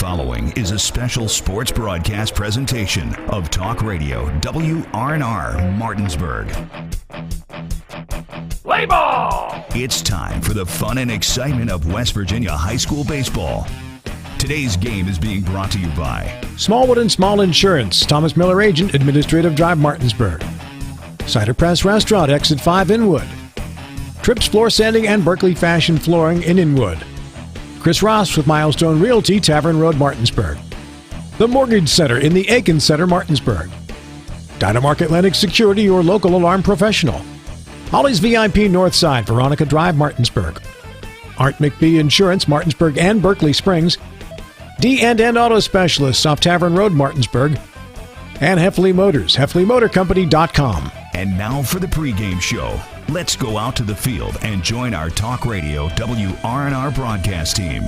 following is a special sports broadcast presentation of Talk Radio WRNR Martinsburg. Play ball! It's time for the fun and excitement of West Virginia high school baseball. Today's game is being brought to you by Smallwood and Small Insurance, Thomas Miller Agent, Administrative Drive, Martinsburg. Cider Press Restaurant, Exit 5, Inwood. Trips Floor Sanding and Berkeley Fashion Flooring in Inwood. Chris Ross with Milestone Realty, Tavern Road, Martinsburg. The Mortgage Center in the Aiken Center, Martinsburg. Dynamark Atlantic Security, your local alarm professional. Holly's VIP Northside, Veronica Drive, Martinsburg. Art McBee Insurance, Martinsburg and Berkeley Springs. D&N Auto Specialists off Tavern Road, Martinsburg. And Heffley Motors, HeffleyMotorCompany.com. And now for the pregame show. Let's go out to the field and join our Talk Radio WRNR broadcast team.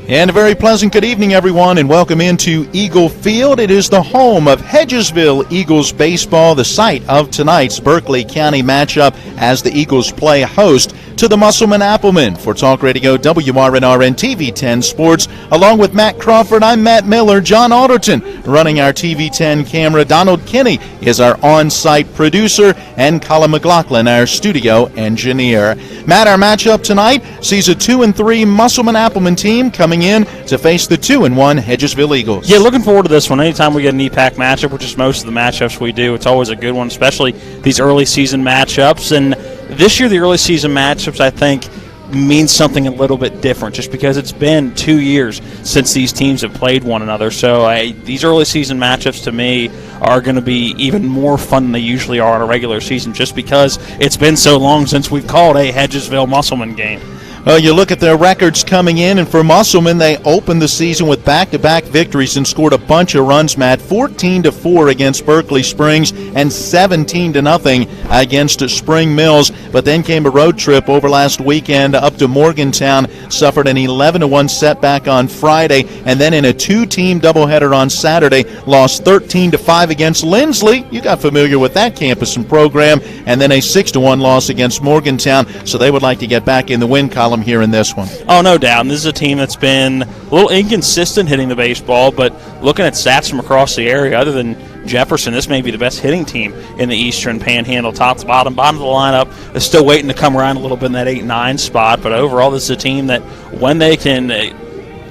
And a very pleasant good evening, everyone, and welcome into Eagle Field. It is the home of Hedgesville Eagles baseball, the site of tonight's Berkeley County matchup as the Eagles play host to the Musselmen Applemen. For Talk Radio WRNR and TV10 Sports, along with Matt Crawford, I'm Matt Miller. John Alderton running our TV10 camera. Donald Kinney is our on-site producer, and Colin McLaughlin, our studio engineer. Matt, our matchup tonight sees a 2-3 Musselmen Applemen team coming in to face the 2-1 Hedgesville Eagles. Yeah, looking forward to this one. Anytime we get an EPAC matchup, which is most of the matchups we do, it's always a good one, especially these early season matchups. And this year, the early season matchups, I think, means something a little bit different just because it's been 2 years since these teams have played one another. So these early season matchups to me are going to be even more fun than they usually are in a regular season just because it's been so long since we've called a Hedgesville Musselman game. You look at their records coming in, and for Musselman, they opened the season with back-to-back victories and scored a bunch of runs, Matt. 14-4 against Berkeley Springs and 17-0 against Spring Mills. But then came a road trip over last weekend up to Morgantown, suffered an 11-1 setback on Friday, and then in a two-team doubleheader on Saturday, lost 13-5 against Lindsley. You got familiar with that campus and program, and then a 6-1 loss against Morgantown. So they would like to get back in the win column here in this one. Oh, no doubt. And this is a team that's been a little inconsistent hitting the baseball, but looking at stats from across the area, other than Jefferson, this may be the best hitting team in the Eastern Panhandle, top to bottom. Bottom of the lineup is still waiting to come around a little bit in that 8-9 spot, but overall this is a team that when they can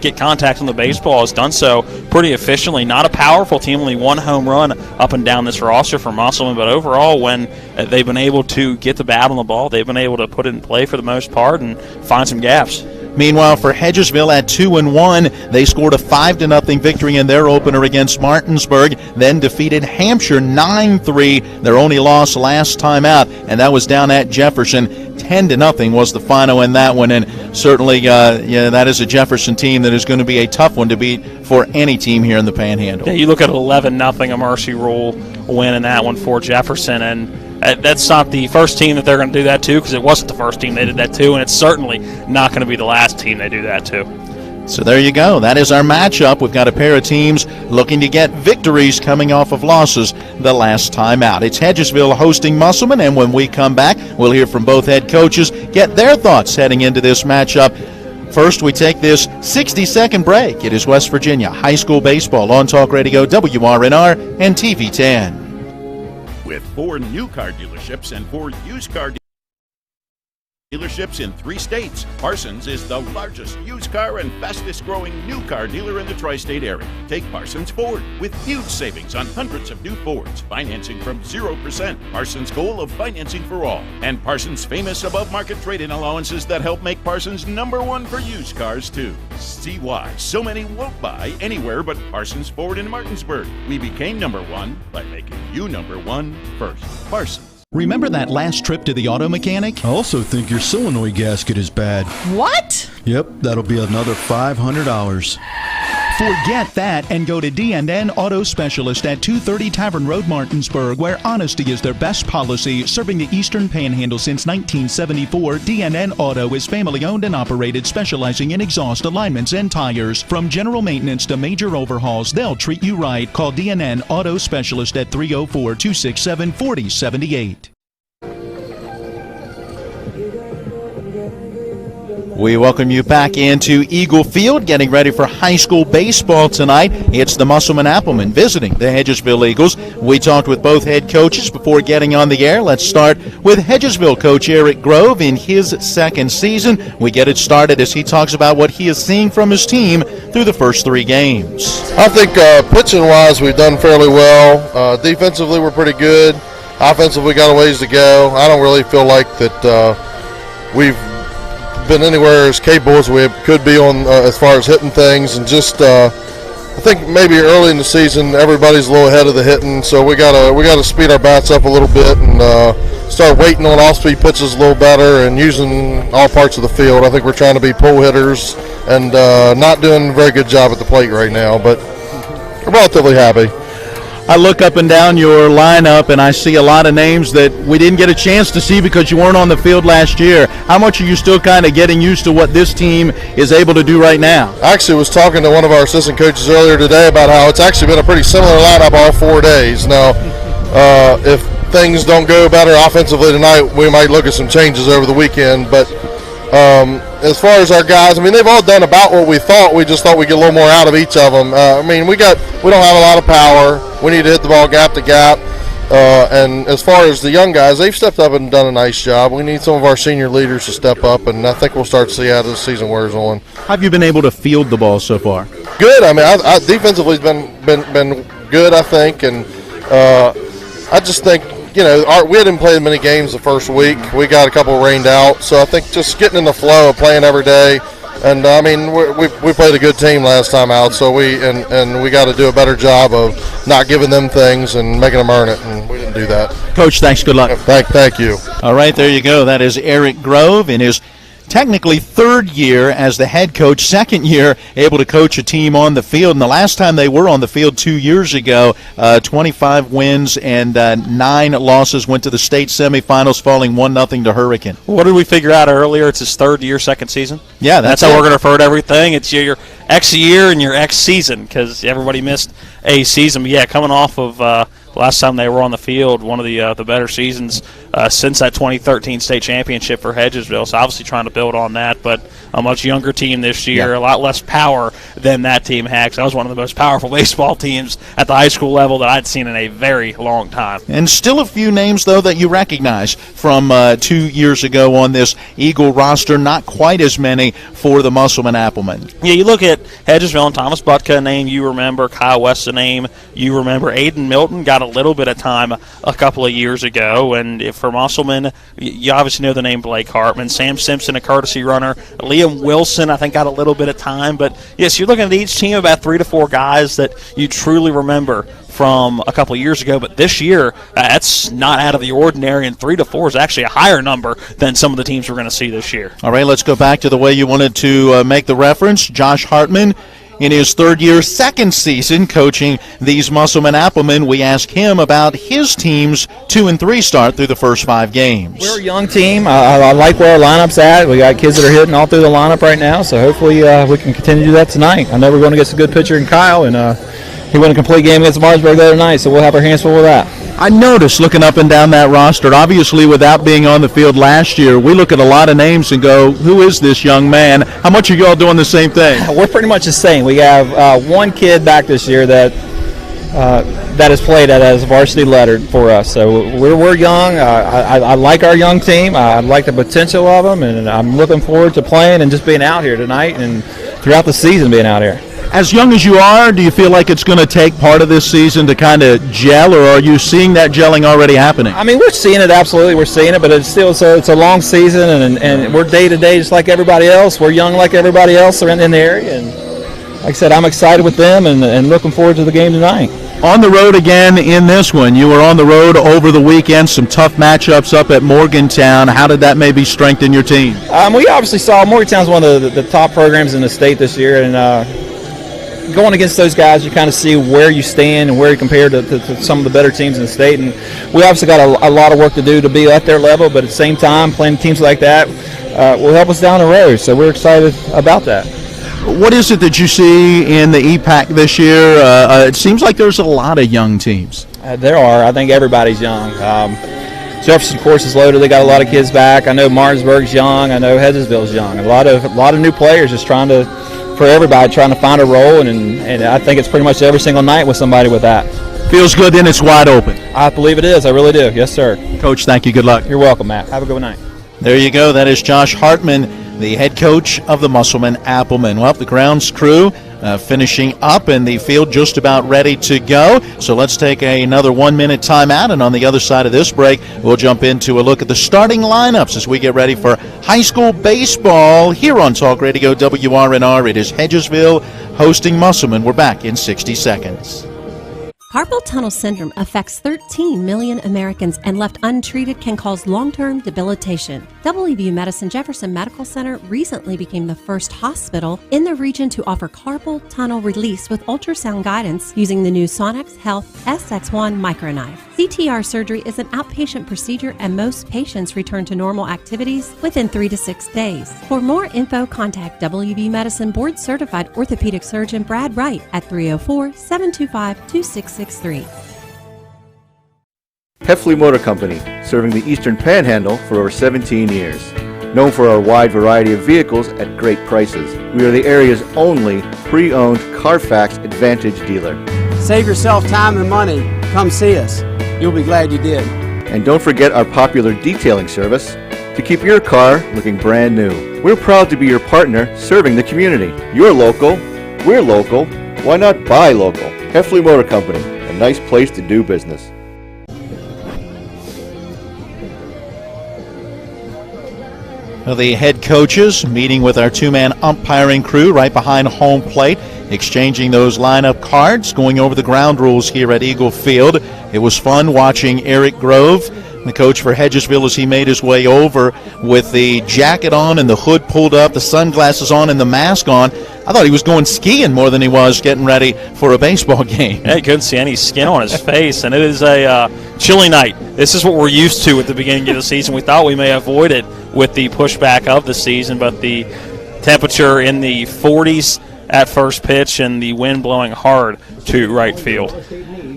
get contact on the baseball has done so pretty efficiently. Not a powerful team, only one home run up and down this roster for Musselman, but overall when they've been able to get the bat on the ball, they've been able to put it in play for the most part and find some gaps. Meanwhile, for Hedgesville at 2-1, they scored a 5-0 victory in their opener against Martinsburg, then defeated Hampshire 9-3, their only loss last time out, and that was down at Jefferson. 10-0 was the final in that one, and certainly that is a Jefferson team that is going to be a tough one to beat for any team here in the Panhandle. Yeah, you look at 11-0, a mercy rule win in that one for Jefferson, and that's not the first team that they're going to do that to, because it wasn't the first team they did that to, and it's certainly not going to be the last team they do that to. So there you go. That is our matchup. We've got a pair of teams looking to get victories coming off of losses the last time out. It's Hedgesville hosting Musselman, and when we come back, we'll hear from both head coaches, get their thoughts heading into this matchup. First, we take this 60-second break. It is West Virginia high school baseball on Talk Radio WRNR and TV10. With 4 new car dealerships and 4 used car dealerships in 3 states, Parsons is the largest used car and fastest growing new car dealer in the tri-state area. Take Parsons Ford with huge savings on hundreds of new Fords, financing from 0%. Parsons' goal of financing for all, and Parsons' famous above-market trade-in allowances that help make Parsons #1 for used cars too. See why so many won't buy anywhere but Parsons Ford in Martinsburg. We became #1 by making you #1 first. Parsons. Remember that last trip to the auto mechanic? I also think your solenoid gasket is bad. What? Yep, that'll be another $500. Forget that and go to D&N Auto Specialist at 230 Tavern Road, Martinsburg, where honesty is their best policy. Serving the Eastern Panhandle since 1974, D&N Auto is family-owned and operated, specializing in exhaust alignments and tires. From general maintenance to major overhauls, they'll treat you right. Call D&N Auto Specialist at 304-267-4078. We welcome you back into Eagle Field, getting ready for high school baseball tonight. It's the Musselmen Applemen visiting the Hedgesville Eagles. We talked with both head coaches before getting on the air. Let's start with Hedgesville coach Eric Grove in his second season. We get it started as he talks about what he is seeing from his team through the first 3 games. I think pitching-wise we've done fairly well. Defensively we're pretty good. Offensively we got a ways to go. I don't really feel like that we've been anywhere as capable as we could be on as far as hitting things, and just I think maybe early in the season everybody's a little ahead of the hitting, so we gotta speed our bats up a little bit and start waiting on off-speed pitches a little better and using all parts of the field. I think we're trying to be pull hitters and not doing a very good job at the plate right now, but I'm relatively happy. I look up and down your lineup, and I see a lot of names that we didn't get a chance to see because you weren't on the field last year. How much are you still kind of getting used to what this team is able to do right now? I actually was talking to one of our assistant coaches earlier today about how it's actually been a pretty similar lineup all 4 days. Now, if things don't go better offensively tonight, we might look at some changes over the weekend, but as far as our guys, I mean, they've all done about what we thought. We just thought we'd get a little more out of each of them. I mean, we don't have a lot of power. We need to hit the ball gap to gap. And as far as the young guys, they've stepped up and done a nice job. We need some of our senior leaders to step up, and I think we'll start to see how the season wears on. How have you been able to field the ball so far? Good. I mean, I defensively has been good, I think, and I just think, you know, we didn't play many games the first week. We got a couple rained out, so I think just getting in the flow of playing every day. And I mean, we played a good team last time out, so we got to do a better job of not giving them things and making them earn it, and we didn't do that. Coach, thanks. Good luck. Thank you. All right, there you go. That is Eric Grove in his technically 3rd year as the head coach, 2nd year able to coach a team on the field. And the last time they were on the field 2 years ago, 25 wins and 9 losses, went to the state semifinals, falling 1-0 to Hurricane. What did we figure out earlier? It's his 3rd year, 2nd season? Yeah, that's how we're going to refer to everything. It's your X year and your X season, because everybody missed a season. But yeah, coming off of last time they were on the field, one of the better seasons since that 2013 state championship for Hedgesville. So obviously trying to build on that, but a much younger team this year, a lot less power than that team had. 'Cause that was one of the most powerful baseball teams at the high school level that I'd seen in a very long time. And still a few names, though, that you recognize from 2 years ago on this Eagle roster. Not quite as many for the Musselmen Applemen. Yeah, you look at Hedgesville and Thomas Butka, a name you remember. Kyle West, a name you remember. Aiden Milton got a little bit of time a couple of years ago. And for Musselmen, you obviously know the name Blake Hartman. Sam Simpson, a courtesy runner. Liam Wilson, I think, got a little bit of time. But, yes, you're looking at each team about 3 to 4 guys that you truly remember from a couple of years ago. But this year, that's not out of the ordinary, and 3 to 4 is actually a higher number than some of the teams we're going to see this year. All right, let's go back to the way you wanted to make the reference. Josh Hartman, in his 3rd year, 2nd season coaching these Musselmen Applemen, we asked him about his team's 2 and 3 start through the first 5 games. We're a young team. I like where our lineup's at. We got kids that are hitting all through the lineup right now, so hopefully we can continue to do that tonight. I know we're going to get some good pitcher in Kyle, and he won a complete game against Martinsburg the other night, so we'll have our hands full with that. I noticed looking up and down that roster, obviously without being on the field last year, we look at a lot of names and go, who is this young man? How much are you all doing the same thing? We're pretty much the same. We have one kid back this year that has played as varsity lettered for us. So we're young. I like our young team. I like the potential of them, and I'm looking forward to playing and just being out here tonight and throughout the season being out here. As young as you are, do you feel like it's going to take part of this season to kind of gel, or are you seeing that gelling already happening? I mean, we're seeing it, absolutely. We're seeing it, but it's still it's a long season, and we're day-to-day just like everybody else. We're young like everybody else around in the area, and like I said, I'm excited with them and looking forward to the game tonight. On the road again in this one. You were on the road over the weekend, some tough matchups up at Morgantown. How did that maybe strengthen your team? We obviously saw Morgantown's one of the top programs in the state this year, and going against those guys, you kind of see where you stand and where you compare to some of the better teams in the state. And we obviously got a lot of work to do to be at their level, but at the same time, playing teams like that will help us down the road. So we're excited about that. What is it that you see in the EPAC this year? It seems like there's a lot of young teams. There are. I think everybody's young. Jefferson, of course, is loaded. They got a lot of kids back. I know Martinsburg's young. I know Hedgesville's young. A lot of new players just trying to find a role, and I think it's pretty much every single night with somebody with that. Feels good, then it's wide open. I believe it is. I really do. Yes, sir. Coach, thank you. Good luck. You're welcome, Matt. Have a good night. There you go. That is Josh Hartman, the head coach of the Musselmen Applemen. Well, the grounds crew finishing up and the field just about ready to go. So let's take another 1-minute timeout, and on the other side of this break, we'll jump into a look at the starting lineups as we get ready for high school baseball here on Talk Radio WRNR. It is Hedgesville hosting Musselmen. We're back in 60 seconds. Carpal tunnel syndrome affects 13 million Americans and left untreated can cause long-term debilitation. WVU Medicine Jefferson Medical Center recently became the first hospital in the region to offer carpal tunnel release with ultrasound guidance using the new Sonex Health SX1 microknife. CTR surgery is an outpatient procedure and most patients return to normal activities within 3 to 6 days. For more info, contact WVU Medicine board-certified orthopedic surgeon Brad Wright at 304-725-2663. Hedgesville Motor Company, serving the Eastern Panhandle for over 17 years. Known for our wide variety of vehicles at great prices, we are the area's only pre-owned Carfax Advantage dealer. Save yourself time and money. Come see us. You'll be glad you did. And don't forget our popular detailing service to keep your car looking brand new. We're proud to be your partner serving the community. You're local, we're local, why not buy local? Hedgesville Motor Company, a nice place to do business. Well, the head coaches meeting with our two-man umpiring crew right behind home plate, exchanging those lineup cards, going over the ground rules here at Eagle Field. It was fun watching Eric Grove, the coach for Hedgesville, as he made his way over with the jacket on and the hood pulled up, the sunglasses on and the mask on. I thought he was going skiing more than he was getting ready for a baseball game. Yeah, you couldn't see any skin on his face, and it is a chilly night. This is what we're used to at the beginning of the season. We thought we may avoid it with the pushback of the season, but the temperature in the 40s at first pitch and the wind blowing hard to right field.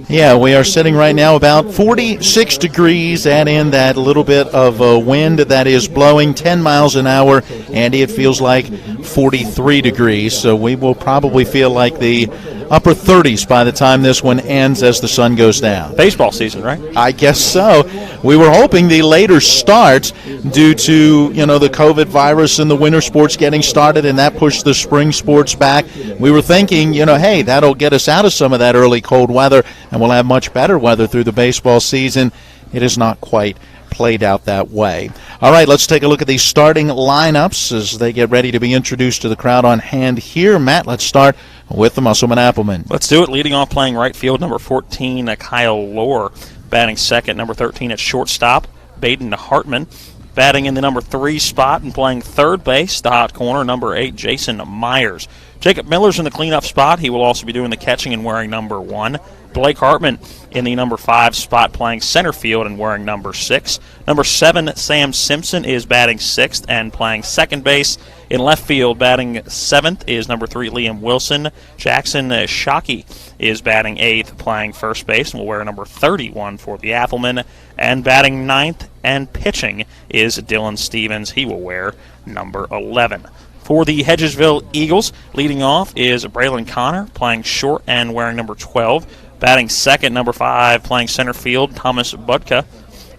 Yeah, we are sitting right now about 46 degrees, add in that little bit of wind that is blowing 10 miles an hour, and it feels like 43 degrees, so we will probably feel like the upper 30s by the time this one ends as the sun goes down. Baseball season, right? I guess so. We were hoping the later start due to, the COVID virus and the winter sports getting started, and that pushed the spring sports back. We were thinking, hey, that'll get us out of some of that early cold weather, and we'll have much better weather through the baseball season. It is not quite played out that way. All right, let's take a look at these starting lineups as they get ready to be introduced to the crowd on hand here. Matt, let's start with the Musselmen Applemen. Let's do it. Leading off playing right field, number 14, Kyle Lohr. Batting second, number 13 at shortstop, Baden Hartman. Batting in the number 3 spot and playing third base, the hot corner, number 8, Jason Myers. Jacob Miller's in the cleanup spot. He will also be doing the catching and wearing number 1. Blake Hartman in the number 5 spot playing center field and wearing number 6. Number 7, Sam Simpson is batting 6th and playing second base. In left field, batting 7th is number 3, Liam Wilson. Jackson Shockey is batting 8th, playing first base, and will wear number 31 for the Applemen. And batting 9th and pitching is Dylan Stevens. He will wear number 11. For the Hedgesville Eagles, leading off is Braylon Connor, playing short and wearing number 12. Batting second, number 5, playing center field, Thomas Budka.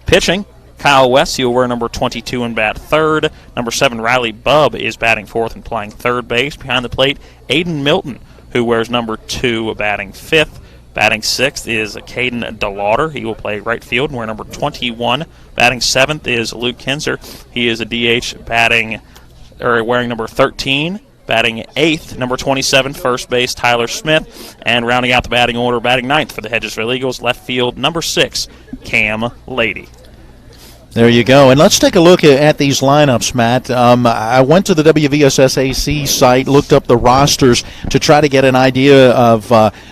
Pitching, Kyle West, he will wear number 22 and bat third. Number 7, Riley Bubb, is batting fourth and playing third base. Behind the plate, Aiden Milton, who wears number 2, batting fifth. Batting sixth is Caden DeLauder. He will play right field and wear number 21. Batting seventh is Luke Kinzer. He is a DH wearing number 13. Batting 8th, number 27, first base, Tyler Smith. And rounding out the batting order, batting 9th for the Hedgesville Eagles, left field, number 6, Cam Lady. There you go. And let's take a look at these lineups, Matt. I went to the WVSSAC site, looked up the rosters to try to get an idea of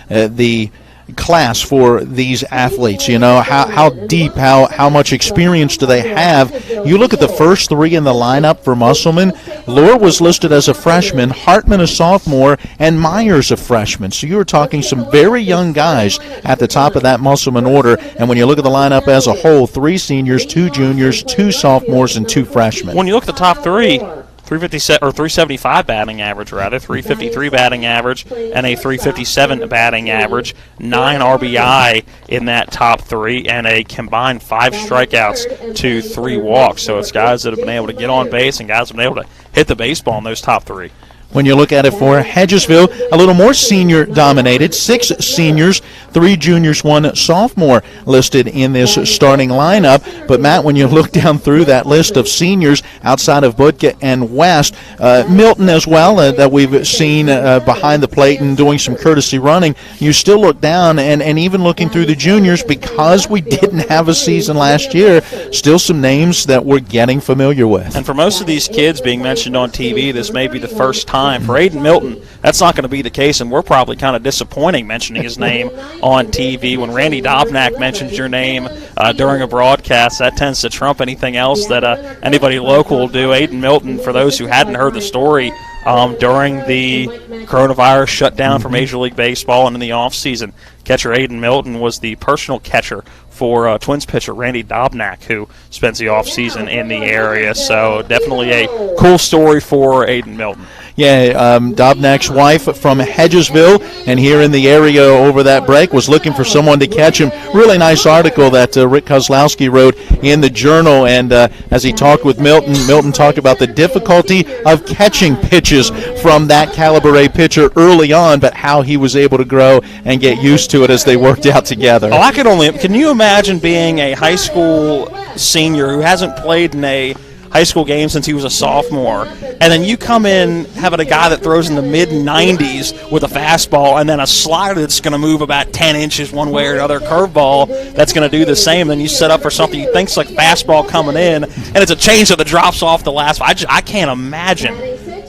the class for these athletes. You know, how deep, how much experience do they have? You look at the first three in the lineup for Musselmen. Lohr was listed as a freshman, Hartman a sophomore, and Myers a freshman. So you were talking some very young guys at the top of that Musselmen order. And when you look at the lineup as a whole, 3 seniors, 2 juniors, 2 sophomores, and 2 freshmen. When you look at the top three, 375 batting average, 353 batting average, and a 357 batting average, 9 RBI in that top 3, and a combined 5 strikeouts to 3 walks. So it's guys that have been able to get on base and guys that have been able to hit the baseball in those top 3. When you look at it for Hedgesville, a little more senior-dominated, 6 seniors, 3 juniors, 1 sophomore listed in this starting lineup. But, Matt, when you look down through that list of seniors outside of Budka and West, Milton as well, that we've seen behind the plate and doing some courtesy running, you still look down, and even looking through the juniors, because we didn't have a season last year, still some names that we're getting familiar with. And for most of these kids being mentioned on TV, this may be the first time. For Aiden Milton, that's not going to be the case, and we're probably kind of disappointing mentioning his name on TV. When Randy Dobnak mentions your name during a broadcast, that tends to trump anything else that anybody local will do. Aiden Milton, for those who hadn't heard the story, during the coronavirus shutdown for Major League Baseball and in the offseason, catcher Aiden Milton was the personal catcher for Twins pitcher Randy Dobnak, who spends the offseason in the area. So definitely a cool story for Aiden Milton. Yeah, Dobnak's wife from Hedgesville, and here in the area over that break was looking for someone to catch him. Really nice article that Rick Kozlowski wrote in the Journal, and as he talked with Milton, Milton talked about the difficulty of catching pitches from that caliber A pitcher early on, but how he was able to grow and get used to it as they worked out together. Oh, can you imagine being a high school senior who hasn't played in a high school game since he was a sophomore, and then you come in having a guy that throws in the mid-90s with a fastball and then a slider that's going to move about 10 inches one way or another, curveball that's going to do the same, then you set up for something you think's like fastball coming in, and it's a changeup that drops off the last. I can't imagine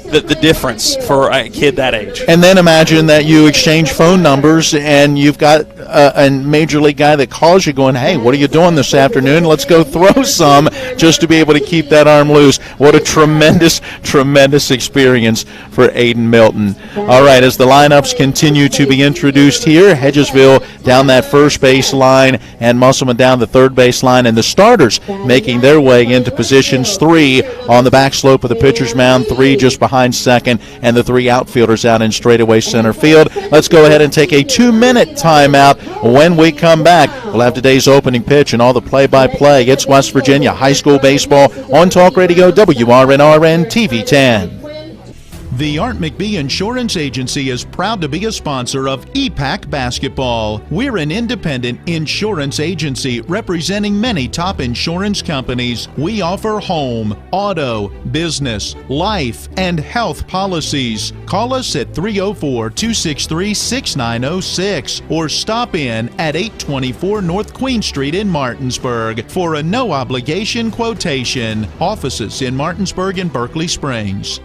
the difference for a kid that age. And then imagine that you exchange phone numbers and you've got a major league guy that calls you going, hey, what are you doing this afternoon? Let's go throw some, just to be able to keep that arm loose. What a tremendous, tremendous experience for Aiden Milton. All right, as the lineups continue to be introduced here, Hedgesville down that first base line and Musselmen down the third base line, and the starters making their way into positions, 3 on the back slope of the pitcher's mound, 3 just behind second, and the 3 outfielders out in straightaway center field. Let's go ahead and take a 2-minute timeout. When we come back, we'll have today's opening pitch and all the play-by-play. It's West Virginia High School Baseball on Talk Radio WRNRN TV 10. The Art McBee Insurance Agency is proud to be a sponsor of EPAC Basketball. We're an independent insurance agency representing many top insurance companies. We offer home, auto, business, life, and health policies. Call us at 304-263-6906 or stop in at 824 North Queen Street in Martinsburg for a no-obligation quotation. Offices in Martinsburg and Berkeley Springs.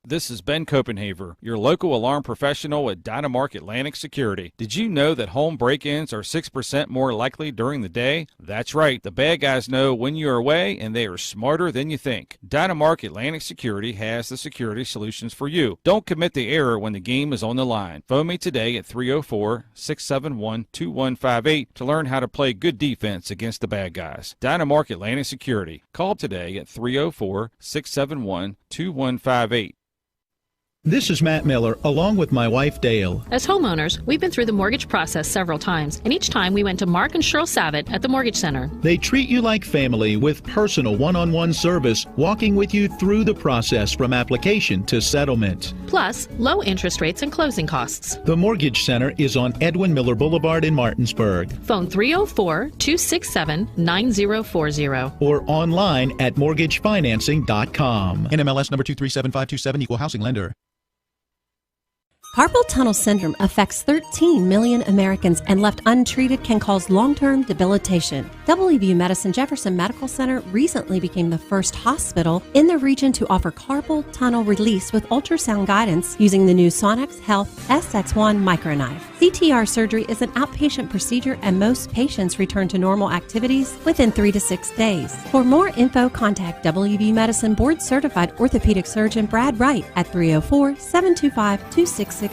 This is Ben Copenhaver, your local alarm professional at Dynamark Atlantic Security. Did you know that home break-ins are 6% more likely during the day? That's right. The bad guys know when you're away, and they are smarter than you think. Dynamark Atlantic Security has the security solutions for you. Don't commit the error when the game is on the line. Phone me today at 304-671-2158 to learn how to play good defense against the bad guys. Dynamark Atlantic Security. Call today at 304-671-2158. This is Matt Miller, along with my wife, Dale. As homeowners, we've been through the mortgage process several times, and each time we went to Mark and Cheryl Savitt at the Mortgage Center. They treat you like family with personal one-on-one service, walking with you through the process from application to settlement. Plus, low interest rates and closing costs. The Mortgage Center is on Edwin Miller Boulevard in Martinsburg. Phone 304-267-9040. Or online at mortgagefinancing.com. NMLS number 237527, equal housing lender. Carpal tunnel syndrome affects 13 million Americans and left untreated can cause long-term debilitation. WVU Medicine Jefferson Medical Center recently became the first hospital in the region to offer carpal tunnel release with ultrasound guidance using the new Sonex Health SX1 microknife. CTR surgery is an outpatient procedure and most patients return to normal activities within 3 to 6 days. For more info, contact WVU Medicine Board Certified Orthopedic Surgeon Brad Wright at 304-725-2663.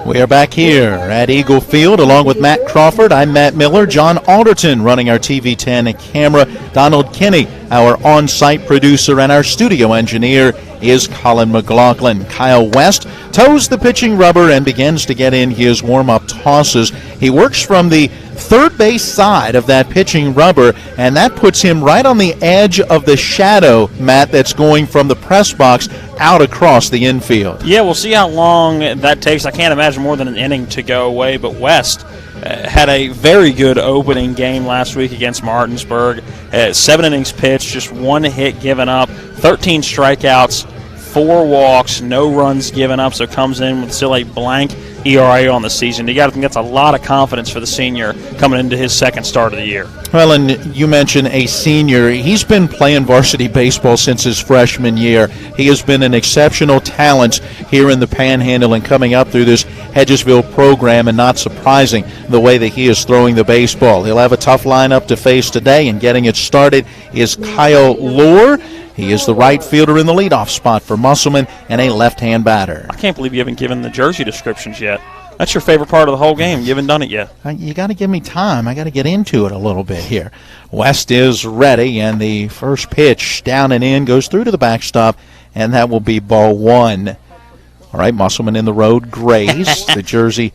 We are back here at Eagle Field along with Matt Crawford. I'm Matt Miller. John Alderton running our TV10 camera. Donald Kinney, our on-site producer, and our studio engineer is Colin McLaughlin. Kyle West toes the pitching rubber and begins to get in his warm-up tosses. He works from the third base side of that pitching rubber, and that puts him right on the edge of the shadow, Matt, that's going from the press box out across the infield. Yeah, we'll see how long that takes. I can't imagine more than an inning to go away, but West had a very good opening game last week against Martinsburg. 7 innings pitched, just 1 hit given up, 13 strikeouts, 4 walks, no runs given up, so comes in with still a blank ERA on the season. You got to think that's a lot of confidence for the senior coming into his second start of the year. Well, and you mentioned a senior. He's been playing varsity baseball since his freshman year. He has been an exceptional talent here in the Panhandle and coming up through this Hedgesville program, and not surprising the way that he is throwing the baseball. He'll have a tough lineup to face today, and getting it started is Kyle Lohr. He is the right fielder in the leadoff spot for Musselmen and a left-hand batter. I can't believe you haven't given the jersey descriptions yet. That's your favorite part of the whole game. You haven't done it yet. You got to give me time. I got to get into it a little bit here. West is ready, and the first pitch down and in goes through to the backstop, and that will be ball 1. All right, Musselmen in the road grays, the jersey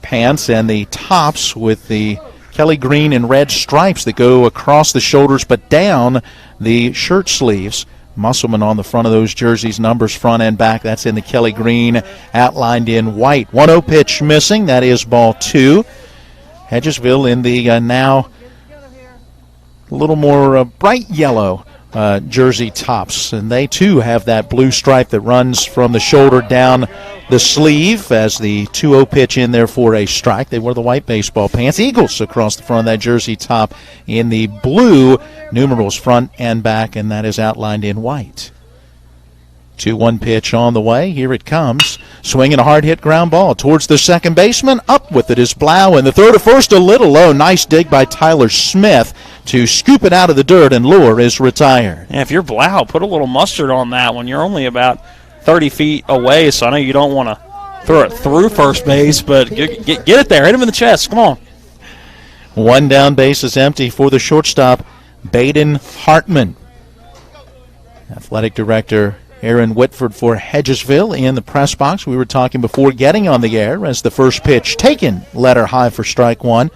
pants and the tops with the Kelly green and red stripes that go across the shoulders but down the shirt sleeves. Musselman on the front of those jerseys, numbers front and back. That's in the Kelly green, outlined in white. 1-0 pitch missing. That is ball 2. Hedgesville in the now a little more bright yellow jersey tops, and they too have that blue stripe that runs from the shoulder down the sleeve as the 2-0 pitch in there for a strike. They wear the white baseball pants. Eagles across the front of that jersey top in the blue numerals front and back, and that is outlined in white. 2-1 pitch on the way. Here it comes. Swinging a hard hit ground ball towards the second baseman. Up with it is Blau, and the throw to first a little low. Nice dig by Tyler Smith to scoop it out of the dirt, and Lohr is retired. Yeah, if you're Blau, put a little mustard on that one. You're only about 30 feet away, so I know you don't want to throw it through first base, but get it there. Hit him in the chest. Come on. 1 down, base is empty for the shortstop, Baden Hartman. Athletic director Aaron Whitford for Hedgesville in the press box. We were talking before getting on the air as the first pitch taken, letter high for strike 1.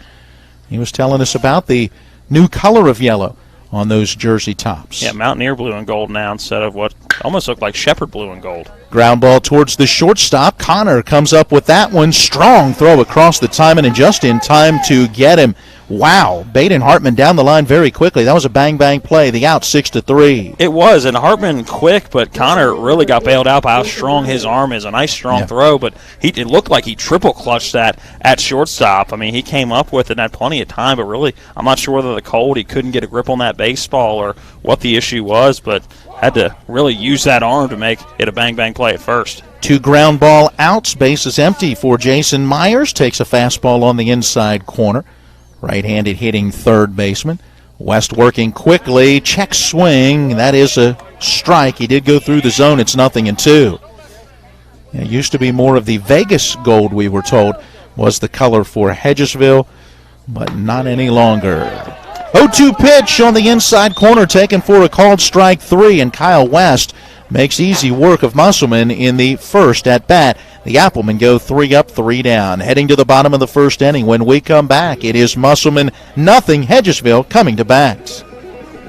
He was telling us about the new color of yellow on those jersey tops. Yeah, Mountaineer blue and gold now instead of what almost looked like Shepherd blue and gold. Ground ball towards the shortstop. Connor comes up with that one. Strong throw across the timing and just in time to get him. Wow, Baden Hartman down the line very quickly. That was a bang-bang play. The out 6-3. It was, and Hartman quick, but Connor really got bailed out by how strong his arm is. A nice strong throw, but it looked like he triple clutched that at shortstop. I mean, he came up with it and had plenty of time, but really, I'm not sure whether the cold, he couldn't get a grip on that baseball or what the issue was, but had to really use that arm to make it a bang-bang play at first. 2 ground ball outs. Base is empty for Jason Myers. Takes a fastball on the inside corner. Right-handed hitting third baseman. West working quickly. Check swing. That is a strike. He did go through the zone. It's 0-2. It used to be more of the Vegas gold, we were told, was the color for Hedgesville, but not any longer. 0-2 pitch on the inside corner taken for a called strike 3, and Kyle West makes easy work of Musselman in the first at bat. The Applemen go 3 up, 3 down. Heading to the bottom of the first inning. When we come back, it is Musselman 0, Hedgesville coming to bat.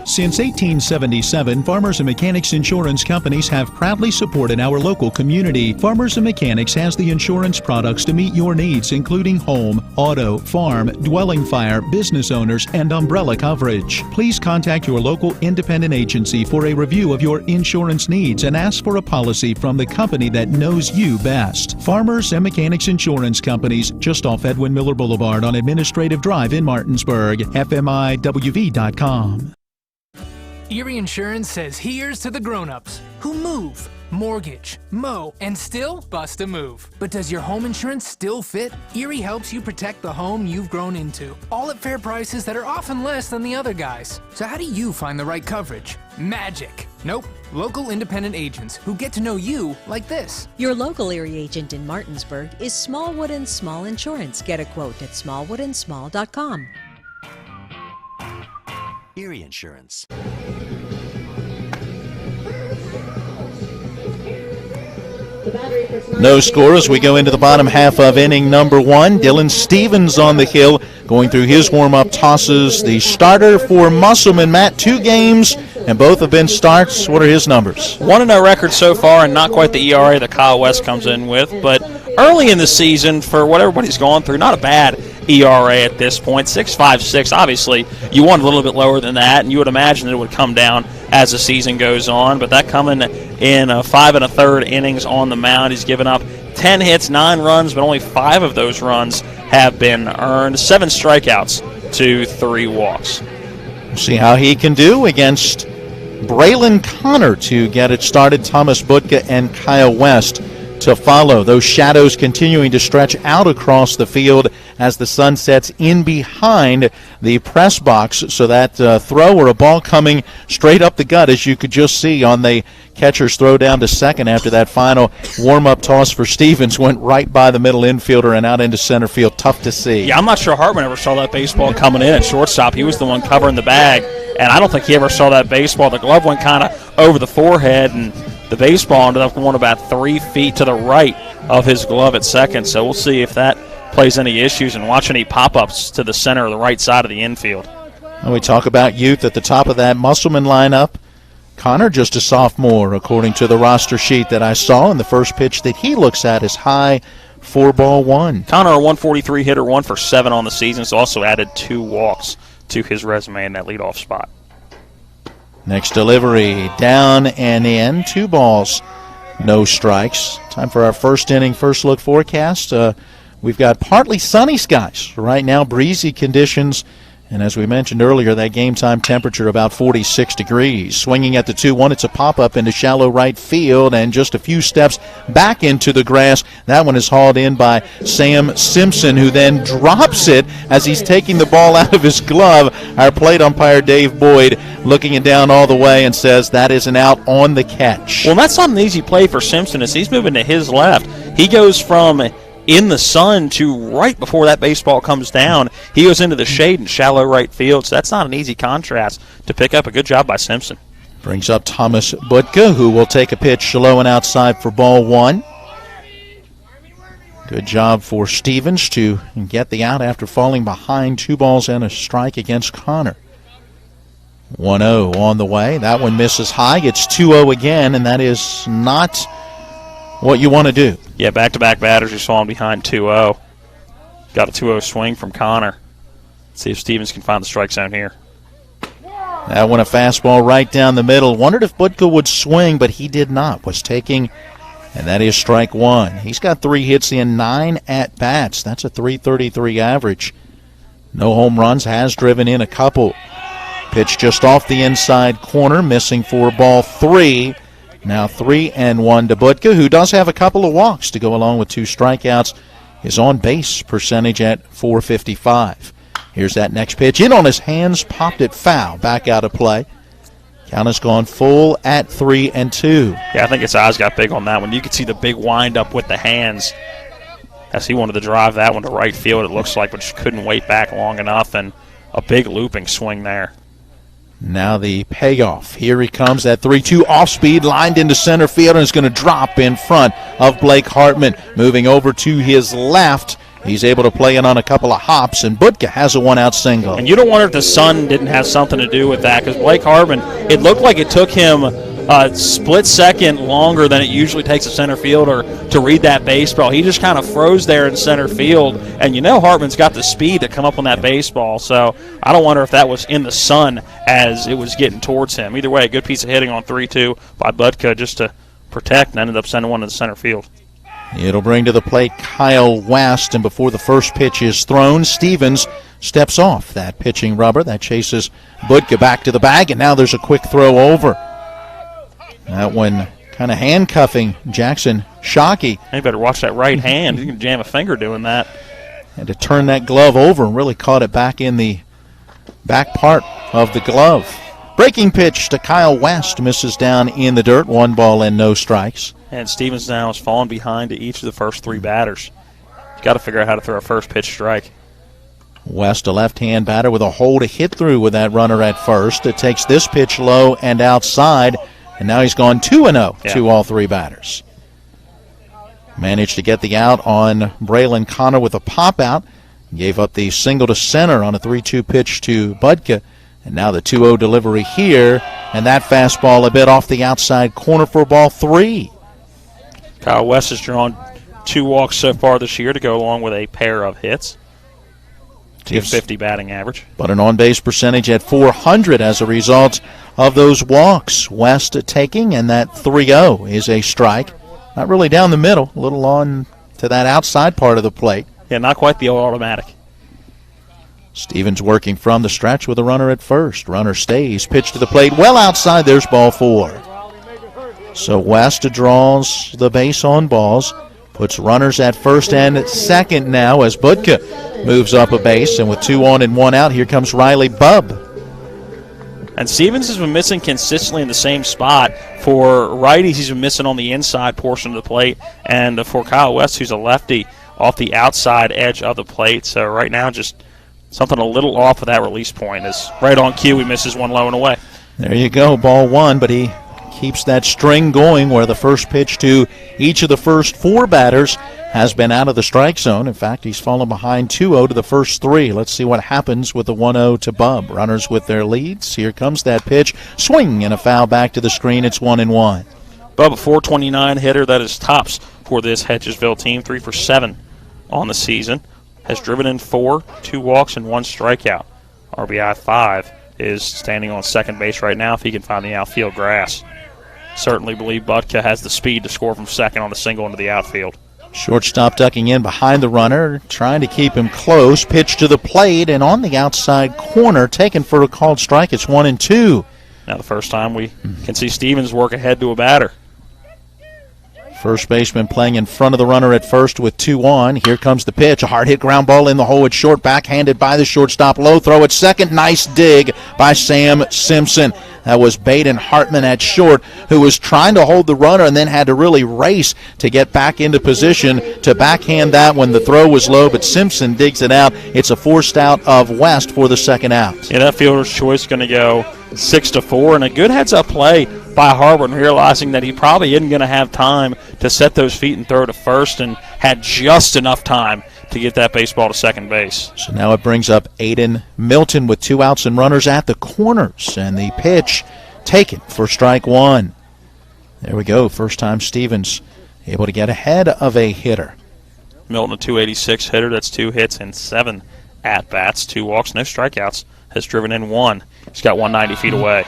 Since 1877, Farmers and Mechanics Insurance Companies have proudly supported our local community. Farmers and Mechanics has the insurance products to meet your needs, including home, auto, farm, dwelling fire, business owners, and umbrella coverage. Please contact your local independent agency for a review of your insurance needs and ask for a policy from the company that knows you best. Farmers and Mechanics Insurance Companies, just off Edwin Miller Boulevard on Administrative Drive in Martinsburg. FMIWV.com. Erie Insurance says here's to the grown-ups who move, mortgage, mow, and still bust a move. But does your home insurance still fit? Erie helps you protect the home you've grown into, all at fair prices that are often less than the other guys. So how do you find the right coverage? Magic. Nope. Local independent agents who get to know you like this. Your local Erie agent in Martinsburg is Smallwood & Small Insurance. Get a quote at smallwoodandsmall.com. Erie Insurance. No score as we go into the bottom half of inning number 1. Dylan Stevens on the hill going through his warm-up tosses. The starter for Musselmen, Matt, 2 games, and both have been starts. What are his numbers? 1-0 record so far, and not quite the ERA that Kyle West comes in with, but early in the season, for what everybody's gone through, not a bad ERA at this point, 6.56. Obviously, you want a little bit lower than that, and you would imagine it would come down as the season goes on, but that coming in 5 1/3 innings on the mound. He's given up 10 hits, 9 runs, but only 5 of those runs have been earned. 7 strikeouts to 3 walks. We'll see how he can do against Braylon Connor to get it started. Thomas Butka and Kyle West to follow. Those shadows continuing to stretch out across the field as the sun sets in behind the press box. So that throw or a ball coming straight up the gut, as you could just see on the catcher's throw down to second after that final warm-up toss for Stevens went right by the middle infielder and out into center field. Tough to see. Yeah, I'm not sure Hartman ever saw that baseball coming in at shortstop. He was the one covering the bag, and I don't think he ever saw that baseball. The glove went kind of over the forehead, and the baseball ended up going about 3 feet to the right of his glove at second. So we'll see if that plays any issues and watch any pop-ups to the center or the right side of the infield. And we talk about youth at the top of that Musselman lineup. Connor, just a sophomore, according to the roster sheet that I saw, and the first pitch that he looks at is high, 4-1. Connor, a 143 hitter, 1 for 7 on the season, has also added 2 walks to his resume in that leadoff spot. Next delivery, down and in, 2 balls, no strikes. Time for our first inning, first look forecast. We've got partly sunny skies right now, breezy conditions, and as we mentioned earlier, that game time temperature about 46 degrees. Swinging at the 2-1, it's a pop-up into shallow right field and just a few steps back into the grass. That one is hauled in by Sam Simpson, who then drops it as he's taking the ball out of his glove. Our plate umpire, Dave Boyd, looking it down all the way and says that is an out on the catch. Well, that's not an easy play for Simpson as he's moving to his left. He goes from in the sun to right before that baseball comes down. He goes into the shade in shallow right field, so that's not an easy contrast to pick up. A good job by Simpson. Brings up Thomas Butka, who will take a pitch low and outside for ball 1. Good job for Stevens to get the out after falling behind 2 balls and a strike against Connor. 1-0 on the way. That one misses high. It's 2-0 again, and that is not what you want to do. Yeah, back-to-back batters. You saw him behind 2-0. Got a 2-0 swing from Connor. Let's see if Stevens can find the strike zone here. That one a fastball right down the middle. Wondered if Butka would swing, but he did not. Was taking, and that is strike 1. He's got 3 hits in 9 at-bats. That's a .333 average. No home runs, has driven in a couple. Pitch just off the inside corner, missing for ball 3. Now 3-1 to Butka, who does have a couple of walks to go along with 2 strikeouts. His on-base percentage at .455. Here's that next pitch. In on his hands, popped it foul. Back out of play. Count has gone full at 3-2. Yeah, I think his eyes got big on that one. You could see the big wind-up with the hands as he wanted to drive that one to right field, it looks like, but just couldn't wait back long enough, and a big looping swing there. Now the payoff. Here he comes, that 3-2 off-speed, lined into center field, and is going to drop in front of Blake Hartman. Moving over to his left He's able to play it on a couple of hops, and Budka has a one-out single. And you don't wonder if the sun didn't have something to do with that, because Blake Harbin, it looked like it took him a split second longer than it usually takes a center fielder to read that baseball. He just kind of froze there in center field, and Hartman's got the speed to come up on that baseball, so I don't wonder if that was in the sun as it was getting towards him. Either way, a good piece of hitting on 3-2 by Budka just to protect and ended up sending one to the center field. It'll bring to the plate Kyle West, and before the first pitch is thrown, Stevens steps off that pitching rubber. That chases Budka back to the bag, and now there's a quick throw over. That one kind of handcuffing Jackson Shockey. You better watch that right hand. You can jam a finger doing that. Had to turn that glove over and really caught it back in the back part of the glove. Breaking pitch to Kyle West, misses down in the dirt. 1 ball and no strikes. And Stevens now has fallen behind to each of the first 3 batters. He's got to figure out how to throw a first pitch strike. West, a left-hand batter with a hole to hit through with that runner at first. It takes this pitch low and outside, and now he's gone 2-0 to all 3 batters. Managed to get the out on Braylon Connor with a pop-out. Gave up the single to center on a 3-2 pitch to Budka. And now the 2-0 delivery here, and that fastball a bit off the outside corner for ball 3. Kyle West has drawn 2 walks so far this year to go along with a pair of hits. 250 batting average. But an on-base percentage at .400 as a result of those walks. West taking, and that 3-0 is a strike. Not really down the middle, a little on to that outside part of the plate. Yeah, not quite the old automatic. Stevens working from the stretch with a runner at first. Runner stays, pitch to the plate, well outside, there's ball 4. So West draws the base on balls, puts runners at first and second now as Budka moves up a base, and with 2 on and 1 out, here comes Riley Bubb. And Stevens has been missing consistently in the same spot. For righties, he's been missing on the inside portion of the plate, and for Kyle West, who's a lefty, off the outside edge of the plate. So right now, just something a little off of that release point. Is right on cue, he misses one low and away. There you go, ball 1, but he keeps that string going where the first pitch to each of the first 4 batters has been out of the strike zone. In fact, he's fallen behind 2-0 to the first 3. Let's see what happens with the 1-0 to Bubb. Runners with their leads. Here comes that pitch. Swing and a foul back to the screen. It's 1-1. Bubb, a .429 hitter. That is tops for this Hedgesville team. 3 for 7 on the season. Has driven in 4, 2 walks, and 1 strikeout. RBI 5 is standing on second base right now if he can find the outfield grass. Certainly believe Budka has the speed to score from second on the single into the outfield. Shortstop ducking in behind the runner, trying to keep him close. Pitch to the plate, and on the outside corner, taken for a called strike. It's 1-2. Now the first time we can see Stevens work ahead to a batter. First baseman playing in front of the runner at first with 2 on. Here comes the pitch. A hard hit ground ball in the hole at short, backhanded by the shortstop. Low throw at second. Nice dig by Sam Simpson. That was Baden Hartman at short, who was trying to hold the runner and then had to really race to get back into position to backhand that when the throw was low, but Simpson digs it out. It's a forced out of West for the second out. Yeah, that fielder's choice going to go 6-4, and a good heads-up play by Harbin, realizing that he probably isn't going to have time to set those feet and throw to first, and had just enough time to get that baseball to second base. So now it brings up Aiden Milton with 2 outs and runners at the corners, and the pitch taken for strike 1. There we go. First time Stevens able to get ahead of a hitter. Milton, a .286 hitter. That's 2 hits and 7 at-bats, 2 walks, no strikeouts. Has driven in 1. He's got 190 feet away.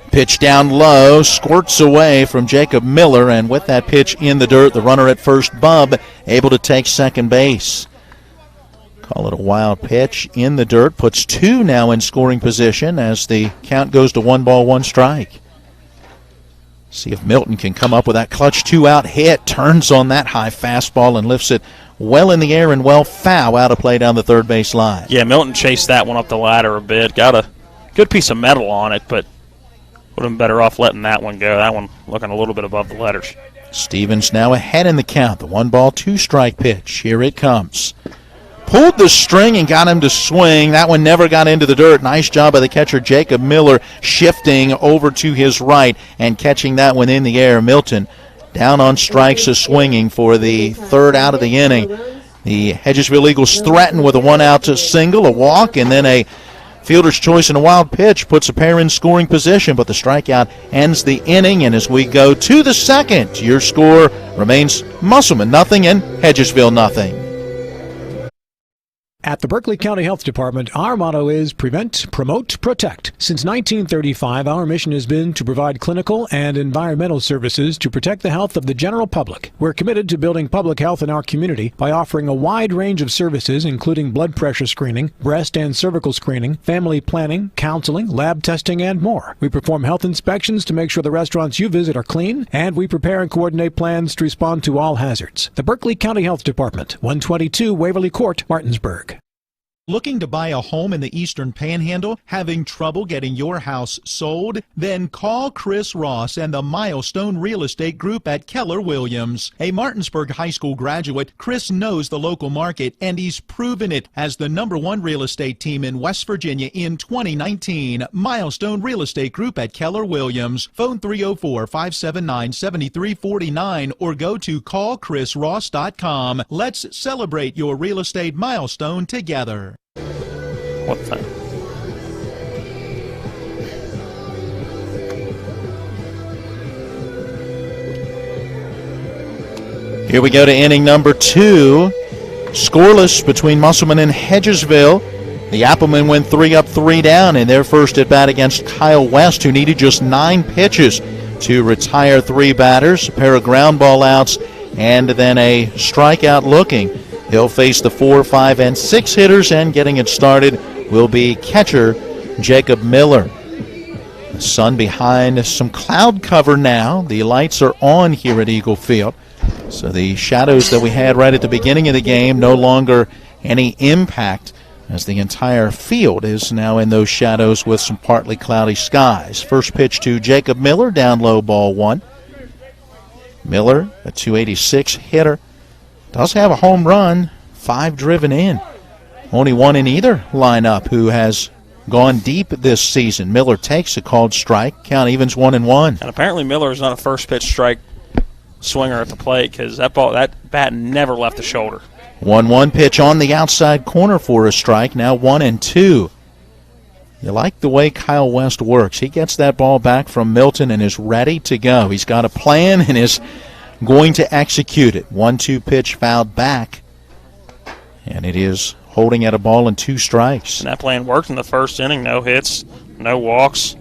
Pitch down low, squirts away from Jacob Miller, and with that pitch in the dirt, the runner at first, Bubb, able to take second base. Call it a wild pitch in the dirt. Puts 2 now in scoring position as the count goes to 1 ball, 1 strike. See if Milton can come up with that clutch 2-out hit. Turns on that high fastball and lifts it well in the air and well foul out of play down the third base line. Yeah, Milton chased that one up the ladder a bit. Got a good piece of metal on it, but would have been better off letting that one go. That one looking a little bit above the letters. Stevens now ahead in the count. The 1 ball, 2 strike pitch. Here it comes. Pulled the string and got him to swing. That one never got into the dirt. Nice job by the catcher, Jacob Miller, shifting over to his right and catching that one in the air. Milton down on strikes, swinging for the 3rd out of the inning. The Hedgesville Eagles threaten with a one-out single, a walk, and then a fielder's choice and a wild pitch puts a pair in scoring position, but the strikeout ends the inning. And as we go to the second, your score remains Musselmen 0 and Hedgesville 0. At the Berkeley County Health Department, our motto is prevent, promote, protect. Since 1935, our mission has been to provide clinical and environmental services to protect the health of the general public. We're committed to building public health in our community by offering a wide range of services, including blood pressure screening, breast and cervical screening, family planning, counseling, lab testing, and more. We perform health inspections to make sure the restaurants you visit are clean, and we prepare and coordinate plans to respond to all hazards. The Berkeley County Health Department, 122 Waverly Court, Martinsburg. Looking to buy a home in the Eastern Panhandle? Having trouble getting your house sold? Then call Chris Ross and the Milestone Real Estate Group at Keller Williams. A Martinsburg High School graduate, Chris knows the local market, and he's proven it as the #1 real estate team in West Virginia in 2019. Milestone Real Estate Group at Keller Williams. Phone 304-579-7349 or go to callchrisross.com. Let's celebrate your real estate milestone together. What time? Here we go to inning number 2. Scoreless between Musselmen and Hedgesville. The Applemen went 3 up, 3 down in their first at bat against Kyle West, who needed just 9 pitches to retire 3 batters, a pair of ground ball outs, and then a strikeout looking. He'll face the 4, 5, and 6 hitters, and getting it started will be catcher Jacob Miller. The sun behind some cloud cover now. The lights are on here at Eagle Field. So the shadows that we had right at the beginning of the game, no longer any impact, as the entire field is now in those shadows with some partly cloudy skies. First pitch to Jacob Miller, down low, ball 1. Miller, a .286 hitter. Does have a home run, 5 driven in. Only one in either lineup who has gone deep this season. Miller takes a called strike. Count evens 1-1. And apparently Miller is not a first pitch strike swinger at the plate, because that bat never left the shoulder. 1-1 pitch on the outside corner for a strike. Now 1-2. You like the way Kyle West works. He gets that ball back from Milton and is ready to go. He's got a plan and is going to execute it. 1-2 pitch fouled back, and it is holding at a ball and 2 strikes. And that plan worked in the first inning. No hits, no walks,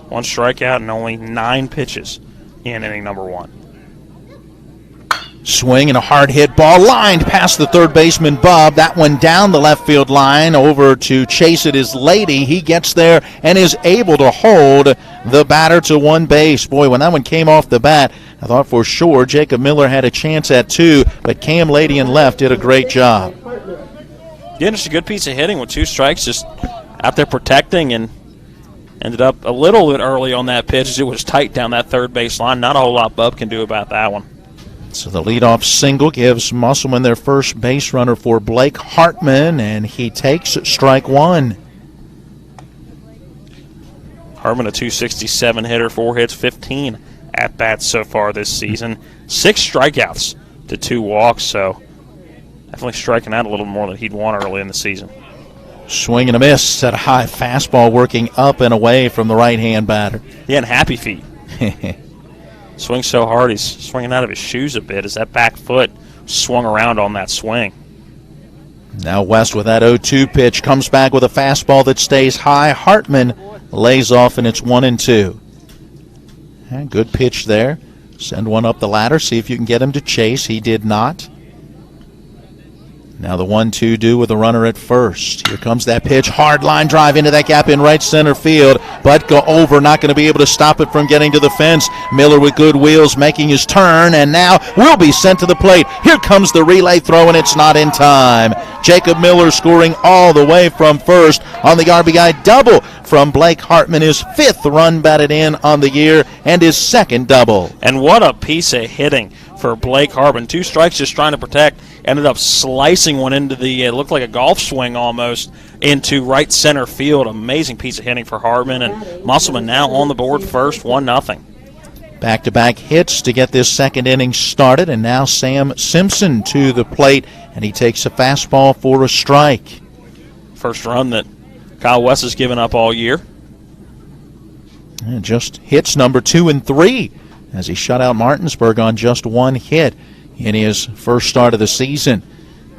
1 strikeout, and only 9 pitches in inning number 1. Swing and a hard hit ball lined past the third baseman Bub. That one down the left field line. Over to chase it is Lady. He gets there and is able to hold the batter to 1 base. Boy, when that one came off the bat, I thought for sure Jacob Miller had a chance at 2, but Cam Lady in left did a great job. Yeah, just a good piece of hitting with 2 strikes, just out there protecting, and ended up a little bit early on that pitch as it was tight down that third base line. Not a whole lot Bub can do about that one. So the leadoff single gives Musselman their first base runner for Blake Hartman, and he takes strike 1. Hartman, a .267 hitter, 4 hits, 15 at-bats so far this season. 6 strikeouts to 2 walks, so definitely striking out a little more than he'd want early in the season. Swing and a miss at a high fastball working up and away from the right-hand batter. Yeah, and happy feet. Swings so hard he's swinging out of his shoes a bit as that back foot swung around on that swing. Now West with that 0-2 pitch comes back with a fastball that stays high. Hartman lays off, and it's 1-2. And good pitch there. Send one up the ladder, see if you can get him to chase. He did not. Now the 1-2 do with a runner at first. Here comes that pitch. Hard line drive into that gap in right center field. But go over, not going to be able to stop it from getting to the fence. Miller with good wheels making his turn, and now will be sent to the plate. Here comes the relay throw, and it's not in time. Jacob Miller scoring all the way from first on the RBI double from Blake Hartman, his 5th run batted in on the year and his 2nd double. And what a piece of hitting for Blake Hartman. 2 strikes just trying to protect. Ended up slicing one into the, it looked like a golf swing almost, into right center field. Amazing piece of hitting for Hartman. And Musselman now on the board first, 1-0. Back-to-back hits to get this second inning started, and now Sam Simpson to the plate, and he takes a fastball for a strike. First run that Kyle West has given up all year. And just hits number 2 and 3 as he shut out Martinsburg on just one hit in his first start of the season.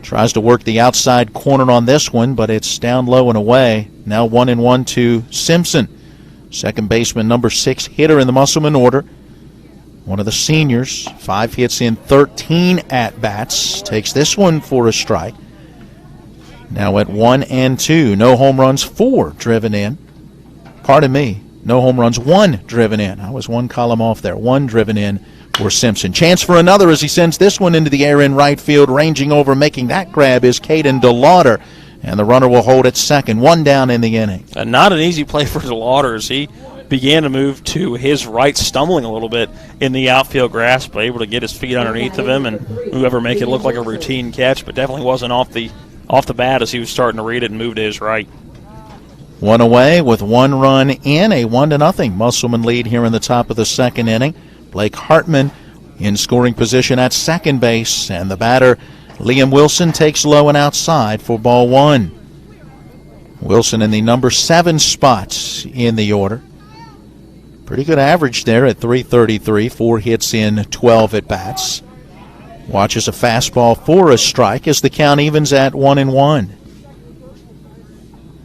Tries to work the outside corner on this one, but it's down low and away. Now 1-1 to Simpson. Second baseman, number 6 hitter in the Musselmen order. One of the seniors, 5 hits in 13 at-bats. Takes this one for a strike. Now at 1-2. No home runs, 4 driven in. Pardon me. No home runs, 1 driven in. I was one column off there. 1 driven in for Simpson. Chance for another as he sends this one into the air in right field. Ranging over, making that grab is Caden DeLauder. And the runner will hold at second. 1 down in the inning. Not an easy play for DeLauder as he began to move to his right, stumbling a little bit in the outfield grass, but able to get his feet underneath of him and whoever make it look like a routine catch, but definitely wasn't off the bat as he was starting to read it and move to his right. 1 away with 1 run in, a 1-0 Musselman lead here in the top of the second inning. Blake Hartman in scoring position at second base, and the batter Liam Wilson takes low and outside for ball 1. Wilson in the number 7 spot in the order. Pretty good average there at .333, 4 hits in 12 at-bats. Watches a fastball for a strike as the count evens at 1-1.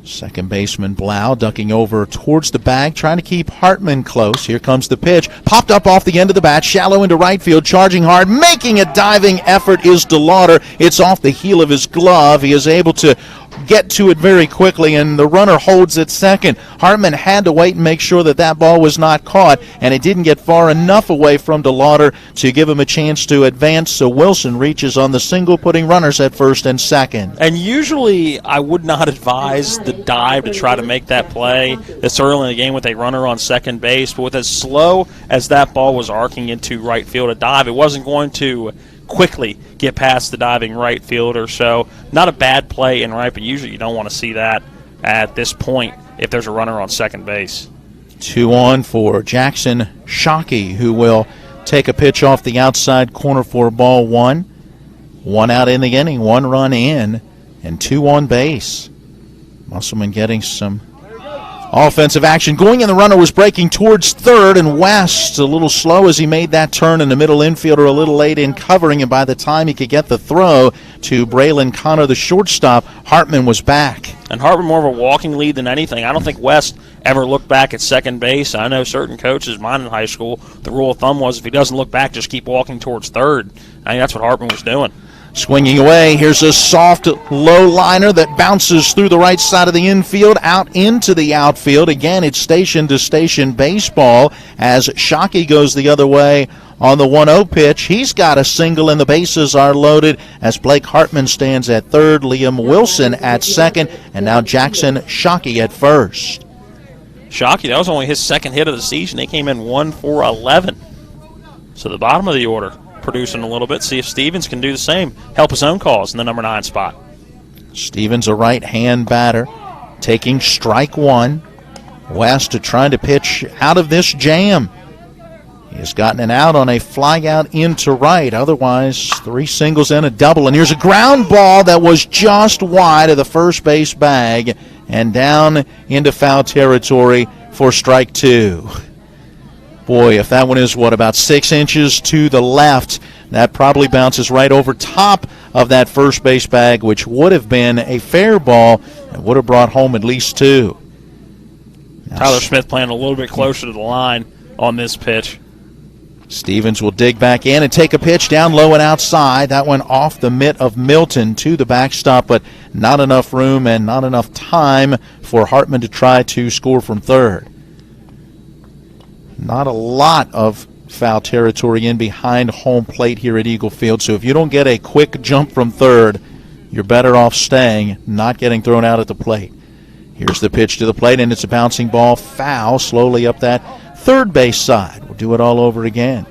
Second baseman Blau ducking over towards the bag, trying to keep Hartman close. Here comes the pitch. Popped up off the end of the bat, shallow into right field, charging hard, making a diving effort is DeLauder. It's off the heel of his glove. He is able to get to it very quickly, and the runner holds at second. Hartman had to wait and make sure that that ball was not caught, and it didn't get far enough away from DeLauder to give him a chance to advance, so Wilson reaches on the single, putting runners at first and second. And usually I would not advise the dive to try to make that play this early in the game with a runner on second base, but with as slow as that ball was arcing into right field, a dive, it wasn't going to quickly get past the diving right fielder. So not a bad play in right, but usually you don't want to see that at this point if there's a runner on second base. 2 on for Jackson Shockey, who will take a pitch off the outside corner for ball 1. 1 out in the inning, 1 run in, and 2 on base. Musselman getting some offensive action. Going in, the runner was breaking towards third, and West a little slow as he made that turn, and the middle infielder a little late in covering, and by the time he could get the throw to Braylon Connor, the shortstop, Hartman was back. And Hartman more of a walking lead than anything. I don't think West ever looked back at second base. I know certain coaches, mine in high school, the rule of thumb was if he doesn't look back, just keep walking towards third. I think that's what Hartman was doing. Swinging away, here's a soft low liner that bounces through the right side of the infield, out into the outfield. Again, it's station-to-station baseball as Shockey goes the other way on the 1-0 pitch. He's got a single and the bases are loaded as Blake Hartman stands at third, Liam Wilson at second, and now Jackson Shockey at first. Shockey, that was only his second hit of the season. He came in 1 for 11. So the bottom of the order producing a little bit. See if Stevens can do the same. Help his own cause in the number 9 spot. Stevens, a right-hand batter, taking strike 1. West trying to pitch out of this jam. He has gotten an out on a fly out into right. Otherwise, 3 singles and a double. And here's a ground ball that was just wide of the first base bag and down into foul territory for strike 2. Boy, if that one is, about 6 inches to the left, that probably bounces right over top of that first base bag, which would have been a fair ball and would have brought home at least 2. Tyler Smith playing a little bit closer to the line on this pitch. Stevens will dig back in and take a pitch down low and outside. That one off the mitt of Milton to the backstop, but not enough room and not enough time for Hartman to try to score from third. Not a lot of foul territory in behind home plate here at Eagle Field, so if you don't get a quick jump from third, you're better off staying, not getting thrown out at the plate. Here's the pitch to the plate, and it's a bouncing ball foul slowly up that third base side. We'll do it all over again.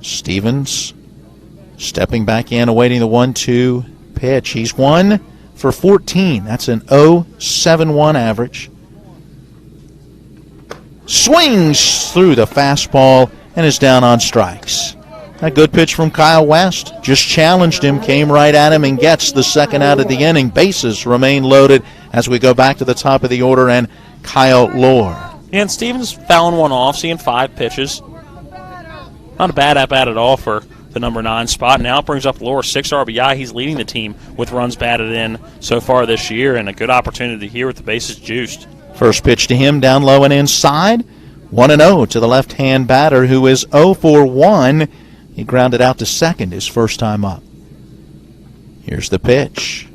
Stevens stepping back in, awaiting the 1-2 pitch. He's 1 for 14. That's an .071 average. swings through the fastball and is down on strikes. A good pitch from Kyle West. Just challenged him, came right at him, and gets the second out of the inning. Bases remain loaded as we go back to the top of the order and Kyle Lohr. And Stevens fouling one off, seeing 5 pitches. Not a bad at-bat at all for the number 9 spot. Now it brings up Lohr, 6 RBI. He's leading the team with runs batted in so far this year, and a good opportunity here with the bases juiced. First pitch to him, down low and inside. 1-0 to the left-hand batter, who is 0 for 1. He grounded out to second his first time up. Here's the pitch.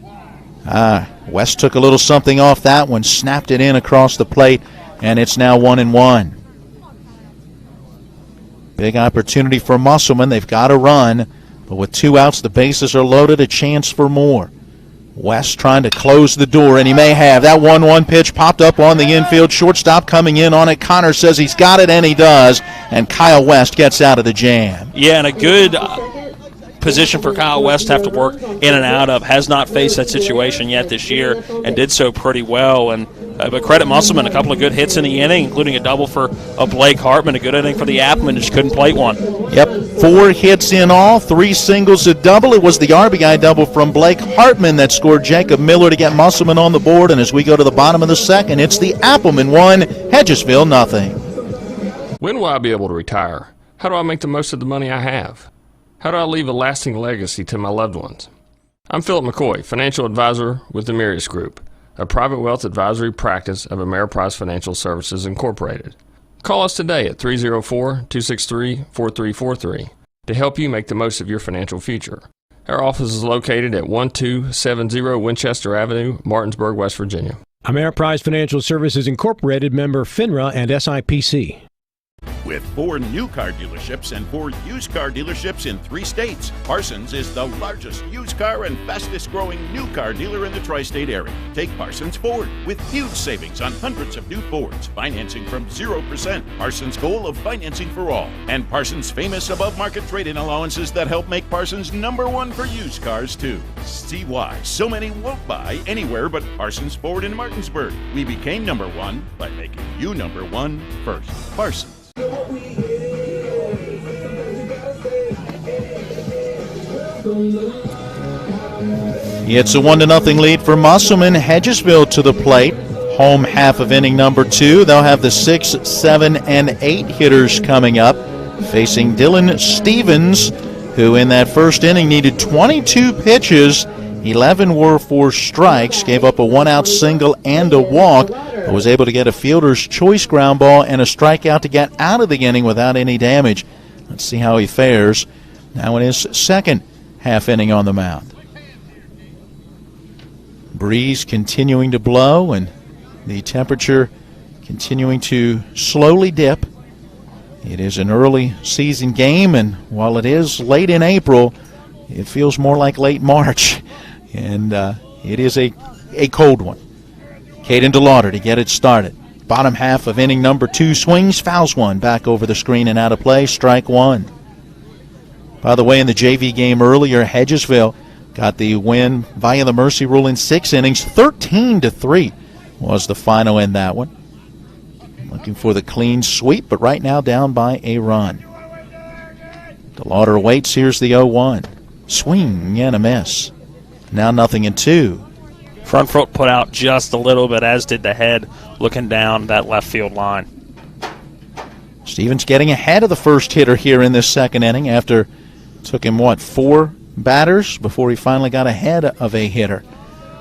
West took a little something off that one, snapped it in across the plate, and it's now 1-1. Big opportunity for Musselmen. They've got to run, but with 2 outs, the bases are loaded, a chance for more. West trying to close the door, and he may have. That 1-1 pitch popped up on the infield. Shortstop coming in on it. Connor says he's got it, and he does. And Kyle West gets out of the jam. Yeah, and a good position for Kyle West to have to work in and out of. Has not faced that situation yet this year and did so pretty well. And but credit Musselman, a couple of good hits in the inning, including a double for Blake Hartman, a good inning for the Appleman, just couldn't plate one. Yep, 4 hits in all, 3 singles, a double. It was the RBI double from Blake Hartman that scored Jacob Miller to get Musselman on the board. And as we go to the bottom of the second, it's the Appleman 1, Hedgesville nothing. When will I be able to retire? How do I make the most of the money I have? How do I leave a lasting legacy to my loved ones? I'm Philip McCoy, financial advisor with the Mirius Group, a private wealth advisory practice of Ameriprise Financial Services Incorporated. Call us today at 304-263-4343 to help you make the most of your financial future. Our office is located at 1270 Winchester Avenue, Martinsburg, West Virginia. Ameriprise Financial Services Incorporated, member FINRA and SIPC. With 4 new car dealerships and 4 used car dealerships in 3 states, Parsons is the largest used car and fastest growing new car dealer in the tri-state area. Take Parsons Ford with huge savings on hundreds of new Fords, financing from 0%. Parsons' goal of financing for all, and Parsons' famous above-market trade-in allowances that help make Parsons #1 for used cars too. See why so many won't buy anywhere but Parsons Ford in Martinsburg. We became #1 by making you #1 first. Parsons. It's a 1-0 lead for Musselman. Hedgesville to the plate. Home half of inning number 2. They'll have the 6, 7, and 8 hitters coming up, facing Dylan Stevens, who in that first inning needed 22 pitches. 11 were for strikes, gave up a 1-out single and a walk, but was able to get a fielder's choice ground ball and a strikeout to get out of the inning without any damage. Let's see how he fares now in his second half inning on the mound. Breeze continuing to blow and the temperature continuing to slowly dip. It is an early season game, and while it is late in April, it feels more like late March. And it is a cold one. Caden DeLauder to get it started. Bottom half of inning number 2, swings, fouls one, back over the screen and out of play, strike 1. By the way, in the JV game earlier, Hedgesville got the win via the mercy rule in 6 innings. 13-3 was the final in that one. Looking for the clean sweep, but right now down by a run. DeLauder waits. Here's the 0-1. Swing and a miss. Now 0-2. Front foot put out just a little bit, as did the head, looking down that left field line. Stevens getting ahead of the first hitter here in this second inning after it took him, 4 batters before he finally got ahead of a hitter.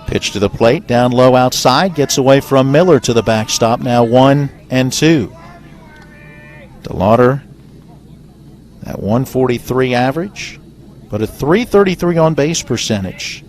Pitch to the plate, down low outside, gets away from Miller to the backstop, now 1-2. DeLauder, that 143 average, but a 333 on base percentage,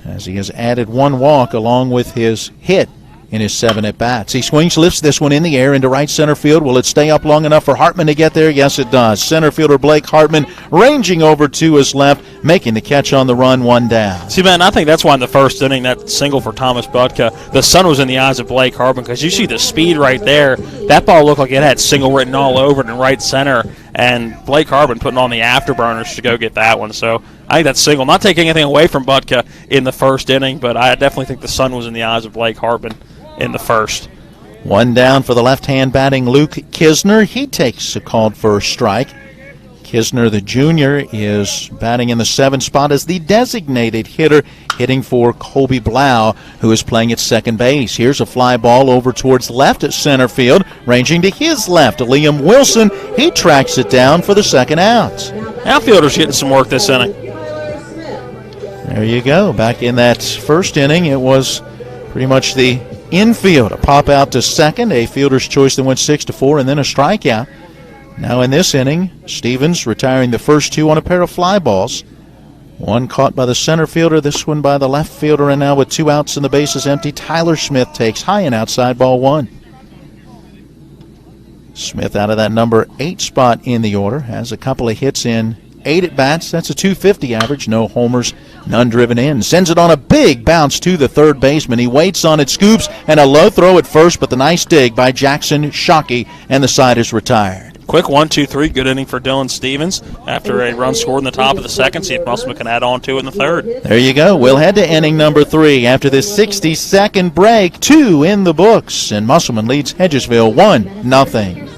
as he has added 1 walk along with his hit in his 7 at-bats. He swings, lifts this one in the air into right center field. Will it stay up long enough for Hartman to get there? Yes, it does. Center fielder Blake Hartman ranging over to his left, making the catch on the run, 1 down. See, man, I think that's why in the first inning, that single for Thomas Budka, the sun was in the eyes of Blake Hartman, because you see the speed right there. That ball looked like it had single written all over it in right center, and Blake Hartman putting on the afterburners to go get that one. So I think that's single. Not taking anything away from Budka in the first inning, but I definitely think the sun was in the eyes of Blake Hartman in the first. One down for the left-hand batting Luke Kisner. He takes a called first strike. Kisner, the junior, is batting in the 7th spot as the designated hitter, hitting for Colby Blau, who is playing at second base. Here's a fly ball over towards left at center field, ranging to his left. Liam Wilson, he tracks it down for the second out. Outfielders getting some work this inning. There you go. Back in that first inning, it was pretty much the infield. A pop out to second, a fielder's choice that went 6-4, and then a strikeout. Now in this inning, Stevens retiring the first 2 on a pair of fly balls. One caught by the center fielder, this one by the left fielder, and now with 2 outs and the bases empty, Tyler Smith takes high and outside ball 1. Smith out of that number 8 spot in the order, has a couple of hits in 8 at-bats. That's a .250 average. No homers, none driven in. Sends it on a big bounce to the third baseman. He waits on it, scoops, and a low throw at first, but the nice dig by Jackson Shockey, and the side is retired. Quick 1-2-3, good inning for Dylan Stevens after a run scored in the top of the second. See if Musselman can add on to it in the third. There you go. We'll head to inning number 3 after this 60-second break. 2 in the books, and Musselman leads Hedgesville 1-0.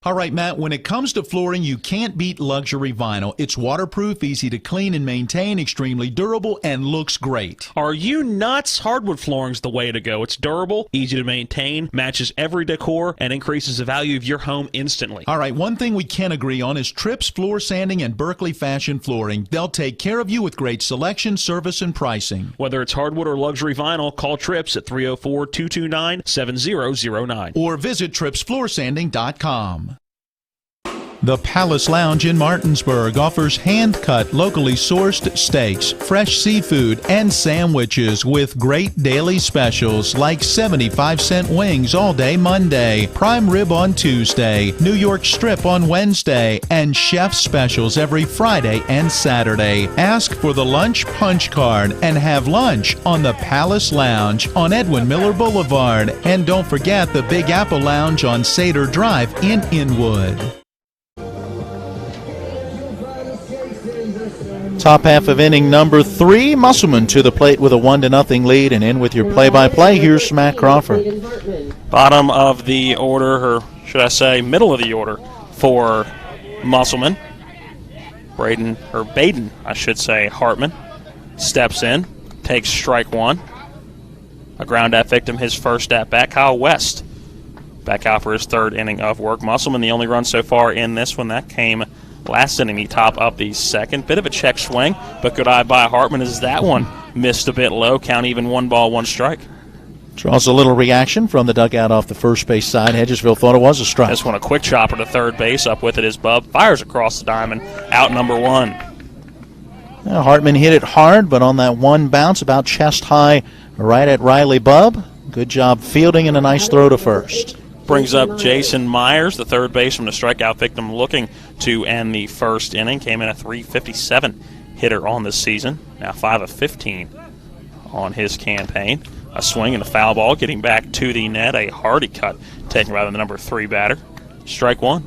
All right, Matt, when it comes to flooring, you can't beat luxury vinyl. It's waterproof, easy to clean and maintain, extremely durable, and looks great. Are you nuts? Hardwood flooring's the way to go. It's durable, easy to maintain, matches every decor, and increases the value of your home instantly. All right, one thing we can agree on is Trips Floor Sanding and Berkeley Fashion Flooring. They'll take care of you with great selection, service, and pricing. Whether it's hardwood or luxury vinyl, call Trips at 304-229-7009. Or visit tripsfloorsanding.com. The Palace Lounge in Martinsburg offers hand-cut, locally sourced steaks, fresh seafood, and sandwiches with great daily specials like 75-cent wings all day Monday, prime rib on Tuesday, New York strip on Wednesday, and chef specials every Friday and Saturday. Ask for the lunch punch card and have lunch on the Palace Lounge on Edwin Miller Boulevard. And don't forget the Big Apple Lounge on Sater Drive in Inwood. Top half of inning number 3, Musselman to the plate with a 1-0 lead, and in with your play-by-play, here's Matt Crawford. Bottom of the order, or should I say middle of the order, for Musselman. Baden, I should say, Hartman steps in, takes strike 1. A ground out victim, his first at-bat. Kyle West back out for his 3rd inning of work. Musselman, the only run so far in this one, that came last inning. He top up the 2nd. Bit of a check swing, but good eye by Hartman as that one missed a bit low. Count even, 1 ball, 1 strike. Draws a little reaction from the dugout off the first base side. Hedgesville thought it was a strike. This one a quick chopper to third base. Up with it is Bub. Fires across the diamond. Out number 1. Now, Hartman hit it hard, but on that one bounce, about chest high, right at Riley Bub. Good job fielding and a nice throw to first. Brings up Jason Myers, the third baseman, the strikeout victim, looking to end the first inning. Came in a .357 hitter on this season. Now 5 of 15 on his campaign. A swing and a foul ball getting back to the net. A hardy cut taken by the number 3 batter. Strike 1.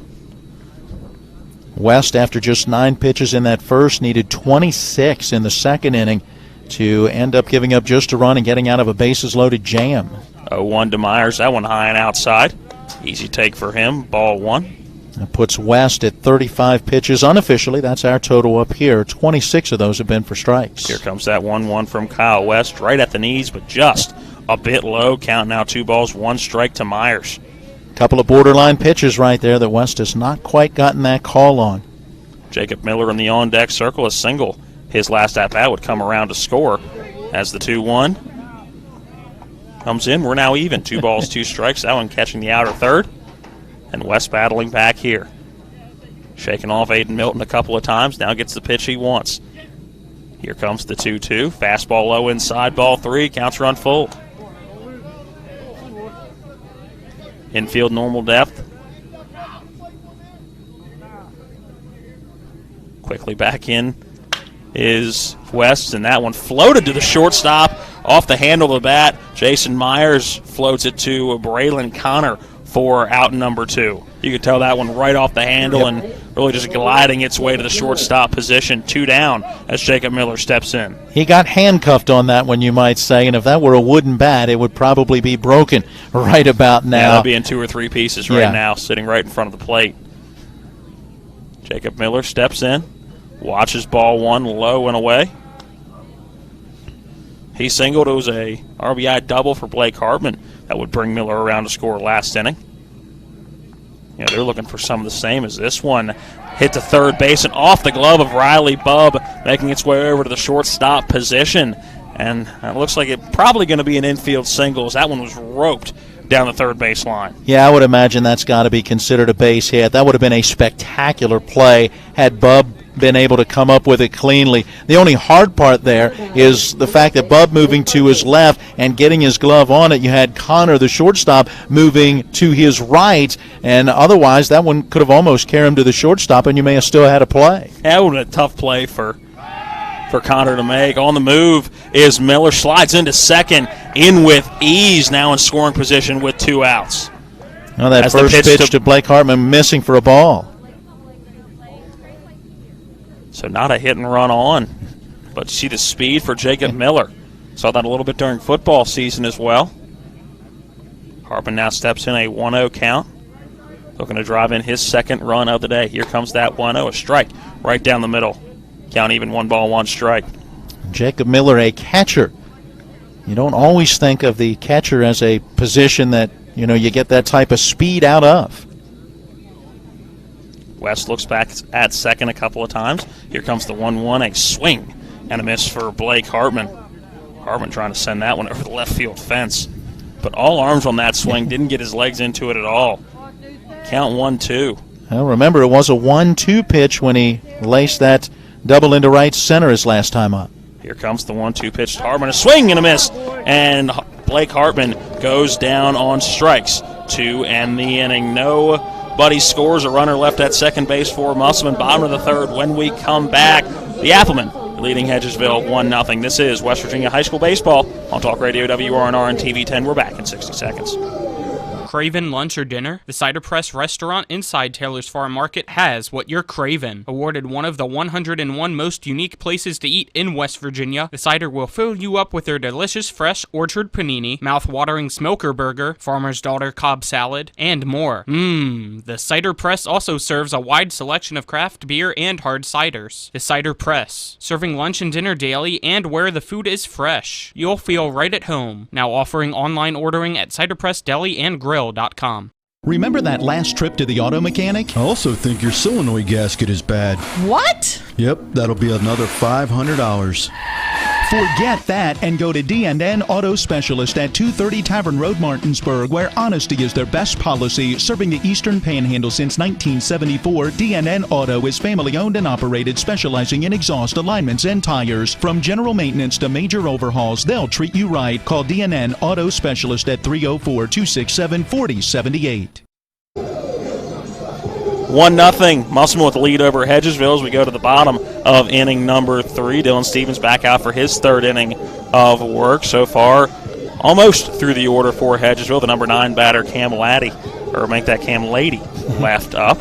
West, after just 9 pitches in that first, needed 26 in the second inning to end up giving up just a run and getting out of a bases-loaded jam. 0-1 to Myers. That one high and outside. Easy take for him. Ball 1. That puts West at 35 pitches unofficially. That's our total up here. 26 of those have been for strikes. Here comes that 1-1 from Kyle West. Right at the knees, but just a bit low. Count now 2 balls, 1 strike to Myers. Couple of borderline pitches right there that West has not quite gotten that call on. Jacob Miller in the on-deck circle. A single. His last at-bat would come around to score as the 2-1 comes in. We're now even. 2 balls, 2 strikes. That one catching the outer third. And West battling back here. Shaking off Aiden Milton a couple of times. Now gets the pitch he wants. Here comes the 2-2. Fastball low inside. Ball 3. Counts run full. Infield normal depth. Quickly back in is West, and that one floated to the shortstop off the handle of the bat. Jason Myers floats it to Braylon Connor for out number 2. You could tell that one right off the handle and really just gliding its way to the shortstop position. 2 down as Jacob Miller steps in. He got handcuffed on that one, you might say, and if that were a wooden bat, it would probably be broken right about now. Yeah, that'd be in 2 or 3 pieces right now, sitting right in front of the plate. Jacob Miller steps in, watches ball 1 low and away. He singled. It was a RBI double for Blake Hartman that would bring Miller around to score last inning. Yeah, they're looking for some of the same as this one. Hit to third base and off the glove of Riley Bubb, making its way over to the shortstop position. And it looks like it's probably going to be an infield single as that one was roped down the third base line. Yeah, I would imagine that's got to be considered a base hit. That would have been a spectacular play had Bubb been able to come up with it cleanly. The only hard part there is the fact that Bubb moving to his left and getting his glove on it. You had Connor, the shortstop, moving to his right, and otherwise that one could have almost carried him to the shortstop, and you may have still had a play. That would have been a tough play for Connor to make. On the move is Miller, slides into second, in with ease, now in scoring position with 2 outs. Well, that first pitch to Blake Hartman missing for a ball. So not a hit and run on, but you see the speed for Jacob Miller. Saw that a little bit during football season as well. Hartman now steps in a 1-0 count. Looking to drive in his second run of the day. Here comes that 1-0, a strike right down the middle. Count even, 1 ball, 1 strike. Jacob Miller, a catcher. You don't always think of the catcher as a position that, you get that type of speed out of. West looks back at second a couple of times. Here comes the 1-1, a swing and a miss for Blake Hartman. Hartman trying to send that one over the left field fence. But all arms on that swing, didn't get his legs into it at all. Count 1-2. Well, remember, it was a 1-2 pitch when he laced that double into right center his last time up. Here comes the 1-2 pitch to Hartman, a swing and a miss. And Blake Hartman goes down on strikes to end the inning. Nobody scores. A runner left at second base for Musselmen. Bottom of the third. When we come back, the Applemen leading Hedgesville 1-0. This is West Virginia High School Baseball on Talk Radio WRNR and TV 10. We're back in 60 seconds. Craving lunch or dinner? The Cider Press restaurant inside Taylor's Farm Market has what you're craving. Awarded one of the 101 most unique places to eat in West Virginia, the Cider will fill you up with their delicious fresh orchard panini, mouth-watering smoker burger, farmer's daughter Cobb salad, and more. The Cider Press also serves a wide selection of craft beer and hard ciders. The Cider Press, serving lunch and dinner daily and where the food is fresh. You'll feel right at home. Now offering online ordering at Cider Press Deli and Grill. Remember that last trip to the auto mechanic? I also think your solenoid gasket is bad. What? Yep, that'll be another $500. Forget that and go to D&N Auto Specialist at 230 Tavern Road, Martinsburg, where honesty is their best policy. Serving the Eastern Panhandle since 1974, D&N Auto is family-owned and operated, specializing in exhaust alignments and tires. From general maintenance to major overhauls, they'll treat you right. Call D&N Auto Specialist at 304-267-4078. 1-0. Musselmen with the lead over Hedgesville as we go to the bottom of inning number 3. Dylan Stevens back out for his third inning of work so far. Almost through the order for Hedgesville. The number 9 batter, Cam Lady left up.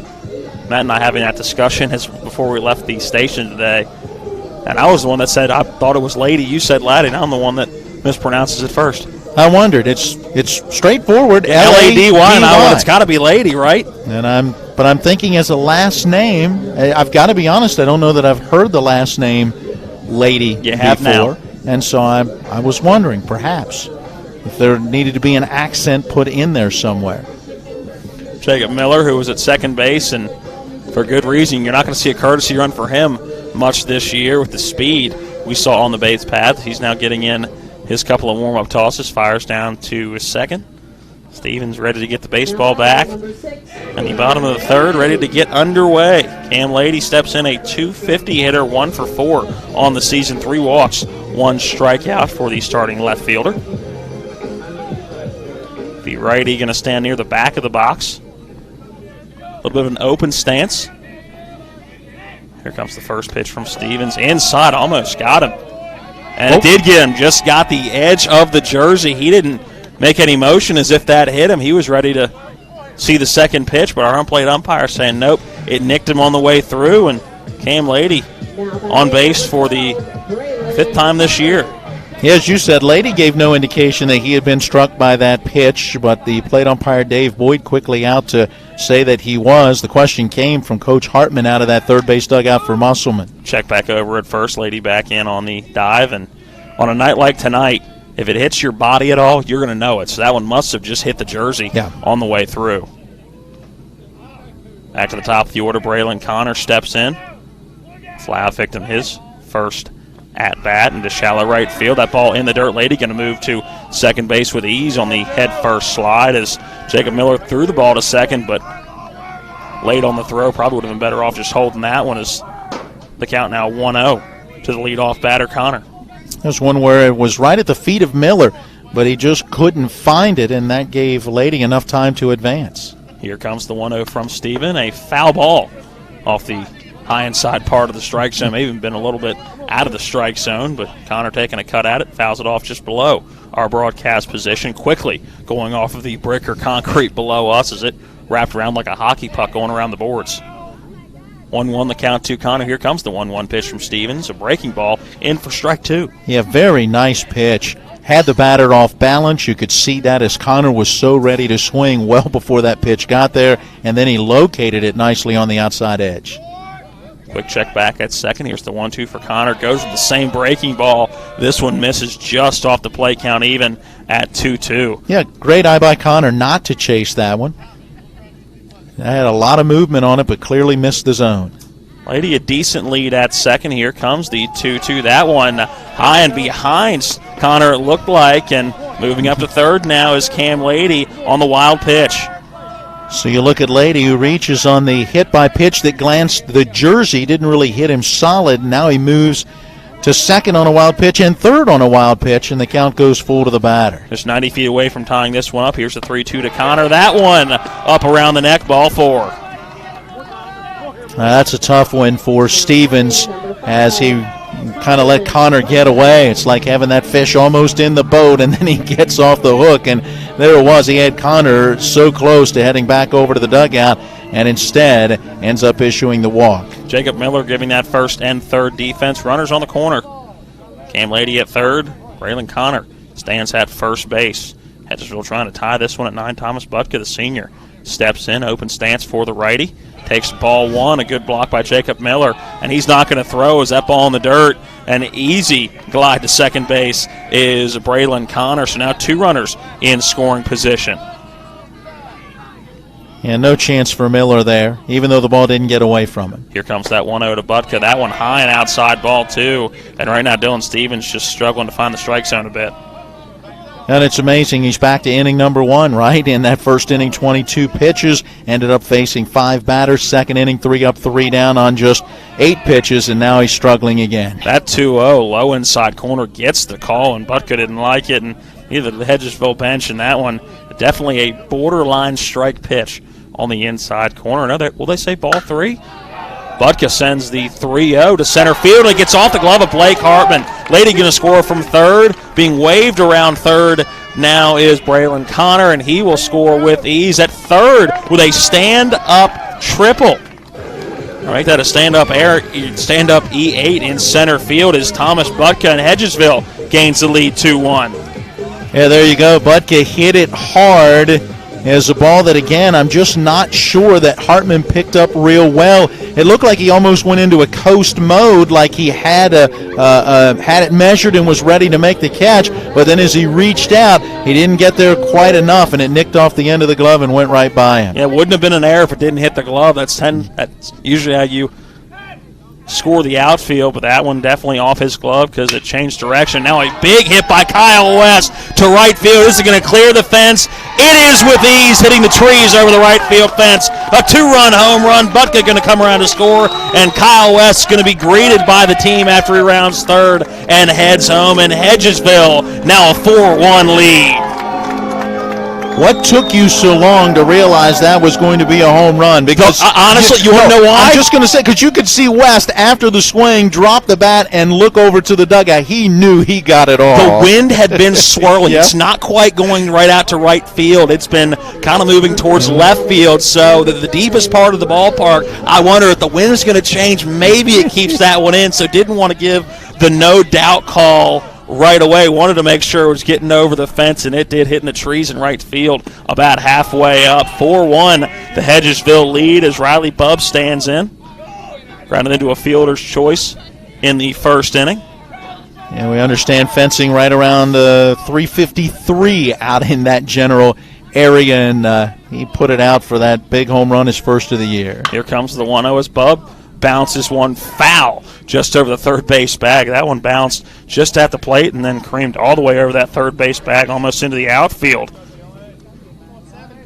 Matt and I having that discussion before we left the station today. And I was the one that said I thought it was Lady. You said Laddie, and I'm the one that mispronounces it first. I wondered. It's straightforward. L-A-D-Y, and it's got to be Lady, right? But I'm thinking as a last name. I've got to be honest. I don't know that I've heard the last name Lady before, now. And so I was wondering perhaps if there needed to be an accent put in there somewhere. Jacob Miller, who was at second base, and for good reason. You're not going to see a courtesy run for him much this year with the speed we saw on the base path. He's now getting in his couple of warm-up tosses, fires down to his second. Stevens ready to get the baseball back. And the bottom of the third ready to get underway. Cam Lady steps in, a .250 hitter, 1 for 4 on the season, 3 walks, 1 strikeout for the starting left fielder. The righty going to stand near the back of the box. A little bit of an open stance. Here comes the first pitch from Stevens. Inside, almost got him. And it did get him, just got the edge of the jersey. He didn't make any motion as if that hit him. He was ready to see the second pitch, but our home plate umpire saying nope, it nicked him on the way through, and Cam Lady on base for the 5th time this year. Yeah, as you said, Lady gave no indication that he had been struck by that pitch, but the plate umpire Dave Boyd quickly out to say that he was. The question came from Coach Hartman out of that third base dugout for Musselmen. Check back over at first, Lady back in on the dive, and on a night like tonight, if it hits your body at all, you're going to know it. So that one must have just hit the jersey on the way through. Back to the top of the order, Braylon Connor steps in. Fly out victim, his first at bat into shallow right field. That ball in the dirt. Lady going to move to second base with ease on the head first slide as Jacob Miller threw the ball to second, but late on the throw. Probably would have been better off just holding that one as the count now 1-0 to the leadoff batter, Connor. There's one where it was right at the feet of Miller, but he just couldn't find it, and that gave Lady enough time to advance. Here comes the 1-0 from Steven. A foul ball off the high inside part of the strike zone. May even been a little bit out of the strike zone, but Connor taking a cut at it, fouls it off just below our broadcast position. Quickly going off of the brick or concrete below us as it wrapped around like a hockey puck going around the boards. 1-1 the count to Connor. Here comes the 1-1 pitch from Stevens. A breaking ball in for strike 2. Yeah, very nice pitch. Had the batter off balance. You could see that as Connor was so ready to swing well before that pitch got there, and then he located it nicely on the outside edge. Quick check back at second. Here's the 1-2 for Connor. Goes with the same breaking ball. This one misses just off the plate count, even at 2-2. Yeah, great eye by Connor not to chase that one. I had a lot of movement on it, but clearly missed the zone. Lady a decent lead at second. Here comes the 2-2. That one high and behind Connor, it looked like, and moving up to third now is Cam Lady on the wild pitch. So you look at Lady, who reaches on the hit by pitch that glanced the jersey, didn't really hit him solid. Now he moves to second on a wild pitch and third on a wild pitch, and the count goes full to the batter. Just 90 feet away from tying this one up. Here's the 3-2 to Connor. That one up around the neck, ball 4. That's a tough one for Stevens as he kind of let Connor get away. It's like having that fish almost in the boat, and then he gets off the hook, and there it was. He had Connor so close to heading back over to the dugout, and instead ends up issuing the walk. Jacob Miller giving that first and third defense. Runners on the corner. Cam Lady at third. Braylon Connor stands at first base. Hedgesville trying to tie this one at 9. Thomas Butka, the senior, steps in, open stance for the righty. Takes ball 1, a good block by Jacob Miller, and he's not going to throw as that ball in the dirt. An easy glide to second base is Braylon Connor. So now 2 runners in scoring position. Yeah, no chance for Miller there, even though the ball didn't get away from him. Here comes that 1-0 to Butka. That one high and outside ball, too. And right now Dylan Stevens just struggling to find the strike zone a bit. And it's amazing. He's back to inning number 1, right? In that first inning, 22 pitches. Ended up facing 5 batters. Second inning, 3 up, 3 down on just 8 pitches, and now he's struggling again. That 2-0 low inside corner gets the call, and Butka didn't like it. And either the Hedgesville bench and that one, definitely a borderline strike pitch on the inside corner. Another, will they say ball 3? Butka sends the 3-0 to center field, and it gets off the glove of Blake Hartman. Lady going to score from third. Being waved around third now is Braylon Connor, and he will score with ease at third with a stand-up triple. All right, that a stand-up E8 in center field is Thomas Butka, and Hedgesville gains the lead 2-1. Yeah, there you go. Butka hit it hard. As a ball that, again, I'm just not sure that Hartman picked up real well. It looked like he almost went into a coast mode, like he had it measured and was ready to make the catch. But then as he reached out, he didn't get there quite enough, and it nicked off the end of the glove and went right by him. Yeah, it wouldn't have been an error if it didn't hit the glove. That's usually how you score the outfield, but that one definitely off his glove because it changed direction. Now a big hit by Kyle West to right field. This is going to clear the fence. It is with ease, hitting the trees over the right field fence. A 2-run home run. Butka going to come around to score, and Kyle West is going to be greeted by the team after he rounds third and heads home. And Hedgesville now a 4-1 lead. What took you so long to realize that was going to be a home run? Because honestly, you want to know why? I'm just going to say, because you could see West after the swing drop the bat and look over to the dugout. He knew he got it all. The wind had been swirling. Yep. It's not quite going right out to right field. It's been kind of moving towards left field. So the deepest part of the ballpark, I wonder if the wind is going to change. Maybe it keeps that one in. So didn't want to give the no doubt call right away. Wanted to make sure it was getting over the fence, and it did, hitting the trees in right field about halfway up. 4-1, the Hedgesville lead as Riley Bubb stands in. Grounded into a fielder's choice in the first inning. And we understand fencing right around 353 out in that general area, and he put it out for that big home run, his first of the year. Here comes the 1-0 as Bubb bounces one foul just over the third base bag. That one bounced just at the plate and then creamed all the way over that third base bag, almost into the outfield.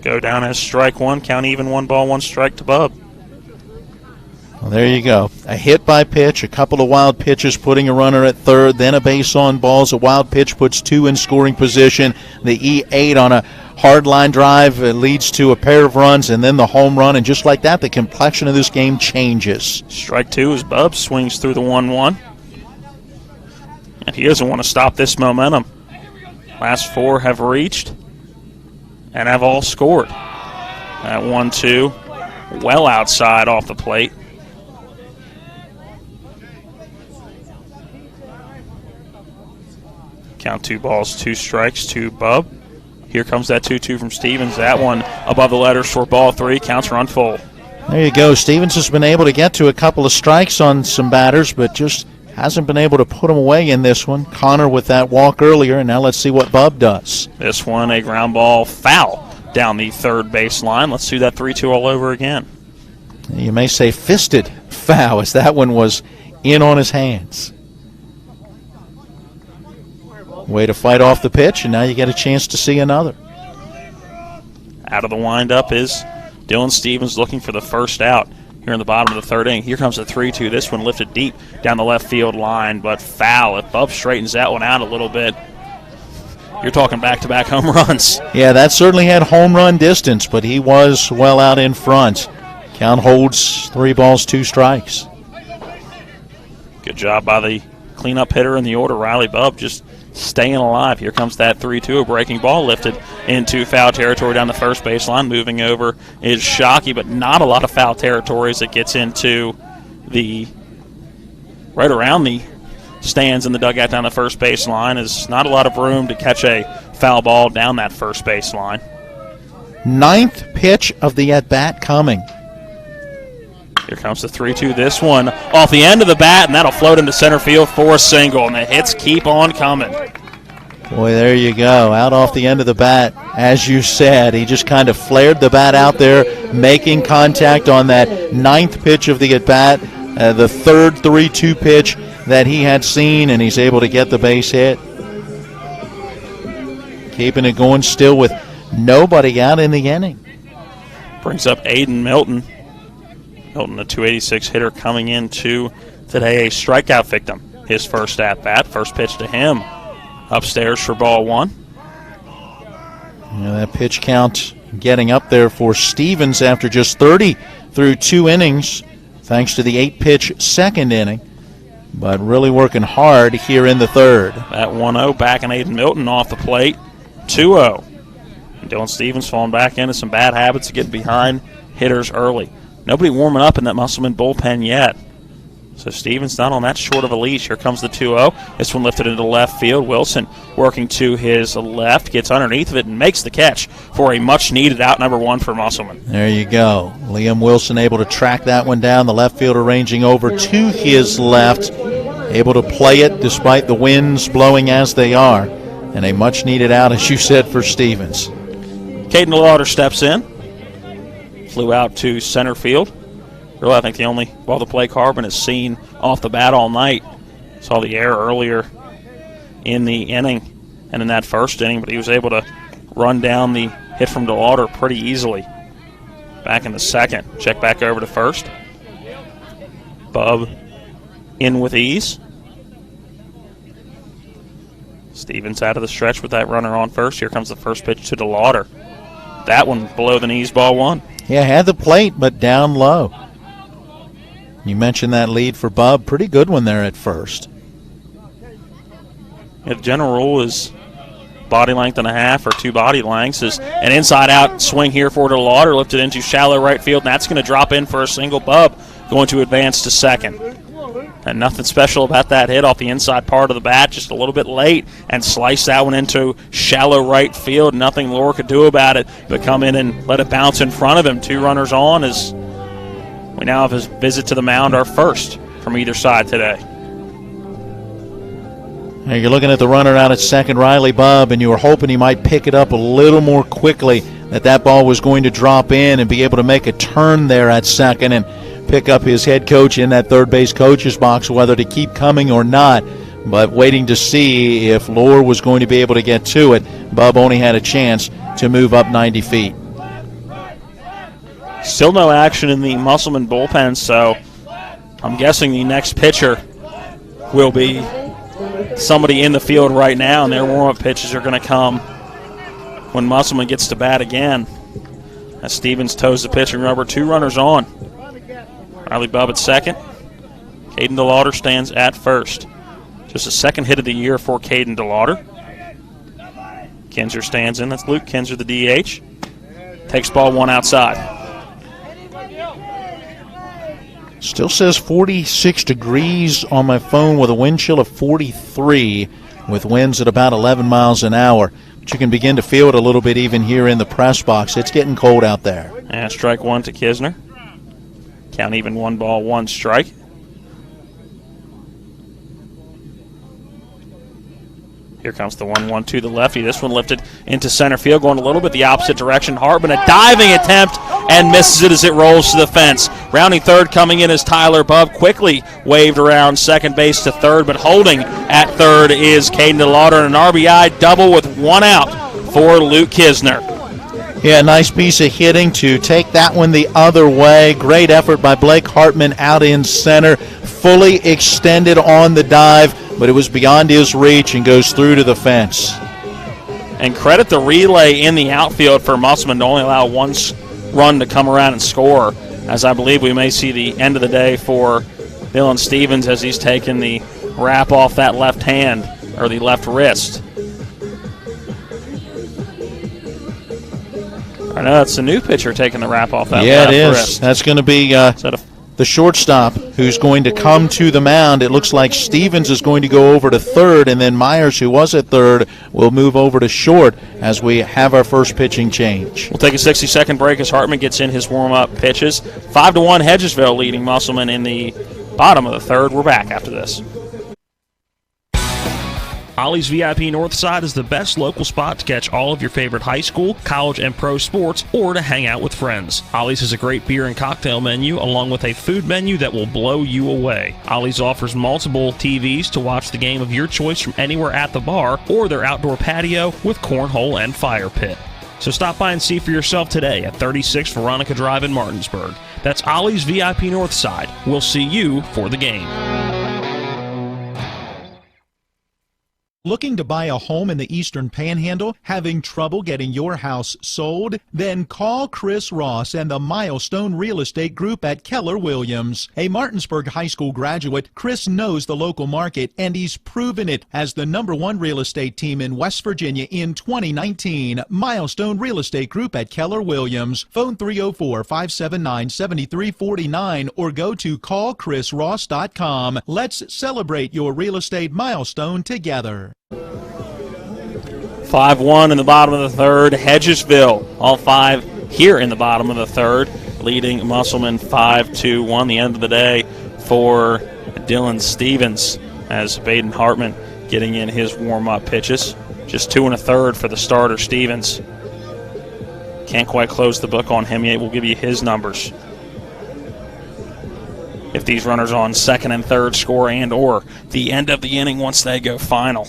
Go down as strike one, count even, 1 ball, 1 strike to Bubb. Well, there you go. A hit by pitch, a couple of wild pitches putting a runner at third, then a base on balls. A wild pitch puts 2 in scoring position. The E8 on a hard line drive leads to a pair of runs, and then the home run. And just like that, the complexion of this game changes. Strike 2 as Bubb swings through the 1-1. And he doesn't want to stop this momentum. Last 4 have reached and have all scored. That 1-2 well outside off the plate. Count 2 balls, 2 strikes to Bubb. Here comes that 2-2 from Stevens. That one above the letters for ball 3. Counts run full. There you go. Stevens has been able to get to a couple of strikes on some batters, but just hasn't been able to put them away in this one. Connor with that walk earlier, and now let's see what Bubb does. This one, a ground ball foul down the third base line. Let's do that 3-2 all over again. You may say fisted foul, as that one was in on his hands. Way to fight off the pitch, and now you get a chance to see another. Out of the windup is Dylan Stevens looking for the first out here in the bottom of the third inning. Here comes the 3-2. This one lifted deep down the left field line, but foul. If Bubb straightens that one out a little bit, you're talking back-to-back home runs. Yeah, that certainly had home run distance, but he was well out in front. Count holds 3 balls, 2 strikes. Good job by the cleanup hitter in the order, Riley Bubb, just staying alive. Here comes that 3-2, a breaking ball lifted into foul territory down the first baseline. Moving over is Shockey, but not a lot of foul territory as it gets into the right around the stands in the dugout down the first baseline. Is not a lot of room to catch a foul ball down that first baseline. 9th pitch of the at-bat coming. Here comes the 3-2. This one off the end of the bat, and that'll float into center field for a single, and the hits keep on coming. Boy, there you go. Out off the end of the bat, as you said. He just kind of flared the bat out there, making contact on that 9th pitch of the at-bat, the third 3-2 pitch that he had seen, and he's able to get the base hit. Keeping it going still with nobody out in the inning. Brings up Aiden Milton. Milton, a 286 hitter coming into today, a strikeout victim. His first at-bat, first pitch to him. Upstairs for ball 1. Yeah, that pitch count getting up there for Stevens after just 30 through 2 innings, thanks to the 8-pitch second inning. But really working hard here in the third. That 1-0 back in Aiden Milton off the plate. 2-0. Dylan Stevens falling back into some bad habits of getting behind hitters early. Nobody warming up in that Musselmen bullpen yet. So Stevens not on that short of a leash. Here comes the 2-0. This one lifted into left field. Wilson working to his left, gets underneath of it and makes the catch for a much-needed out number 1 for Musselmen. There you go. Liam Wilson able to track that one down. The left fielder ranging over to his left, able to play it despite the winds blowing as they are. And a much-needed out, as you said, for Stevens. Caden Lauder steps in. Flew out to center field. Really, I think the only ball the play Carbon has seen off the bat all night. Saw the error earlier in the inning and in that first inning, but he was able to run down the hit from DeLauder pretty easily. Back in the second. Check back over to first. Bubb in with ease. Stevens out of the stretch with that runner on first. Here comes the first pitch to DeLauder. That one below the knees, ball one. Yeah, had the plate, but down low. You mentioned that lead for Bub. Pretty good one there at first. Yeah, the general rule is body length and a half or 2 body lengths. Is an inside-out swing here for DeLauder, lifted into shallow right field, and that's going to drop in for a single. Bub going to advance to second. And nothing special about that hit off the inside part of the bat, just a little bit late, and slice that one into shallow right field. Nothing Lohr could do about it but come in and let it bounce in front of him. 2 runners on as we now have his visit to the mound, our first from either side today. Now you're looking at the runner out at second, Riley Bub, and you were hoping he might pick it up a little more quickly, that ball was going to drop in and be able to make a turn there at second and pick up his head coach in that third base coach's box, whether to keep coming or not. But waiting to see if Lohr was going to be able to get to it. Bub only had a chance to move up 90 feet. Still no action in the Musselmen bullpen, so I'm guessing the next pitcher will be somebody in the field right now, and their warm-up pitches are going to come when Musselman gets to bat again. As Stevens toes the pitching rubber, 2 runners on. Riley Bub at second. Caden DeLauder stands at first. Just a second hit of the year for Caden DeLauder. Kinzer stands in. That's Luke Kinzer, the DH. Takes ball 1 outside. Still says 46 degrees on my phone with a wind chill of 43 with winds at about 11 miles an hour. But you can begin to feel it a little bit even here in the press box. It's getting cold out there. And strike 1 to Kisner. Count even, 1 ball, 1 strike. Here comes the 1-1 to the lefty. This one lifted into center field, going a little bit the opposite direction. Hartman, a diving attempt, and misses it as it rolls to the fence. Rounding third, coming in is Tyler Bub. Quickly waved around second base to third, but holding at third is Caden DeLauder. An RBI double with 1 out for Luke Kisner. Yeah, nice piece of hitting to take that one the other way. Great effort by Blake Hartman out in center. Fully extended on the dive, but it was beyond his reach and goes through to the fence. And credit the relay in the outfield for Musselman to only allow 1 run to come around and score, as I believe we may see the end of the day for Dylan Stevens as he's taken the wrap off that left hand, or the left wrist. I know it's a new pitcher taking the wrap off that left wrist. Yeah, it is. That's going to be the shortstop who's going to come to the mound. It looks like Stevens is going to go over to third, and then Myers, who was at third, will move over to short as we have our first pitching change. We'll take a 60-second break as Hartman gets in his warm-up pitches. 5-1 Hedgesville leading Musselman in the bottom of the third. We're back after this. Ollie's VIP Northside is the best local spot to catch all of your favorite high school, college, and pro sports, or to hang out with friends. Ollie's has a great beer and cocktail menu, along with a food menu that will blow you away. Ollie's offers multiple TVs to watch the game of your choice from anywhere at the bar, or their outdoor patio with cornhole and fire pit. So stop by and see for yourself today at 36 Veronica Drive in Martinsburg. That's Ollie's VIP Northside. We'll see you for the game. Looking to buy a home in the Eastern Panhandle? Having trouble getting your house sold? Then call Chris Ross and the Milestone Real Estate Group at Keller Williams. A Martinsburg High School graduate, Chris knows the local market, and he's proven it as the #1 real estate team in West Virginia in 2019. Milestone Real Estate Group at Keller Williams. Phone 304-579-7349 or go to callchrisross.com. Let's celebrate your real estate milestone together. 5-1 in the bottom of the third. Hedgesville, all 5 here in the bottom of the third, leading Musselman 5-1. The end of the day for Dylan Stevens as Baden Hartman getting in his warm-up pitches. Just 2 1/3 for the starter, Stevens. Can't quite close the book on him yet. We'll give you his numbers. If these runners on second and third score and or the end of the inning once they go final.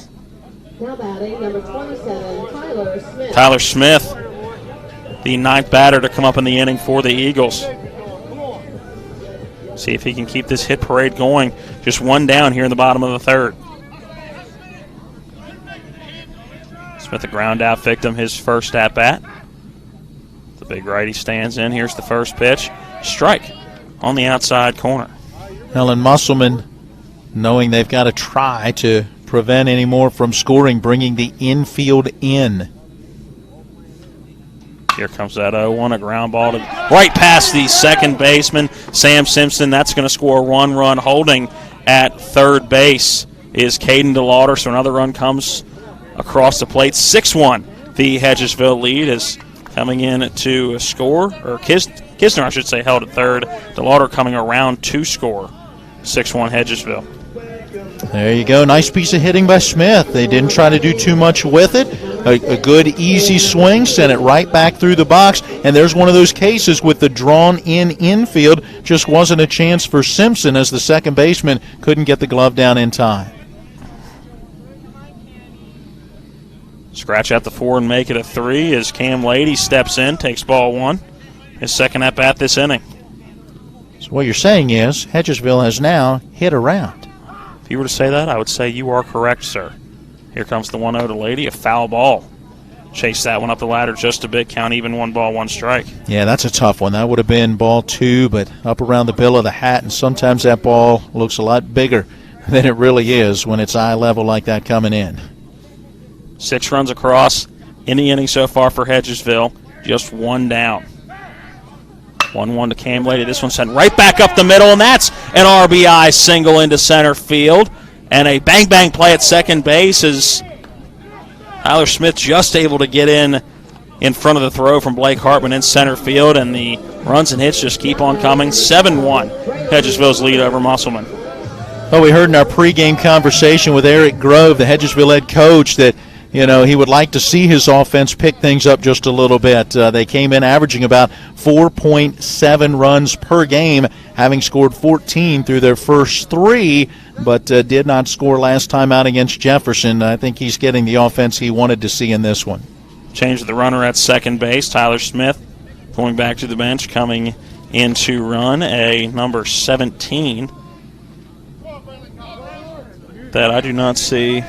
Now batting, number 27, Tyler Smith. Tyler Smith, the 9th batter to come up in the inning for the Eagles. See if he can keep this hit parade going. Just 1 down here in the bottom of the third. Smith, a ground out victim, his first at bat. The big righty stands in. Here's the first pitch. Strike on the outside corner. Helen Musselmen, knowing they've got to try to prevent any more from scoring, bringing the infield in. Here comes that 0-1, a ground ball to right past the second baseman, Sam Simpson. That's going to score 1 run. Holding at third base is Caden DeLauder, so another run comes across the plate. 6-1, the Hedgesville lead is coming in to score, or Kisner, I should say, held at third. DeLauder coming around to score. 6-1 Hedgesville. There you go. Nice piece of hitting by Smith. They didn't try to do too much with it. A good, easy swing, sent it right back through the box. And there's one of those cases with the drawn-in infield. Just wasn't a chance for Simpson as the second baseman couldn't get the glove down in time. Scratch out the 4 and make it a 3 as Cam Lady steps in, takes ball 1. His second at-bat this inning. So what you're saying is Hedgesville has now hit around. If you were to say that, I would say you are correct, sir. Here comes the 1-0 to Lady, a foul ball. Chase that one up the ladder just a bit, count even, 1 ball, 1 strike. Yeah, that's a tough one. That would have been ball 2, but up around the bill of the hat, and sometimes that ball looks a lot bigger than it really is when it's eye level like that coming in. 6 runs across in the inning so far for Hedgesville, just 1 down. 1-1 to Cam Lady. This one sent right back up the middle, and that's an RBI single into center field. And a bang-bang play at second base is Tyler Smith just able to get in front of the throw from Blake Hartman in center field, and the runs and hits just keep on coming. 7-1, Hedgesville's lead over Musselmen. Well, we heard in our pregame conversation with Eric Grove, the Hedgesville head coach, that he would like to see his offense pick things up just a little bit. They came in averaging about 4.7 runs per game, having scored 14 through their first 3, but did not score last time out against Jefferson. I think he's getting the offense he wanted to see in this one. Change the runner at second base. Tyler Smith going back to the bench, coming in to run a number 17 that I do not see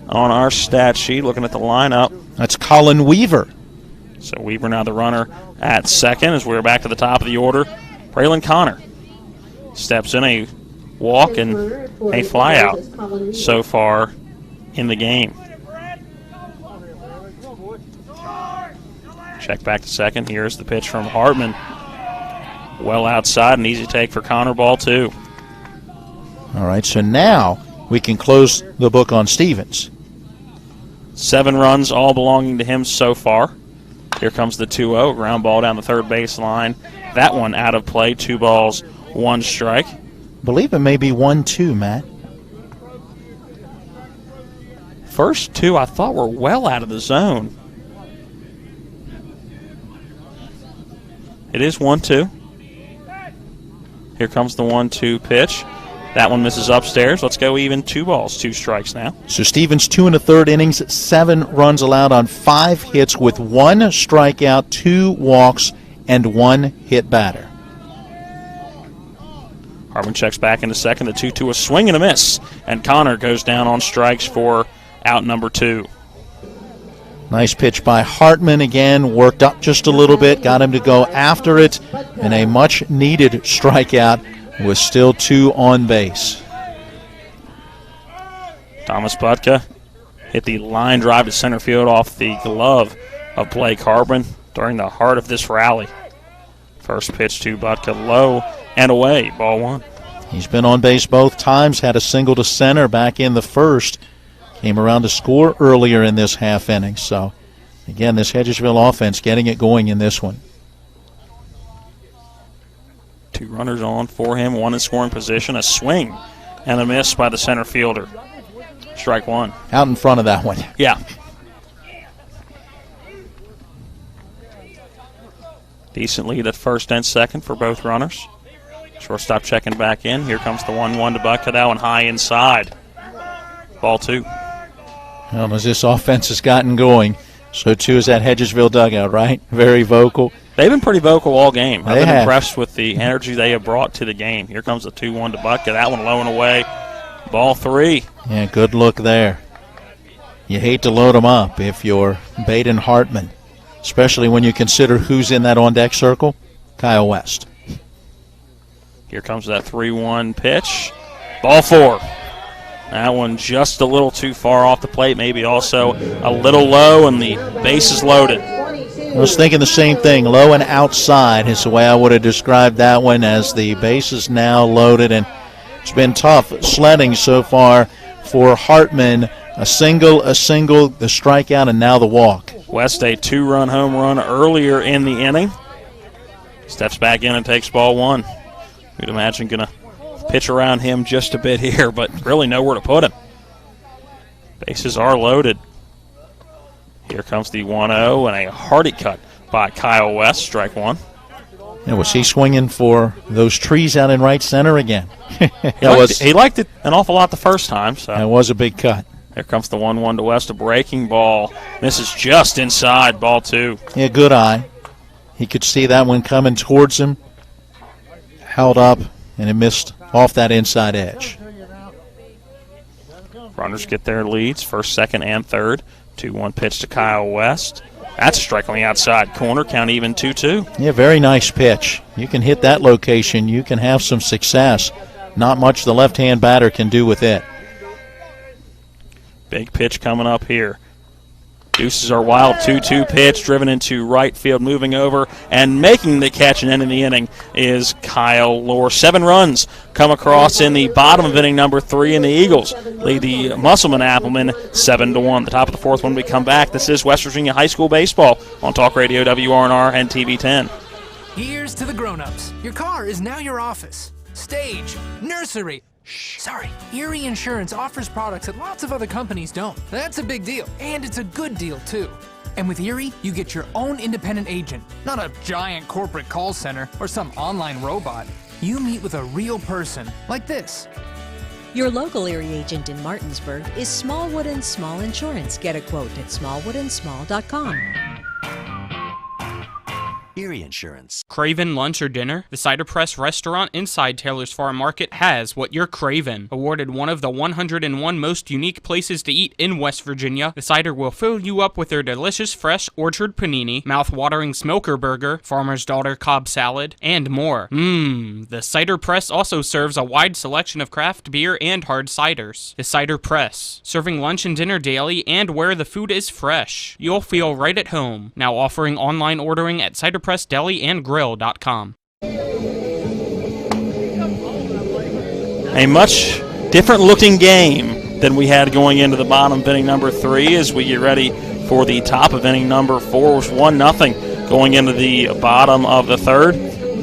on our stat sheet. Looking at the lineup, that's Colin Weaver. So Weaver now the runner at second as we're back to the top of the order. Braylon Connor steps in, a walk and a flyout so far in the game. Check back to second. Here's the pitch from Hartman. Well outside, an easy take for Connor, ball 2. All right, so now we can close the book on Stevens. 7 runs, all belonging to him so far. Here comes the 2-0, ground ball down the third baseline. That one out of play, 2 balls, 1 strike. Believe it may be 1-2, Matt. First 2 I thought were well out of the zone. It is 1-2. Here comes the 1-2 pitch. That one misses upstairs. Let's go even, 2 balls, 2 strikes now. So Stevens 2 1/3 innings, 7 runs allowed on 5 hits with 1 strikeout, 2 walks, and 1 hit batter. Hartman checks back into second. The 2-2, a swing and a miss. And Connor goes down on strikes for out number 2. Nice pitch by Hartman again, worked up just a little bit, got him to go after it, and a much-needed strikeout with still 2 on base. Thomas Butka hit the line drive to center field off the glove of Blake Hartman during the heart of this rally. First pitch to Butka, low and away, ball 1. He's been on base both times, had a single to center back in the first. Came around to score earlier in this half inning. So, again, this Hedgesville offense getting it going in this one. 2 runners on for him, 1 in scoring position, a swing and a miss by the center fielder. Strike 1. Out in front of that one. Yeah. Decent lead at first and second for both runners. Shortstop checking back in. Here comes the 1-1 to Butka, that one high inside. Ball 2. Well, as this offense has gotten going, so too is that Hedgesville dugout, right? Very vocal. They've been pretty vocal all game. I've been have. impressed with the energy they have brought to the game. Here comes the 2-1 to Butka. That one low and away. Ball 3. Yeah, good look there. You hate to load them up if you're Baden Hartman. especially when you consider who's in that on-deck circle. Kyle West. Here comes that 3-1 pitch. Ball 4. That one just a little too far off the plate, maybe also a little low, and the base is loaded. I was thinking the same thing. Low and outside is the way I would have described that one, as the base is now loaded, and it's been tough sledding so far for Hartman. A single, the strikeout, and now the walk. West a 2-run home run earlier in the inning. Steps back in and takes ball 1. You'd imagine going to pitch around him just a bit here, but really nowhere to put him. Bases are loaded. Here comes the 1-0 and a hearty cut by Kyle West, strike 1. And was he swinging for those trees out in right center again? He liked it an awful lot the first time. So that was a big cut. Here comes the 1-1 to West, a breaking ball. Misses just inside, ball 2. Yeah, good eye. He could see that one coming towards him. Held up, and it missed off that inside edge. Runners get their leads, first, second, and third. 2-1 pitch to Kyle West. That's a strike on the outside corner, count even 2-2. Yeah, very nice pitch. You can hit that location, you can have some success. Not much the left-hand batter can do with it. Big pitch coming up here. Deuces are wild, 2-2 pitch, driven into right field, moving over, and making the catch and ending the inning is Kyle Lohr. 7 runs come across in the bottom of inning number 3, and the Eagles lead the Musselman Applemen 7-1. The top of the 4th when we come back. This is West Virginia High School Baseball on Talk Radio WRNR and TV 10. Here's to the grown-ups. Your car is now your office, stage, nursery. Sorry, Erie Insurance offers products that lots of other companies don't. That's a big deal, and it's a good deal, too. And with Erie, you get your own independent agent, not a giant corporate call center or some online robot. You meet with a real person, like this. Your local Erie agent in Martinsburg is Smallwood & Small Insurance. Get a quote at smallwoodandsmall.com. Erie Insurance. Craving lunch or dinner? The Cider Press restaurant inside Taylor's Farm Market has what you're craving. Awarded one of the 101 most unique places to eat in West Virginia, the Cider will fill you up with their delicious fresh orchard panini, mouth-watering smoker burger, farmer's daughter Cobb salad, and more. The Cider Press also serves a wide selection of craft beer and hard ciders. The Cider Press, serving lunch and dinner daily and where the food is fresh. You'll feel right at home. Now offering online ordering at ciderpressdeliandgrill.com. A much different looking game than we had going into the bottom of inning number 3 as we get ready for the top of inning number 4. It was 1-0 going into the bottom of the 3rd,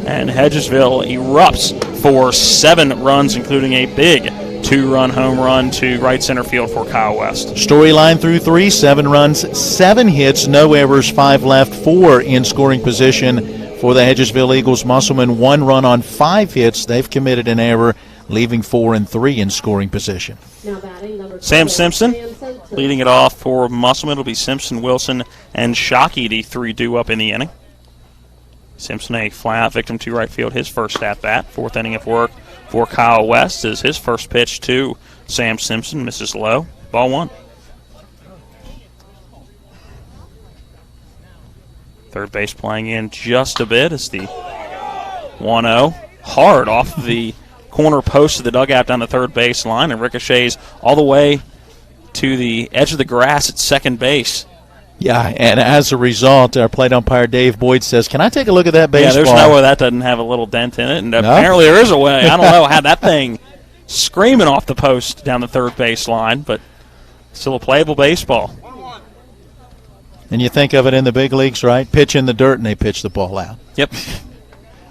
and Hedgesville erupts for 7 runs, including a big 2-run home run to right center field for Kyle West. Storyline through 3, 7 runs, 7 hits, no errors, 5 left, 4 in scoring position for the Hedgesville Eagles. Musselman 1 run on 5 hits. They've committed an error, leaving 4 and 3 in scoring position. Sam Simpson leading it off for Musselman. It'll be Simpson, Wilson, and Shockey, the 3 due up in the inning. Simpson a fly-out victim to right field, his first at-bat. 4th inning of work for Kyle West is his first pitch to Sam Simpson. Misses low. Ball 1. Third base playing in just a bit as the 1-0. Hard off the corner post of the dugout down the third base line and ricochets all the way to the edge of the grass at second base. Yeah, and as a result, our plate umpire Dave Boyd says, "Can I take a look at that baseball?" Yeah, there's no way that doesn't have a little dent in it, and apparently there is a way. I don't know how that thing screaming off the post down the third base line, but still a playable baseball. And you think of it in the big leagues, right? Pitch in the dirt, and they pitch the ball out. Yep.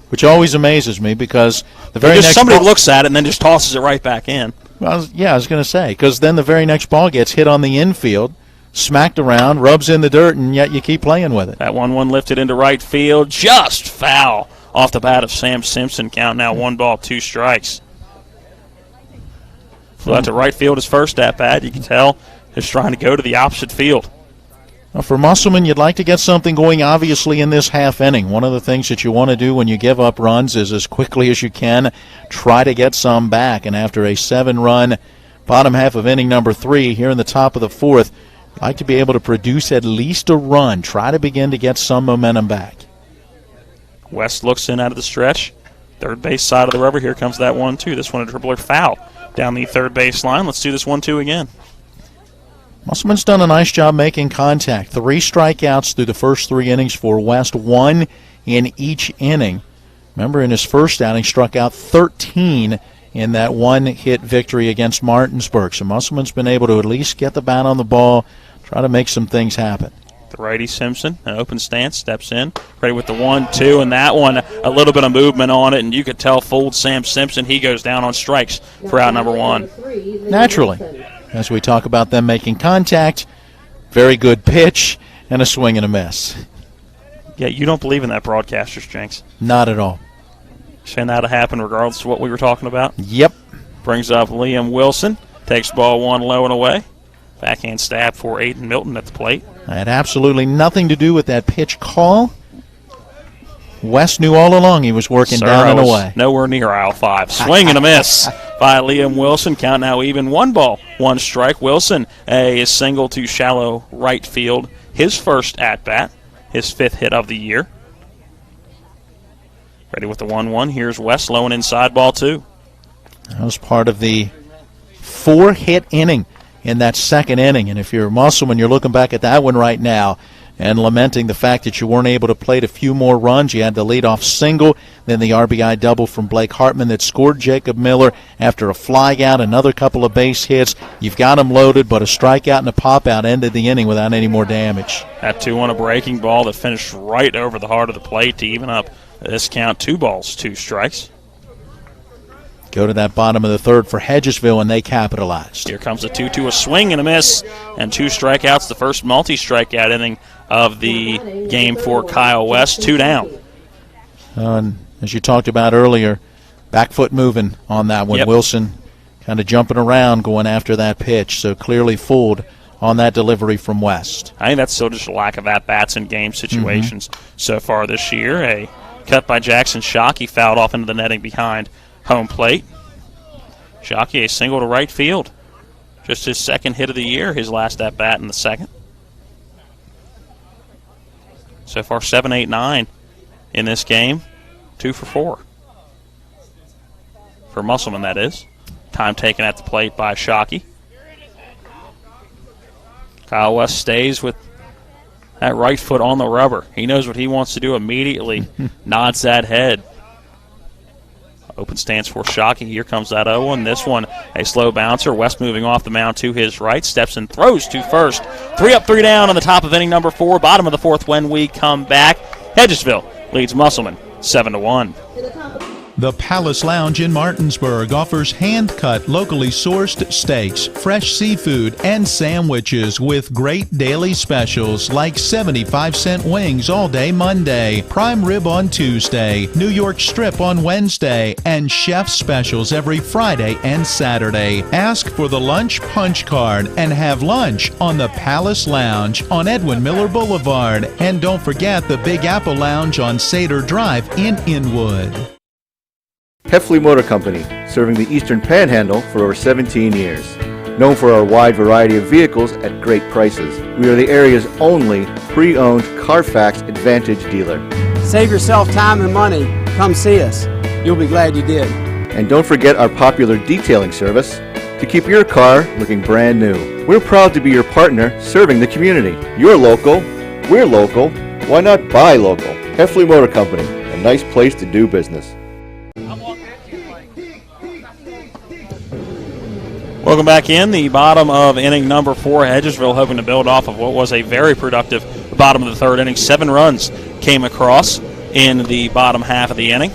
Which always amazes me because the very next somebody looks at it and then just tosses it right back in. Well, I was going to say, because then the very next ball gets hit on the infield, smacked around, rubs in the dirt, and yet you keep playing with it. That 1-1 lifted into right field, just foul off the bat of Sam Simpson. Count now 1 ball, 2 strikes. Flew out to right field his first at-bat. You can tell he's trying to go to the opposite field. Well, for Musselman, you'd like to get something going, obviously, in this half inning. One of the things that you want to do when you give up runs is, as quickly as you can, try to get some back. And after a 7-run bottom half of inning number 3, here in the top of the 4th, Like to be able to produce at least a run, try to begin to get some momentum back. West looks in out of the stretch. Third base side of the rubber. Here comes that 1-2. This one a dribbler foul down the third base line. Let's do this 1-2 again. Musselman's done a nice job making contact. 3 strikeouts through the first 3 innings for West, 1 in each inning. Remember, in his first outing, struck out 13 in that 1-hit victory against Martinsburg. So Musselman's been able to at least get the bat on the ball, try to make some things happen. The righty Simpson, an open stance, steps in, ready with the 1-2, and that one, a little bit of movement on it, and you could tell fooled Sam Simpson. He goes down on strikes for out number 1. Naturally, as we talk about them making contact, very good pitch, and a swing and a miss. Yeah, you don't believe in that broadcaster's jinx. Not at all. Saying that'll happen regardless of what we were talking about. Yep. Brings up Liam Wilson, takes ball 1 low and away. Backhand stab for Aiden Milton at the plate. Had absolutely nothing to do with that pitch call. West knew all along he was working down and away. Nowhere near aisle 5. Swing and a miss by Liam Wilson. Count now even. 1 ball, 1 strike. Wilson, a single to shallow right field. His first at-bat, his 5th hit of the year. Ready with the 1-1. Here's West low and inside, ball 2. That was part of the 4-hit inning in that second inning. And if you're a Musselman, you're looking back at that one right now and lamenting the fact that you weren't able to plate a few more runs. You had the leadoff single, then the RBI double from Blake Hartman that scored Jacob Miller after a fly out, another couple of base hits. You've got him loaded, but a strikeout and a pop-out ended the inning without any more damage. That 2-1, a breaking ball that finished right over the heart of the plate to even up this count. 2 balls, 2 strikes. Go to that bottom of the third for Hedgesville, and they capitalized. Here comes a 2-2, a swing and a miss, and 2 strikeouts, the first multi-strikeout inning of the game for Kyle West. 2 down. And as you talked about earlier, back foot moving on that one. Yep. Wilson kind of jumping around going after that pitch, so clearly fooled on that delivery from West. I think that's still just a lack of at-bats in game situations so far this year. A cut by Jackson Shockey, fouled off into the netting behind home plate. Shockey, a single to right field. Just his 2nd hit of the year, his last at-bat in the 2nd. So far, 7, 8, 9 in this game. 2 for 4. For Musselman, that is. Time taken at the plate by Shockey. Kyle West stays with that right foot on the rubber. He knows what he wants to do immediately. Nods that head. Open stance for Shockey. Here comes that 0-1. This one, a slow bouncer. West moving off the mound to his right. Steps and throws to first. 3 up, 3 down on the top of inning number 4. Bottom of the 4th when we come back. Hedgesville leads Musselman 7-1. The Palace Lounge in Martinsburg offers hand-cut, locally sourced steaks, fresh seafood, and sandwiches with great daily specials like 75-cent wings all day Monday, prime rib on Tuesday, New York strip on Wednesday, and chef specials every Friday and Saturday. Ask for the lunch punch card and have lunch on the Palace Lounge on Edwin Miller Boulevard. And don't forget the Big Apple Lounge on Sater Drive in Inwood. Heffley Motor Company, serving the Eastern Panhandle for over 17 years. Known for our wide variety of vehicles at great prices, we are the area's only pre-owned Carfax Advantage dealer. Save yourself time and money. Come see us. You'll be glad you did. And don't forget our popular detailing service to keep your car looking brand new. We're proud to be your partner serving the community. You're local, we're local, why not buy local? Heffley Motor Company, a nice place to do business. Welcome back in. The bottom of inning number 4. Hedgesville hoping to build off of what was a very productive bottom of the 3rd inning. 7 runs came across in the bottom half of the inning.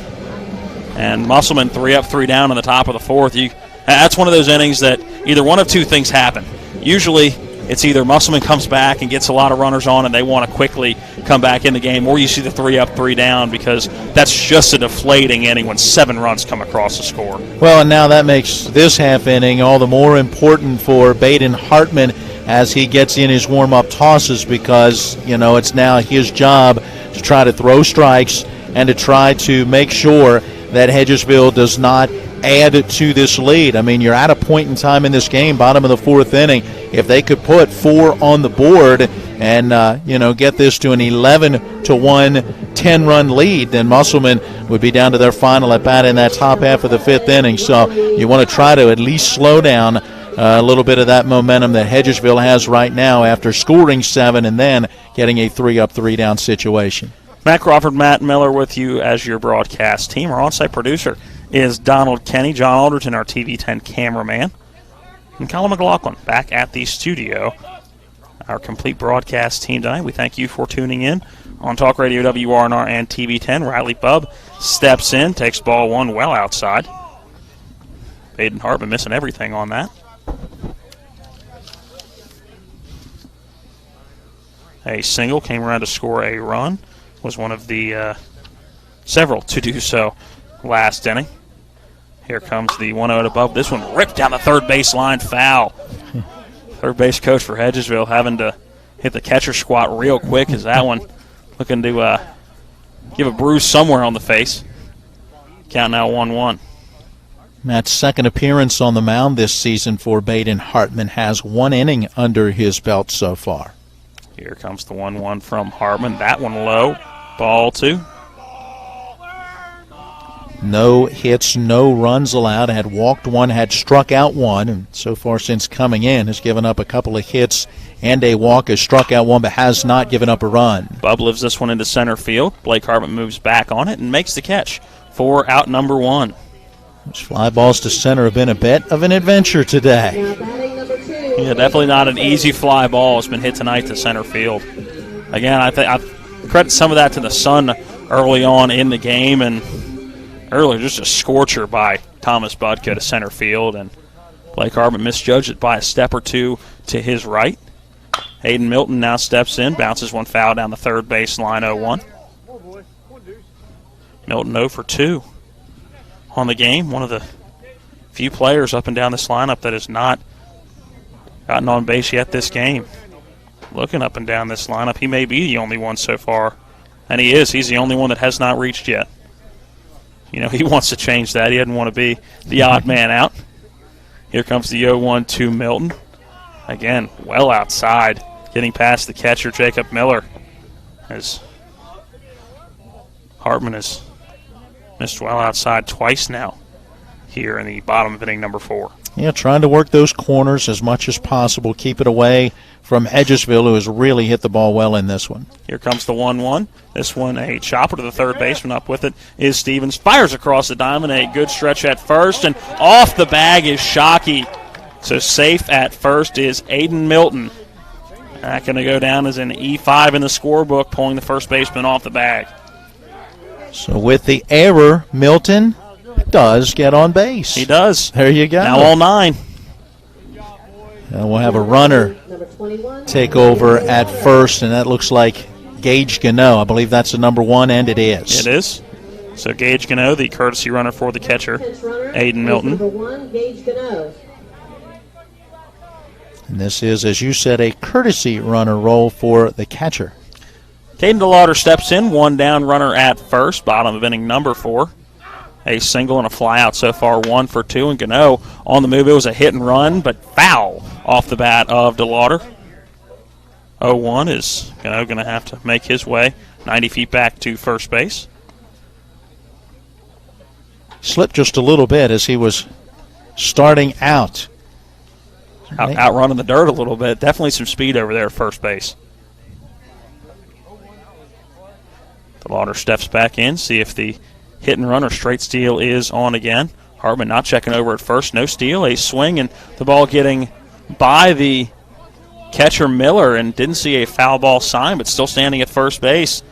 And Musselman 3 up, 3 down in the top of the 4th. That's one of those innings that either one of 2 things happen. Usually it's either Musselman comes back and gets a lot of runners on and they want to quickly come back in the game, or you see the 3 up, 3 down, because that's just a deflating inning when 7 runs come across the score. Well, and now that makes this half inning all the more important for Baden Hartman as he gets in his warm-up tosses, because, it's now his job to try to throw strikes and to try to make sure that Hedgesville does not add to this lead. I mean, you're at a point in time in this game, bottom of the fourth inning. If they could put 4 on the board and, get this to an 11-1 10-run lead, then Musselmen would be down to their final at bat in that top half of the fifth inning. So you want to try to at least slow down a little bit of that momentum that Hedgesville has right now after scoring 7 and then getting a 3-up, 3-down situation. Matt Crawford, Matt Miller with you as your broadcast team. Our on-site producer is Donald Kenny, John Alderton, our TV10 cameraman, and Colin McLaughlin back at the studio. Our complete broadcast team tonight. We thank you for tuning in on Talk Radio WRNR and TV10. Riley Bubb steps in, takes ball 1 well outside. Baden Hartman missing everything on that. A single came around to score a run. Was one of the several to do so last inning. Here comes the 1-0 above. This one ripped down the third baseline, foul. Third base coach for Hedgesville having to hit the catcher squat real quick as that one looking to give a bruise somewhere on the face. Count now 1-1. Matt's second appearance on the mound this season for Baden Hartman has 1 inning under his belt so far. Here comes the 1-1 from Hartman. That one low. Ball 2. No hits, no runs allowed. Had walked 1, had struck out 1, and so far since coming in has given up a couple of hits and a walk, has struck out 1, but has not given up a run. Bub lives this one into center field. Blake Hartman moves back on it and makes the catch for out number 1. Those fly balls to center have been a bit of an adventure today. Yeah, definitely not an easy fly ball. It's been hit tonight to center field. Again, I credit some of that to the sun early on in the game, and earlier just a scorcher by Thomas Budka to center field, and Blake Hartman misjudged it by a step or two to his right. Hayden Milton now steps in, bounces one foul down the third baseline, 0-1. Milton 0 for 2 on the game. One of the few players up and down this lineup that has not gotten on base yet this game. Looking up and down this lineup, he may be the only one so far. And he is. He's the only one that has not reached yet. You know, he wants to change that. He doesn't want to be the odd man out. Here comes the 0-1 to Milton. Again, well outside, getting past the catcher, Jacob Miller. As Hartman has missed well outside twice now here in the bottom of inning number 4. Yeah, trying to work those corners as much as possible, keep it away from Hedgesville, who has really hit the ball well in this one. Here comes the 1-1. This one a chopper to the third baseman. Up with it is Stevens. Fires across the diamond. A good stretch at first, and off the bag is Shockey. So safe at first is Aiden Milton. Not going to go down as an E5 in the scorebook, pulling the first baseman off the bag. So with the error, Milton does get on base. He does. There you go. Now all 9. And we'll have a runner take over at first, and that looks like Gage Gano. I believe that's the number 1, and it is. It is. So Gage Gano, the courtesy runner for the catcher, Aiden Milton. Number 1, Gage Gano. And this is, as you said, a courtesy runner role for the catcher. Caden DeLauder steps in, 1 down, runner at first, bottom of inning number 4. A single and a fly out so far, 1 for 2. And Gano on the move. It was a hit and run, but foul off the bat of DeLauder. 0-1 is Gano going to have to make his way 90 feet back to first base. Slipped just a little bit as he was starting out. Outrunning the dirt a little bit. Definitely some speed over there at first base. DeLauder steps back in, see if the hit and run or straight steal is on again. Hartman not checking over at first. No steal. A swing, and the ball getting by the catcher Miller, and didn't see a foul ball sign, but still standing at first base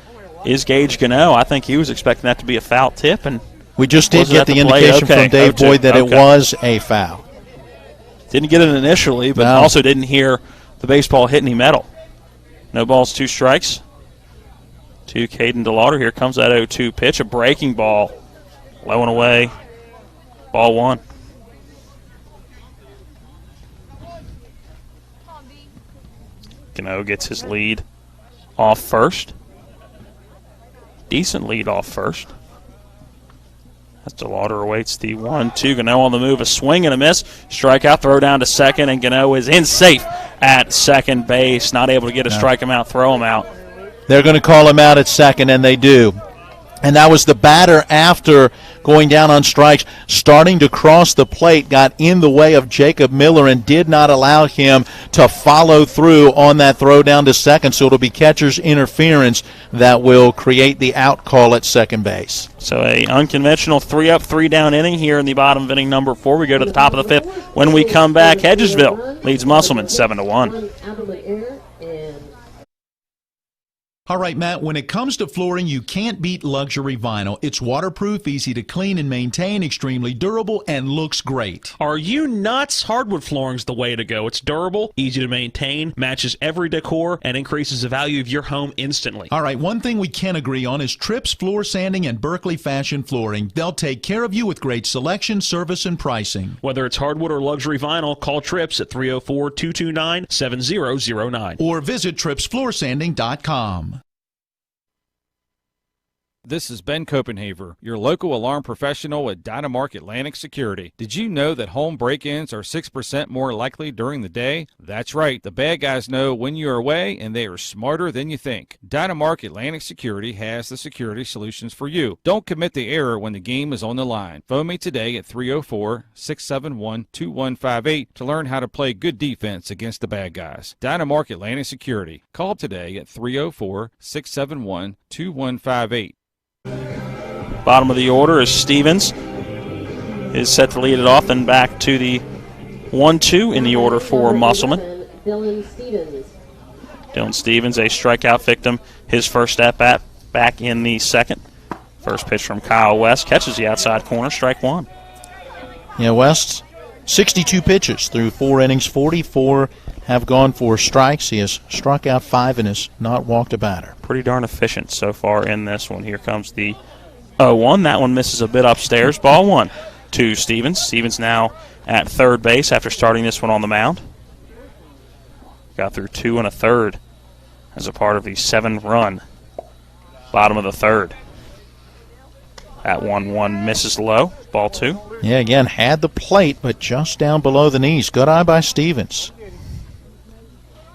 is Gage Gano. I think he was expecting that to be a foul tip, and we just did get the indication from Dave Boyd that it was a foul. Didn't get it initially, but also didn't hear the baseball hit any metal. No balls, 2 strikes to Caden DeLauder. Here comes that 0-2 pitch, a breaking ball, low and away, ball 1. Gano gets his lead off first. Decent lead off first. As DeLauder awaits the 1-2. Gano on the move, a swing and a miss. Strikeout, throw down to second, and Gano is in safe at second base. Not able to get a strike him out, throw him out. They're going to call him out at second, and they do. And that was the batter after going down on strikes, starting to cross the plate, got in the way of Jacob Miller and did not allow him to follow through on that throw down to second. So it'll be catcher's interference that will create the out call at second base. So a unconventional 3-up, 3-down inning here in the bottom of inning number 4. We go to the top of the 5th. When we come back, Hedgesville leads Musselmen 7-1. All right, Matt, when it comes to flooring, you can't beat luxury vinyl. It's waterproof, easy to clean and maintain, extremely durable, and looks great. Are you nuts? Hardwood flooring's the way to go. It's durable, easy to maintain, matches every decor, and increases the value of your home instantly. All right, one thing we can agree on is Trips Floor Sanding and Berkeley Fashion Flooring. They'll take care of you with great selection, service, and pricing. Whether it's hardwood or luxury vinyl, call Trips at 304-229-7009. Or visit tripsfloorsanding.com. This is Ben Copenhaver, your local alarm professional at Dynamark Atlantic Security. Did you know that home break-ins are 6% more likely during the day? That's right. The bad guys know when you're away, and they are smarter than you think. Dynamark Atlantic Security has the security solutions for you. Don't commit the error when the game is on the line. Phone me today at 304-671-2158 to learn how to play good defense against the bad guys. Dynamark Atlantic Security. Call today at 304-671-2158. Bottom of the order is Stevens. Is set to lead it off, and back to the 1-2 in the order for Musselmen. Dylan Stevens, a strikeout victim. His first at-bat back in the second. First pitch from Kyle West. Catches the outside corner, strike one. Yeah, West, 62 pitches through 4 innings. 44 have gone for strikes. He has struck out 5 and has not walked a batter. Pretty darn efficient so far in this one. Here comes the 0-1. That one misses a bit upstairs. Ball 1 to Stevens. Stevens now at third base after starting this one on the mound. Got through 2 1/3 as a part of the 7-run bottom of the third. That 1-1 misses low. Ball 2. Yeah, again, had the plate, but just down below the knees. Good eye by Stevens.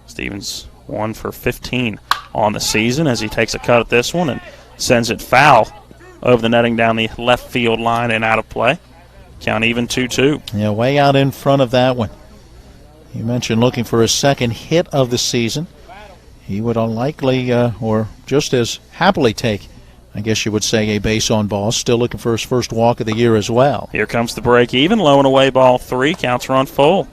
Stevens 1 for 15 on the season as he takes a cut at this one and sends it foul over the netting down the left field line and out of play. Count even 2-2. Yeah, way out in front of that one. You mentioned looking for his second hit of the season. He would unlikely or just as happily take, I guess you would say, a base on ball. Still looking for his first walk of the year as well. Here comes the break even. Low and away, ball 3. Counts run full.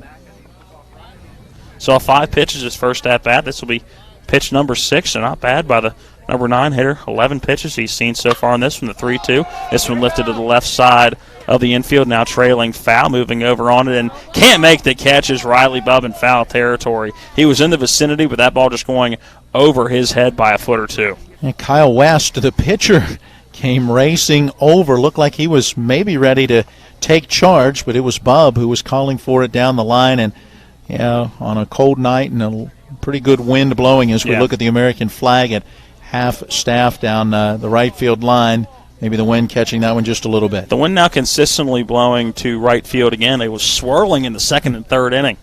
Saw 5 pitches his first at-bat. This will be pitch number 6, so not bad by the number 9 hitter. 11 pitches he's seen so far in this one, the 3-2. This one lifted to the left side of the infield, now trailing foul, moving over on it, and can't make the catch as Riley Bubb in foul territory. He was in the vicinity, but that ball just going over his head by a foot or 2. And Kyle West, the pitcher, came racing over. Looked like he was maybe ready to take charge, but it was Bubb who was calling for it down the line. And on a cold night and a pretty good wind blowing as we look at the American flag at half staff down the right field line. Maybe the wind catching that one just a little bit. The wind now consistently blowing to right field again. It was swirling in the second and third inning.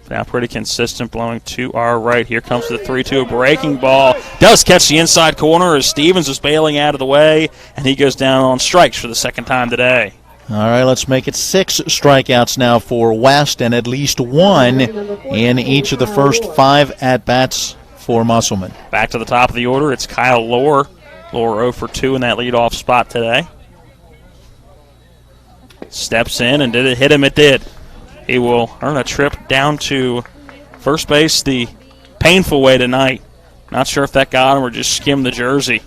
Now pretty consistent, blowing to our right. Here comes the 3-2, a breaking ball. Does catch the inside corner as Stevens is bailing out of the way, and he goes down on strikes for the second time today. All right, let's make it 6 strikeouts now for West, and at least 1 in each of the first 5 at-bats for Musselmen. Back to the top of the order, it's Kyle Lohr. Lohr 0 for 2 in that leadoff spot today. Steps in, and did it hit him? It did. He will earn a trip down to first base the painful way tonight. Not sure if that got him or just skimmed the jersey.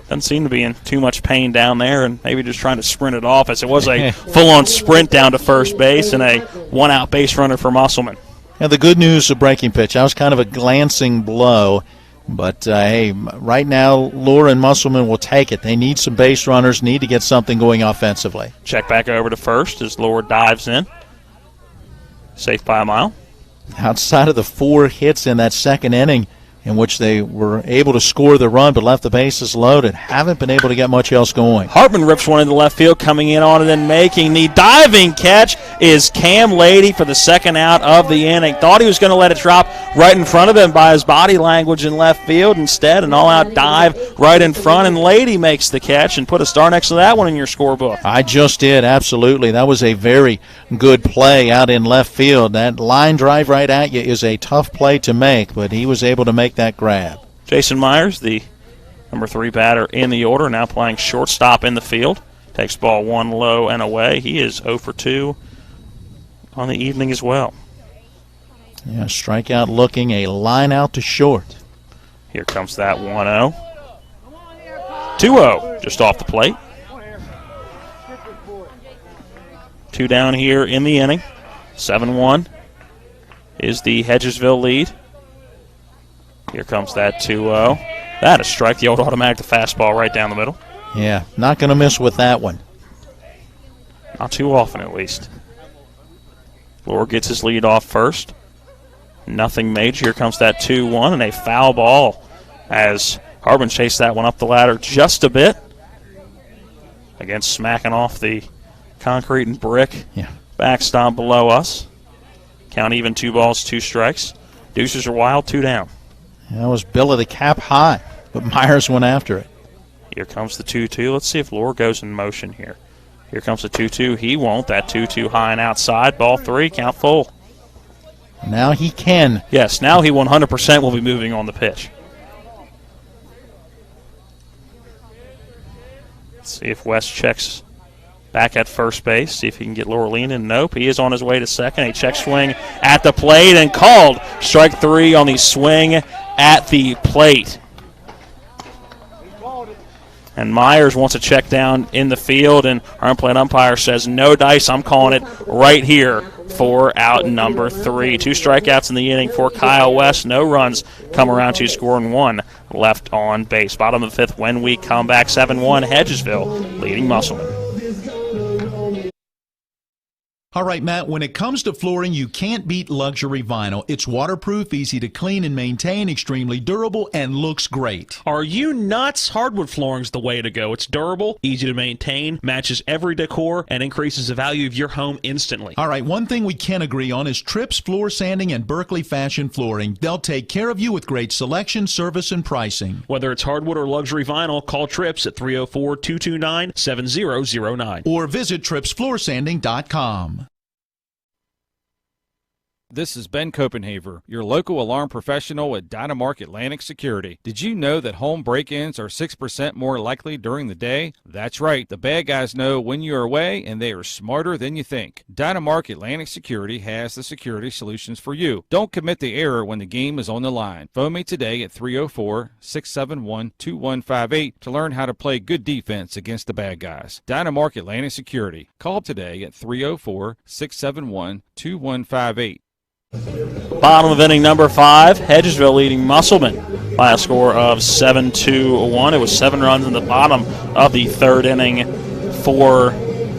Doesn't seem to be in too much pain down there, and maybe just trying to sprint it off, as it was a full-on sprint down to first base and a one-out base runner for Musselmen. Yeah, the good news of breaking pitch, that was kind of a glancing blow. But, hey, right now, Lohr and Musselmen will take it. They need some base runners, need to get something going offensively. Check back over to first as Lohr dives in. Safe by a mile. Outside of the 4 hits in that second inning, in which they were able to score the run but left the bases loaded. Haven't been able to get much else going. Hartman rips one into left field, coming in on it and making the diving catch is Cam Lady for the second out of the inning. Thought he was going to let it drop right in front of him by his body language in left field. Instead, an all-out dive right in front, and Lady makes the catch and put a star next to that one in your scorebook. I just did, absolutely. That was a very good play out in left field. That line drive right at you is a tough play to make, but he was able to make that grab. Jason Myers, the number 3 batter in the order, now playing shortstop in the field. Takes ball 1 low and away. He is 0 for 2 on the evening as well. Yeah, strikeout looking, a line out to short. Here comes that 1-0. 2-0 just off the plate. 2 down here in the inning. 7-1 is the Hedgesville lead. Here comes that 2-0. That is strike, the old automatic, the fastball right down the middle. Yeah, not going to miss with that one. Not too often, at least. Lohr gets his lead off first. Nothing major. Here comes that 2-1 and a foul ball as Harbin chased that one up the ladder just a bit. Again, smacking off the concrete and brick backstop below us. Count even, 2 balls, 2 strikes. Deuces are wild, 2 down. That was Bill of the cap high, but Myers went after it. Here comes the 2-2. Let's see if Lohr goes in motion here. Here comes the 2-2. He won't. That 2-2 high and outside. Ball 3, count full. Now he can. Yes, now he 100% will be moving on the pitch. Let's see if West checks back at first base. See if he can get Lohr leaning. Nope, he is on his way to second. A check swing at the plate and called. Strike 3 on the swing at the plate. And Myers wants a check down in the field, and our in-play umpire says, no dice, I'm calling it right here for out number 3. 2 strikeouts in the inning for Kyle West. No runs come around to scoring 1 left on base. Bottom of the 5th when we come back. 7-1 Hedgesville leading Musselmen. All right, Matt, when it comes to flooring, you can't beat luxury vinyl. It's waterproof, easy to clean and maintain, extremely durable, and looks great. Are you nuts? Hardwood flooring's the way to go. It's durable, easy to maintain, matches every decor, and increases the value of your home instantly. All right, one thing we can agree on is Trips Floor Sanding and Berkeley Fashion Flooring. They'll take care of you with great selection, service, and pricing. Whether it's hardwood or luxury vinyl, call Trips at 304-229-7009. Or visit tripsfloorsanding.com. This is Ben Copenhaver, your local alarm professional at Dynamark Atlantic Security. Did you know that home break-ins are 6% more likely during the day? That's right. The bad guys know when you're away, and they are smarter than you think. Dynamark Atlantic Security has the security solutions for you. Don't commit the error when the game is on the line. Phone me today at 304-671-2158 to learn how to play good defense against the bad guys. Dynamark Atlantic Security. Call today at 304-671-2158. Bottom of inning number 5, Hedgesville leading Musselmen by a score of 7-1. It was 7 runs in the bottom of the 3rd inning for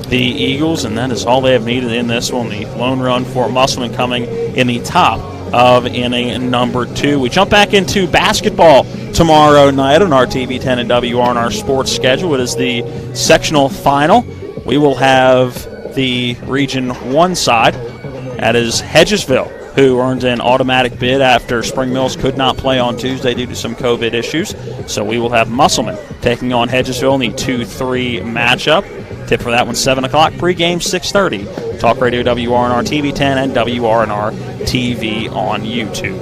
the Eagles, and that is all they have needed in this one. The lone run for Musselmen coming in the top of inning number 2. We jump back into basketball tomorrow night on our TV 10 and WRNR Sports schedule. It is the sectional final. We will have the Region 1 side. That is Hedgesville, who earned an automatic bid after Spring Mills could not play on Tuesday due to some COVID issues. So we will have Musselmen taking on Hedgesville in the 2-3 matchup. Tip for that one, 7 o'clock. Pregame, 6:30. Talk Radio WRNR TV 10 and WRNR TV on YouTube.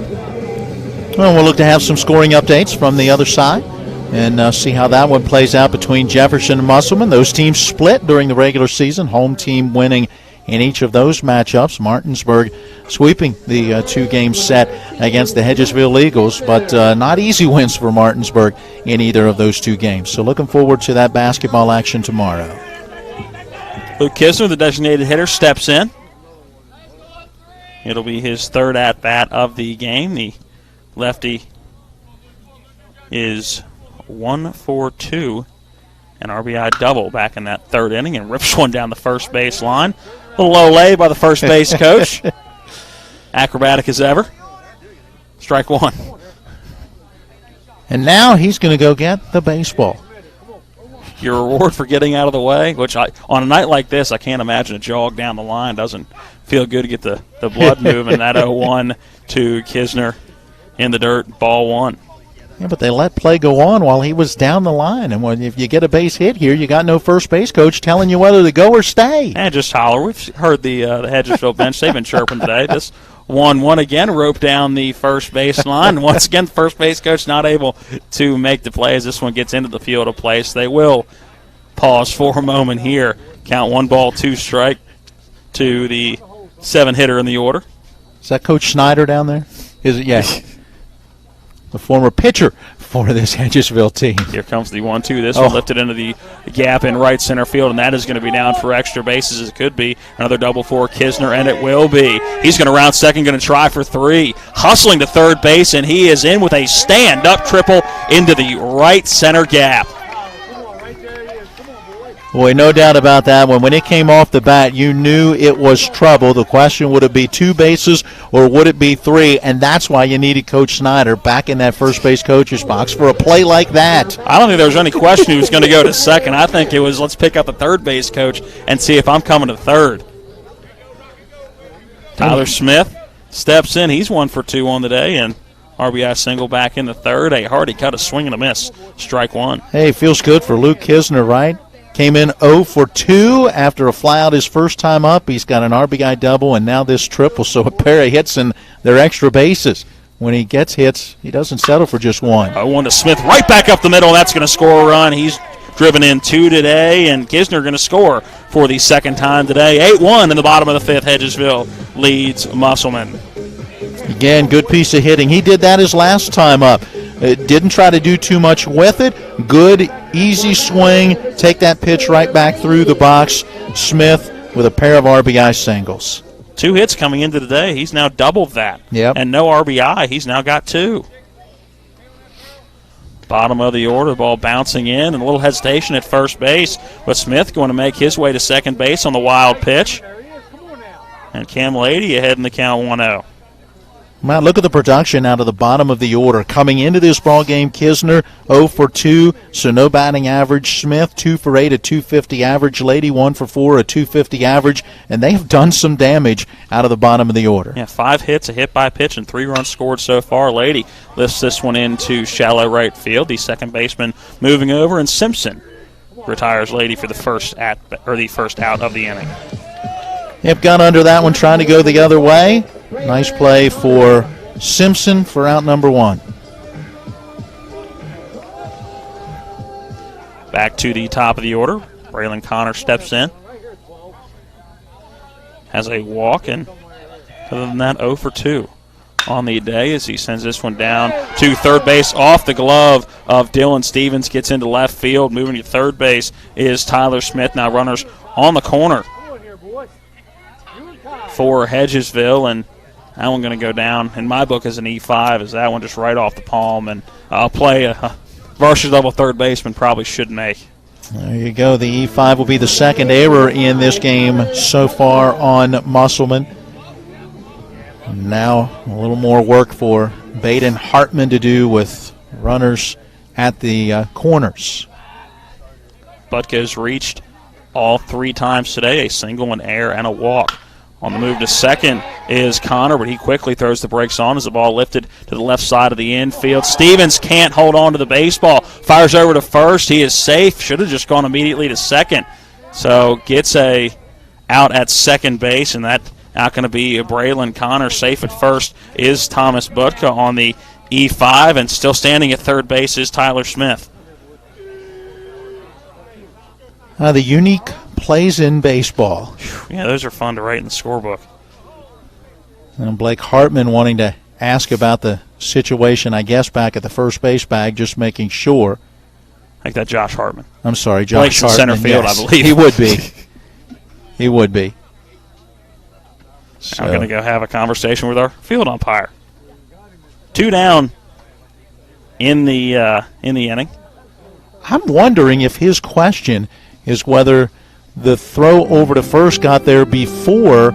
Well, we'll look to have some scoring updates from the other side and see how that one plays out between Jefferson and Musselman. Those teams split during the regular season, home team winning in each of those matchups. Martinsburg sweeping the 2-game set against the Hedgesville Eagles, but not easy wins for Martinsburg in either of those 2 games. So looking forward to that basketball action tomorrow. Luke Kisner, the designated hitter, steps in. It'll be his 3rd at-bat of the game. The lefty is 1 for 2. An RBI double back in that 3rd inning and rips one down the first base line. A little low lay by the first base coach. Acrobatic as ever. Strike 1. And now he's going to go get the baseball. Your reward for getting out of the way, which on a night like this, I can't imagine a jog down the line doesn't feel good to get the blood moving. That 0-1 to Kisner in the dirt, ball one. Yeah, but they let play go on while he was down the line. And if you get a base hit here, you got no first base coach telling you whether to go or stay. And just holler. We've heard the Hedgesville bench. They've been chirping today. This 1-1 again, rope down the first base line. Once again, the first base coach not able to make the play as this one gets into the field of play. So they will pause for a moment here. Count 1-2 strike to the 7-hitter in the order. Is that Coach Snyder down there? Is it? Yes. The former pitcher for this Hedgesville team. Here comes the 1-2. This one lifted into the gap in right center field, and that is going to be down for extra bases. It could be another double for Kisner, and it will be. He's going to round second, going to try for 3. Hustling to third base, and he is in with a stand-up triple into the right center gap. Boy, no doubt about that one. When it came off the bat, you knew it was trouble. The question, would it be 2 bases or would it be 3? And that's why you needed Coach Snyder back in that first base coach's box for a play like that. I don't think there was any question he was going to go to second. I think it was, let's pick up the third base coach and see if I'm coming to third. Tyler Smith steps in. He's 1 for 2 on the day, and RBI single back in the third. A Hardy cut a swing and a miss. Strike 1. Hey, feels good for Luke Kisner, right? Came in 0 for 2 after a flyout his first time up. He's got an RBI double and now this triple, so a pair of hits and they're extra bases. When he gets hits, he doesn't settle for just 1. 0-1 to Smith, right back up the middle. That's going to score a run. He's driven in 2 today, and Kisner going to score for the second time today. 8-1 in the bottom of the 5th. Hedgesville leads Musselmen. Again, good piece of hitting. He did that his last time up. Didn't try to do too much with it. Good, easy swing. Take that pitch right back through the box. Smith with a pair of RBI singles. 2 hits coming into the day. He's now doubled that. Yep. And no RBI. He's now got 2. Bottom of the order, the ball bouncing in, and a little hesitation at first base. But Smith going to make his way to second base on the wild pitch. And Cam Lady ahead in the count 1-0. Matt, look at the production out of the bottom of the order. Coming into this ball game, Kisner 0 for 2, so no batting average. Smith 2 for 8, a 250 average. Lady 1 for 4, a 250 average. And they have done some damage out of the bottom of the order. Yeah, 5 hits, a hit by pitch, and 3 runs scored so far. Lady lifts this one into shallow right field. The second baseman moving over, and Simpson retires Lady for the first out of the inning. Yep, got under that one, trying to go the other way. Nice play for Simpson for out number 1. Back to the top of the order. Braylon Connor steps in. Has a walk, and other than that, 0 for 2 on the day as he sends this one down to third base off the glove of Dylan Stevens. Gets into left field. Moving to third base is Tyler Smith. Now runners on the corner for Hedgesville, and that one going to go down in my book as an E5, as that one just right off the palm, and I'll play a varsity level third baseman probably should make. There you go. The E5 will be the second error in this game so far on Musselman. Now a little more work for Baden Hartman to do with runners at the corners. Butka's reached all 3 times today, a single, an error, and a walk. On the move to second is Connor, but he quickly throws the brakes on as the ball lifted to the left side of the infield. Stevens can't hold on to the baseball. Fires over to first. He is safe. Should have just gone immediately to second. So gets a out at second base, and that not going to be Braylon Connor. Safe at first is Thomas Butka on the E5, and still standing at third base is Tyler Smith. The unique plays in baseball. Yeah, those are fun to write in the scorebook. And Blake Hartman wanting to ask about the situation, I guess, back at the first base bag, just making sure. I think that Josh Hartman. I'm sorry, Josh Blake's Hartman. in center field, yes. I believe. He would be. He would be. So. I'm going to go have a conversation with our field umpire. 2 down in the inning. I'm wondering if his question is whether the throw over to first got there before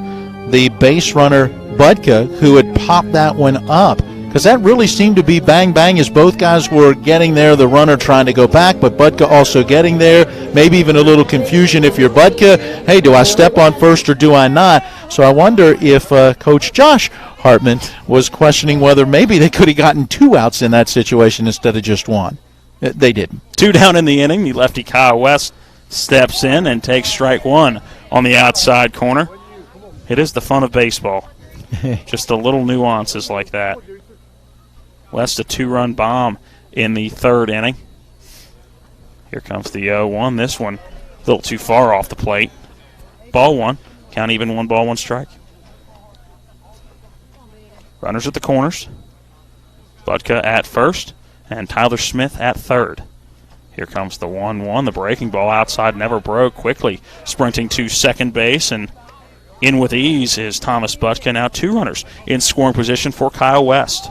the base runner Budka, who had popped that one up. Because that really seemed to be bang-bang as both guys were getting there, the runner trying to go back, but Budka also getting there. Maybe even a little confusion if you're Budka. Hey, do I step on first or do I not? So I wonder if Coach Josh Hartman was questioning whether maybe they could have gotten 2 outs in that situation instead of just 1. They didn't. 2 down in the inning. The lefty Kyle West steps in and takes strike 1 on the outside corner. It is the fun of baseball. Just the little nuances like that. West a 2-run bomb in the 3rd inning. Here comes the 0-1. This one a little too far off the plate. Ball 1. Count even, 1 ball, 1 strike. Runners at the corners. Budka at first and Tyler Smith at 3rd. Here comes the 1-1. The breaking ball outside never broke. Quickly sprinting to second base, and in with ease is Thomas Budka. Now 2 runners in scoring position for Kyle West.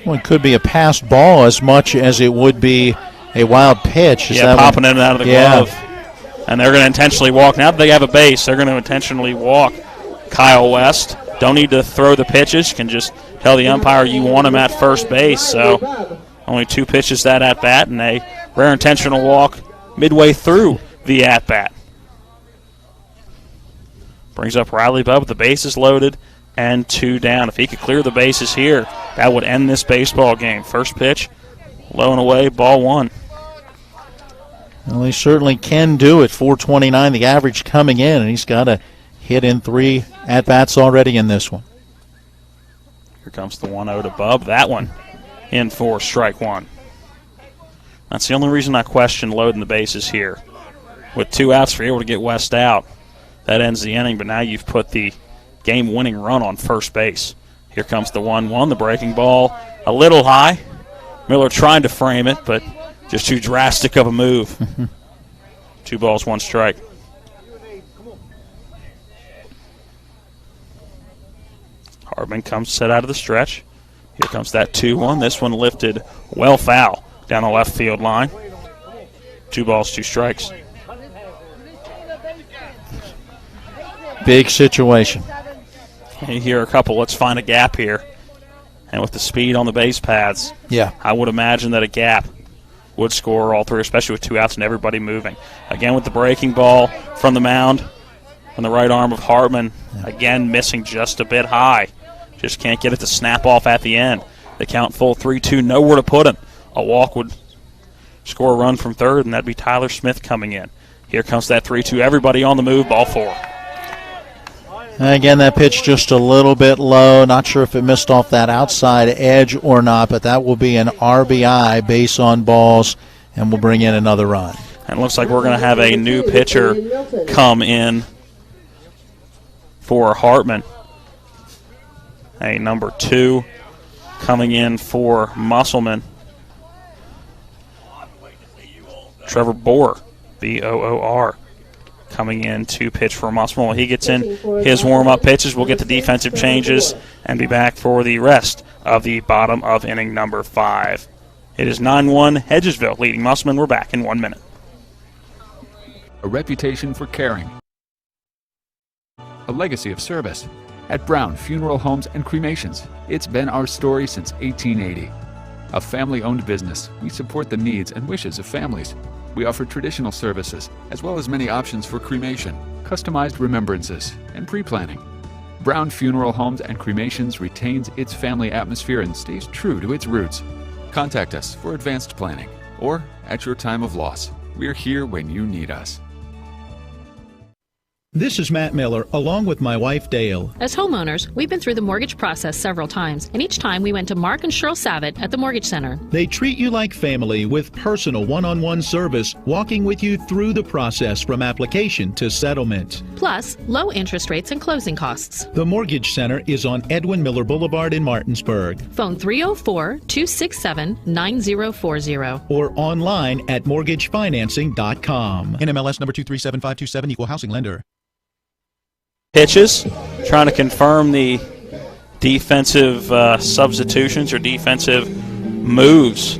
Well, it could be a passed ball as much as it would be a wild pitch. Popping in and out of the glove. And they're going to intentionally walk. Now that they have a base, they're going to intentionally walk Kyle West. Don't need to throw the pitches. Can just tell the umpire you want him at first base. So only 2 pitches that at-bat, and a rare intentional walk midway through the at-bat. Brings up Riley Bubb with the bases loaded and 2 down. If he could clear the bases here, that would end this baseball game. First pitch, low and away, ball 1. Well, he certainly can do it. 429 the average coming in, and he's got a hit in 3 at-bats already in this one. Here comes the 1-0 to Bubb. That one in for strike 1. That's the only reason I question loading the bases here. With 2 outs, if you're able to get West out, that ends the inning, but now you've put the game-winning run on first base. Here comes the 1-1, the breaking ball a little high. Miller trying to frame it, but just too drastic of a move. 2 balls, 1 strike. Hartman comes set out of the stretch. Here comes that 2-1. This one lifted well foul down the left field line. 2 balls, 2 strikes. Big situation. Here a couple. Let's find a gap here. And with the speed on the base paths, I would imagine that a gap would score all 3, especially with 2 outs and everybody moving. Again with the breaking ball from the mound on the right arm of Hartman. Again missing just a bit high. Just can't get it to snap off at the end. They count full 3-2, nowhere to put him. A walk would score a run from 3rd, and that'd be Tyler Smith coming in. Here comes that 3-2. Everybody on the move, ball 4. Again, that pitch just a little bit low. Not sure if it missed off that outside edge or not, but that will be an RBI, base on balls, and we'll bring in another run. And it looks like we're going to have a new pitcher come in for Hartman. A number 2 coming in for Musselmen. Trevor Bohr, B-O-O-R. Coming in to pitch for Musselmen. While he gets in his warm-up pitches, we'll get the defensive changes and be back for the rest of the bottom of inning number 5. It is 9-1 Hedgesville leading Musselmen. We're back in 1 minute. A reputation for caring. A legacy of service. At Brown Funeral Homes and Cremations, it's been our story since 1880. A family-owned business, we support the needs and wishes of families. We offer traditional services, as well as many options for cremation, customized remembrances, and pre-planning. Brown Funeral Homes and Cremations retains its family atmosphere and stays true to its roots. Contact us for advanced planning, or at your time of loss. We're here when you need us. This is Matt Miller, along with my wife, Dale. As homeowners, we've been through the mortgage process several times, and each time we went to Mark and Cheryl Savitt at the Mortgage Center. They treat you like family with personal one-on-one service, walking with you through the process from application to settlement. Plus, low interest rates and closing costs. The Mortgage Center is on Edwin Miller Boulevard in Martinsburg. Phone 304-267-9040. Or online at mortgagefinancing.com. NMLS number 237527, Equal Housing Lender. Pitches, trying to confirm the defensive substitutions or defensive moves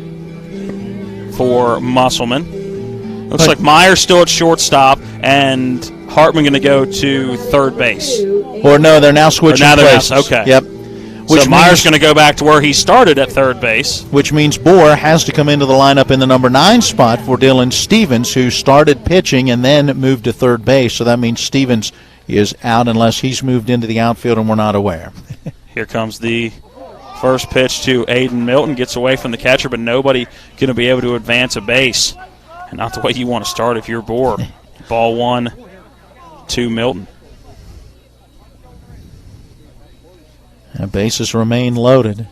for Musselmen. Looks like Meyer's still at shortstop and Hartman going to go to third base. Or no, they're now switching places. Okay. Yep. So Meyer's going to go back to where he started at third base. Which means Bohr has to come into the lineup in the number 9 spot for Dylan Stevens, who started pitching and then moved to third base. So that means Stevens is out unless he's moved into the outfield and we're not aware. Here comes the first pitch to Aiden Milton. Gets away from the catcher, but nobody going to be able to advance a base. And not the way you want to start if you're Bohr. Ball 1 to Milton. And bases remain loaded.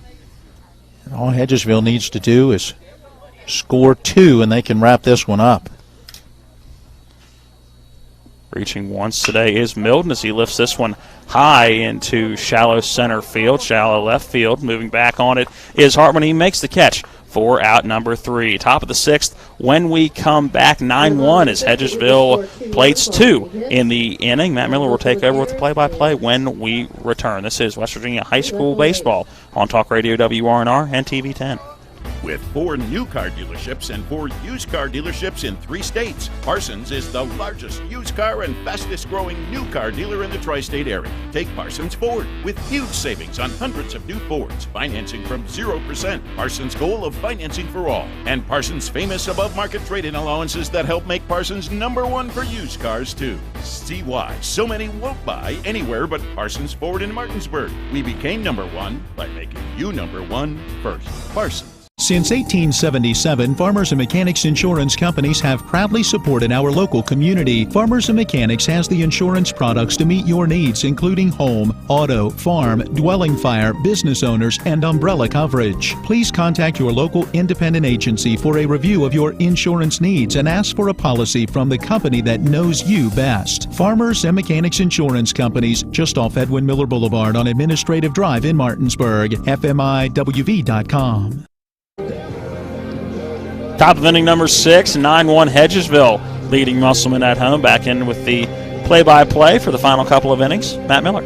And all Hedgesville needs to do is score 2, and they can wrap this one up. Reaching once today is Milton as he lifts this one high into shallow center field, shallow left field. Moving back on it is Hartman. He makes the catch for out number 3. Top of the 6th. When we come back, 9-1 as Hedgesville plates 2 in the inning. Matt Miller will take over with the play-by-play when we return. This is West Virginia High School Baseball on Talk Radio WRNR and TV 10. With 4 new car dealerships and 4 used car dealerships in 3 states, Parsons is the largest used car and fastest growing new car dealer in the tri-state area. Take Parsons Ford with huge savings on hundreds of new Fords, financing from 0%, Parsons' goal of financing for all, and Parsons' famous above-market trade-in allowances that help make Parsons #1 for used cars too. See why so many won't buy anywhere but Parsons Ford in Martinsburg. We became #1 by making you #1 first. Parsons. Since 1877, Farmers and Mechanics Insurance Companies have proudly supported our local community. Farmers and Mechanics has the insurance products to meet your needs, including home, auto, farm, dwelling fire, business owners, and umbrella coverage. Please contact your local independent agency for a review of your insurance needs and ask for a policy from the company that knows you best. Farmers and Mechanics Insurance Companies, just off Edwin Miller Boulevard on Administrative Drive in Martinsburg. FMIWV.com. Top of inning number 6, 9-1 Hedgesville leading Musselmen at home. Back in with the play-by-play for the final couple of innings, Matt Miller.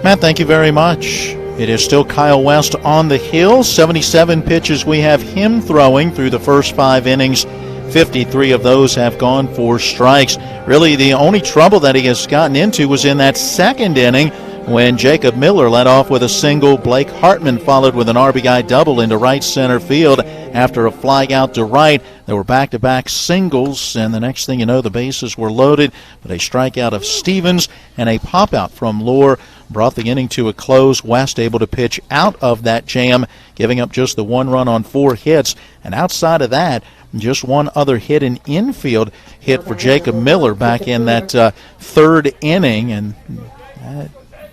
Matt, thank you very much. It is still Kyle West on the hill. 77 pitches we have him throwing through the first 5 innings. 53 of those have gone for strikes. Really, the only trouble that he has gotten into was in that second inning when Jacob Miller led off with a single. Blake Hartman followed with an RBI double into right center field after a fly out to right. There were back-to-back singles, and the next thing you know, the bases were loaded. But a strikeout of Stevens and a pop-out from Lohr brought the inning to a close. West able to pitch out of that jam, giving up just the 1 run on 4 hits. And outside of that, just 1 other hit, an infield hit for Jacob Miller back in that third inning. And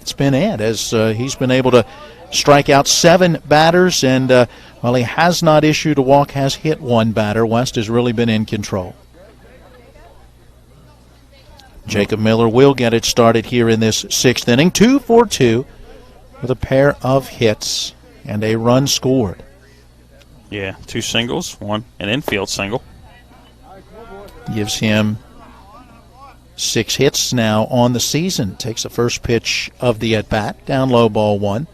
it's been it, as he's been able to strike out 7 batters, and while he has not issued a walk, has hit 1 batter. West has really been in control. Jacob Miller will get it started here in this 6th inning. 2 for 2 with a pair of hits and a run scored. Yeah, 2 singles, 1 an infield single. Gives him 6 hits now on the season. Takes the first pitch of the at-bat. Down low, ball 1.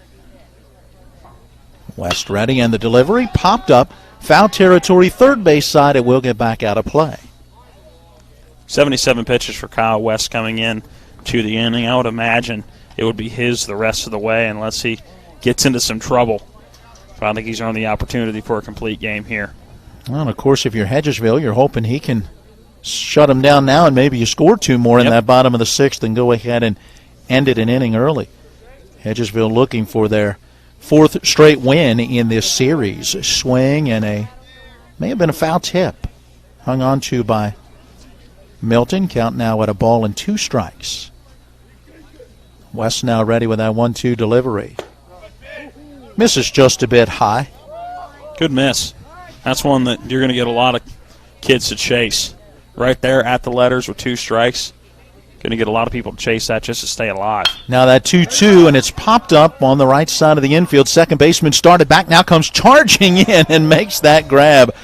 West ready, and the delivery popped up. Foul territory, third base side. It will get back out of play. 77 pitches for Kyle West coming in to the inning. I would imagine it would be his the rest of the way unless he gets into some trouble. But I think he's earned the opportunity for a complete game here. Well, and of course, if you're Hedgesville, you're hoping he can shut him down now, and maybe you score 2 more in that bottom of the 6th and go ahead and end it an inning early. Hedgesville looking for their 4th straight win in this series. A swing and may have been a foul tip. Hung on to by Milton. Count now at 1-2 strikes. West now ready with that 1-2 delivery. Misses just a bit high. Good miss. That's one that you're going to get a lot of kids to chase. Right there at the letters with 2 strikes. Going to get a lot of people to chase that just to stay alive. Now that 2-2, and it's popped up on the right side of the infield. Second baseman started back, now comes charging in and makes that grab.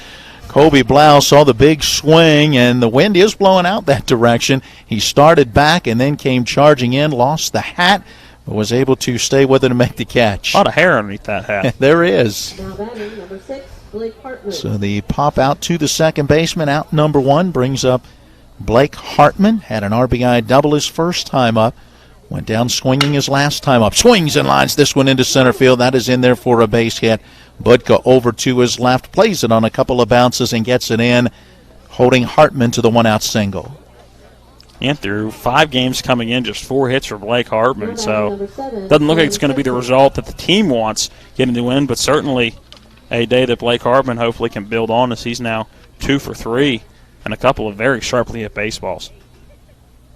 Kobe Blau saw the big swing, and the wind is blowing out that direction. He started back and then came charging in, lost the hat, but was able to stay with it and make the catch. A lot of hair underneath that hat. There is. Now batting number 6, Blake Hartman. So the pop out to the second baseman, out number 1, brings up Blake Hartman. Had an RBI double his first time up Went down swinging his last time up. Swings and lines this one into center field. That is in there for a base hit. Budka over to his left, plays it on a couple of bounces and gets it in, holding Hartman to the one-out single. And through 5 games coming in, just 4 hits for Blake Hartman. So doesn't look like it's going to be the result that the team wants getting the win, but certainly a day that Blake Hartman hopefully can build on as he's now 2 for 3 and a couple of very sharply hit baseballs.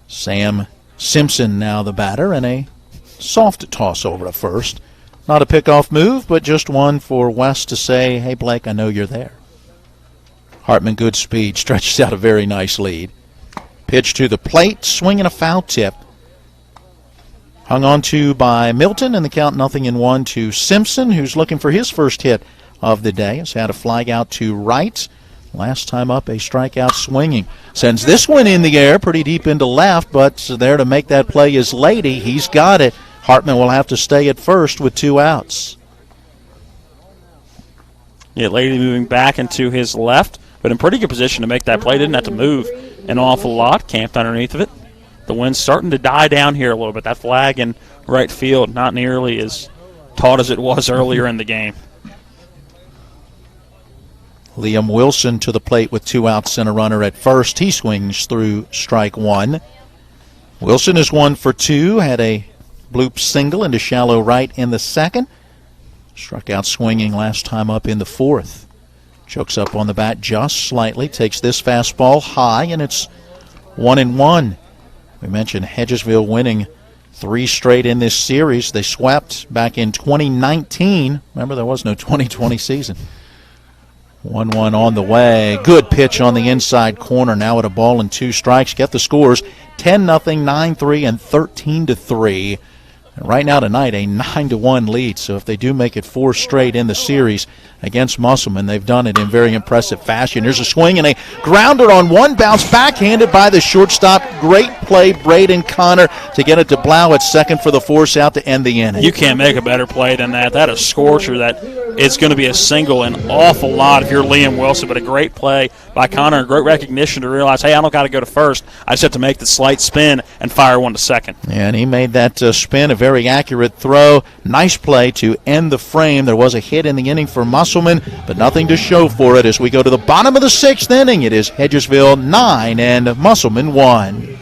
Sam Simpson now the batter, and a soft toss over to first. Not a pickoff move, but just one for West to say, hey, Blake, I know you're there. Hartman, good speed, stretches out a very nice lead. Pitch to the plate, swinging a foul tip. Hung on to by Milton, and the count 0-1 to Simpson, who's looking for his first hit of the day. Has had a flag out to right. Last time up, a strikeout swinging. Sends this one in the air, pretty deep into left, but there to make that play is Lady. He's got it. Hartman will have to stay at first with 2 outs. Yeah, Lady moving back into his left, but in pretty good position to make that play. Didn't have to move an awful lot. Camped underneath of it. The wind's starting to die down here a little bit. That flag in right field not nearly as taut as it was earlier in the game. Liam Wilson to the plate with 2 outs and a runner at first. He swings through strike 1. Wilson is 1 for 2. Had a bloop single into shallow right in the second. Struck out swinging last time up in the fourth. Chokes up on the bat just slightly. Takes this fastball high, and it's 1-1. We mentioned Hedgesville winning 3 straight in this series. They swept back in 2019. Remember, there was no 2020 season. 1-1 on the way. Good pitch on the inside corner. Now at a ball and 2 strikes. Get the scores 10-0, 9-3, and 13-3. And right now tonight, a 9-1 lead. So if they do make it 4 straight in the series against Musselmen, they've done it in very impressive fashion. Here's a swing and a grounder on one bounce, backhanded by the shortstop. Great play, Braden Connor, to get it to Blau at second for the force out to end the inning. You can't make a better play than that. That is a scorcher. That it's going to be a single an awful lot if you're Liam Wilson, but a great play by Connor, great recognition to realize, hey, I don't got to go to first. I just have to make the slight spin and fire one to second. And he made that spin, a very accurate throw. Nice play to end the frame. There was a hit in the inning for Musselman, but nothing to show for it as we go to the bottom of the 6th inning. It is Hedgesville 9 and Musselman 1.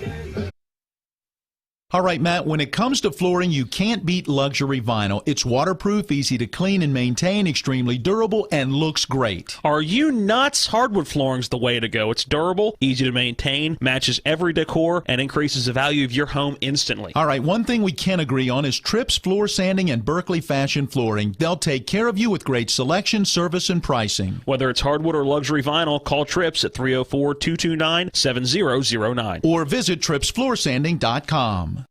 All right, Matt, when it comes to flooring, you can't beat luxury vinyl. It's waterproof, easy to clean and maintain, extremely durable, and looks great. Are you nuts? Hardwood flooring's the way to go. It's durable, easy to maintain, matches every decor, and increases the value of your home instantly. All right, one thing we can agree on is Trips Floor Sanding and Berkeley Fashion Flooring. They'll take care of you with great selection, service, and pricing. Whether it's hardwood or luxury vinyl, call Trips at 304-229-7009. Or visit tripsfloorsanding.com.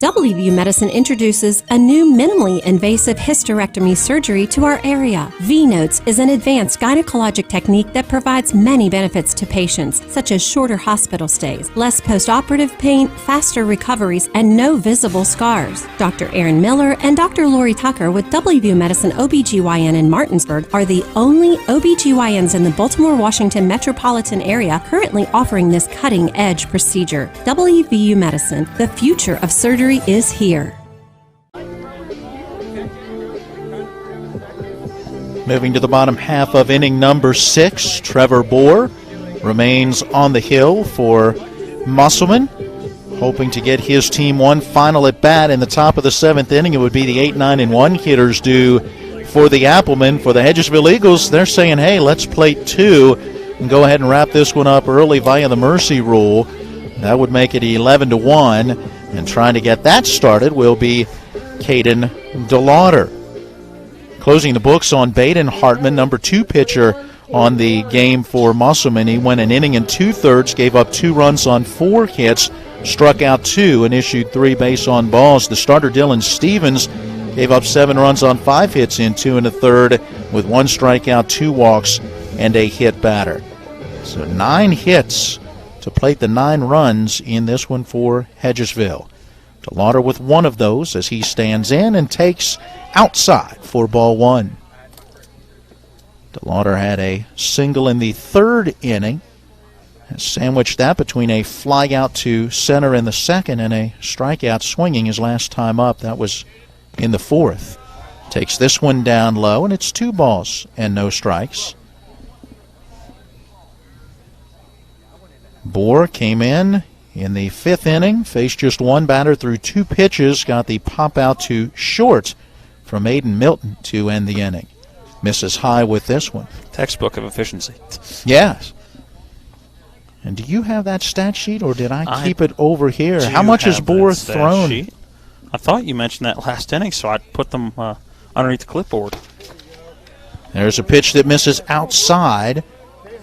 WVU Medicine introduces a new minimally invasive hysterectomy surgery to our area. V-Notes is an advanced gynecologic technique that provides many benefits to patients, such as shorter hospital stays, less post-operative pain, faster recoveries, and no visible scars. Dr. Aaron Miller and Dr. Lori Tucker with WVU Medicine OBGYN in Martinsburg are the only OBGYNs in the Baltimore, Washington metropolitan area currently offering this cutting-edge procedure. WVU Medicine, the future of surgery is here. Moving to the bottom half of inning number 6, Trevor Bohr remains on the hill for Musselman, hoping to get his team one final at bat in the top of the 7th inning. It would be the 8-9-1 hitters due for the Applemen. For the Hedgesville Eagles, they're saying, hey, let's play 2 and go ahead and wrap this one up early via the mercy rule. That would make it 11-1. And trying to get that started will be Caden DeLauder. Closing the books on Baden Hartman, number 2 pitcher on the game for Musselman. He went an inning and 2/3, gave up 2 runs on 4 hits, struck out 2, and issued 3 base on balls. The starter, Dylan Stevens, gave up 7 runs on 5 hits in 2 1/3, with 1 strikeout, 2 walks, and a hit batter. So 9 hits to plate the 9 runs in this one for Hedgesville. DeLauder with 1 of those as he stands in and takes outside for ball 1. DeLauder had a single in the 3rd inning Sandwiched that between a fly out to center in the second and a strikeout swinging his last time up. That was in the fourth. Takes this one down low, and it's 2 balls and no strikes. Bohr came in the 5th inning, faced just one batter through 2 pitches, got the pop out to short from Aiden Milton to end the inning. Misses high with this one. Textbook of efficiency. Yes. And do you have that stat sheet, or did I keep it over here? How much has Bohr thrown? Sheet. I thought you mentioned that last inning, so I put them underneath the clipboard. There's a pitch that misses outside,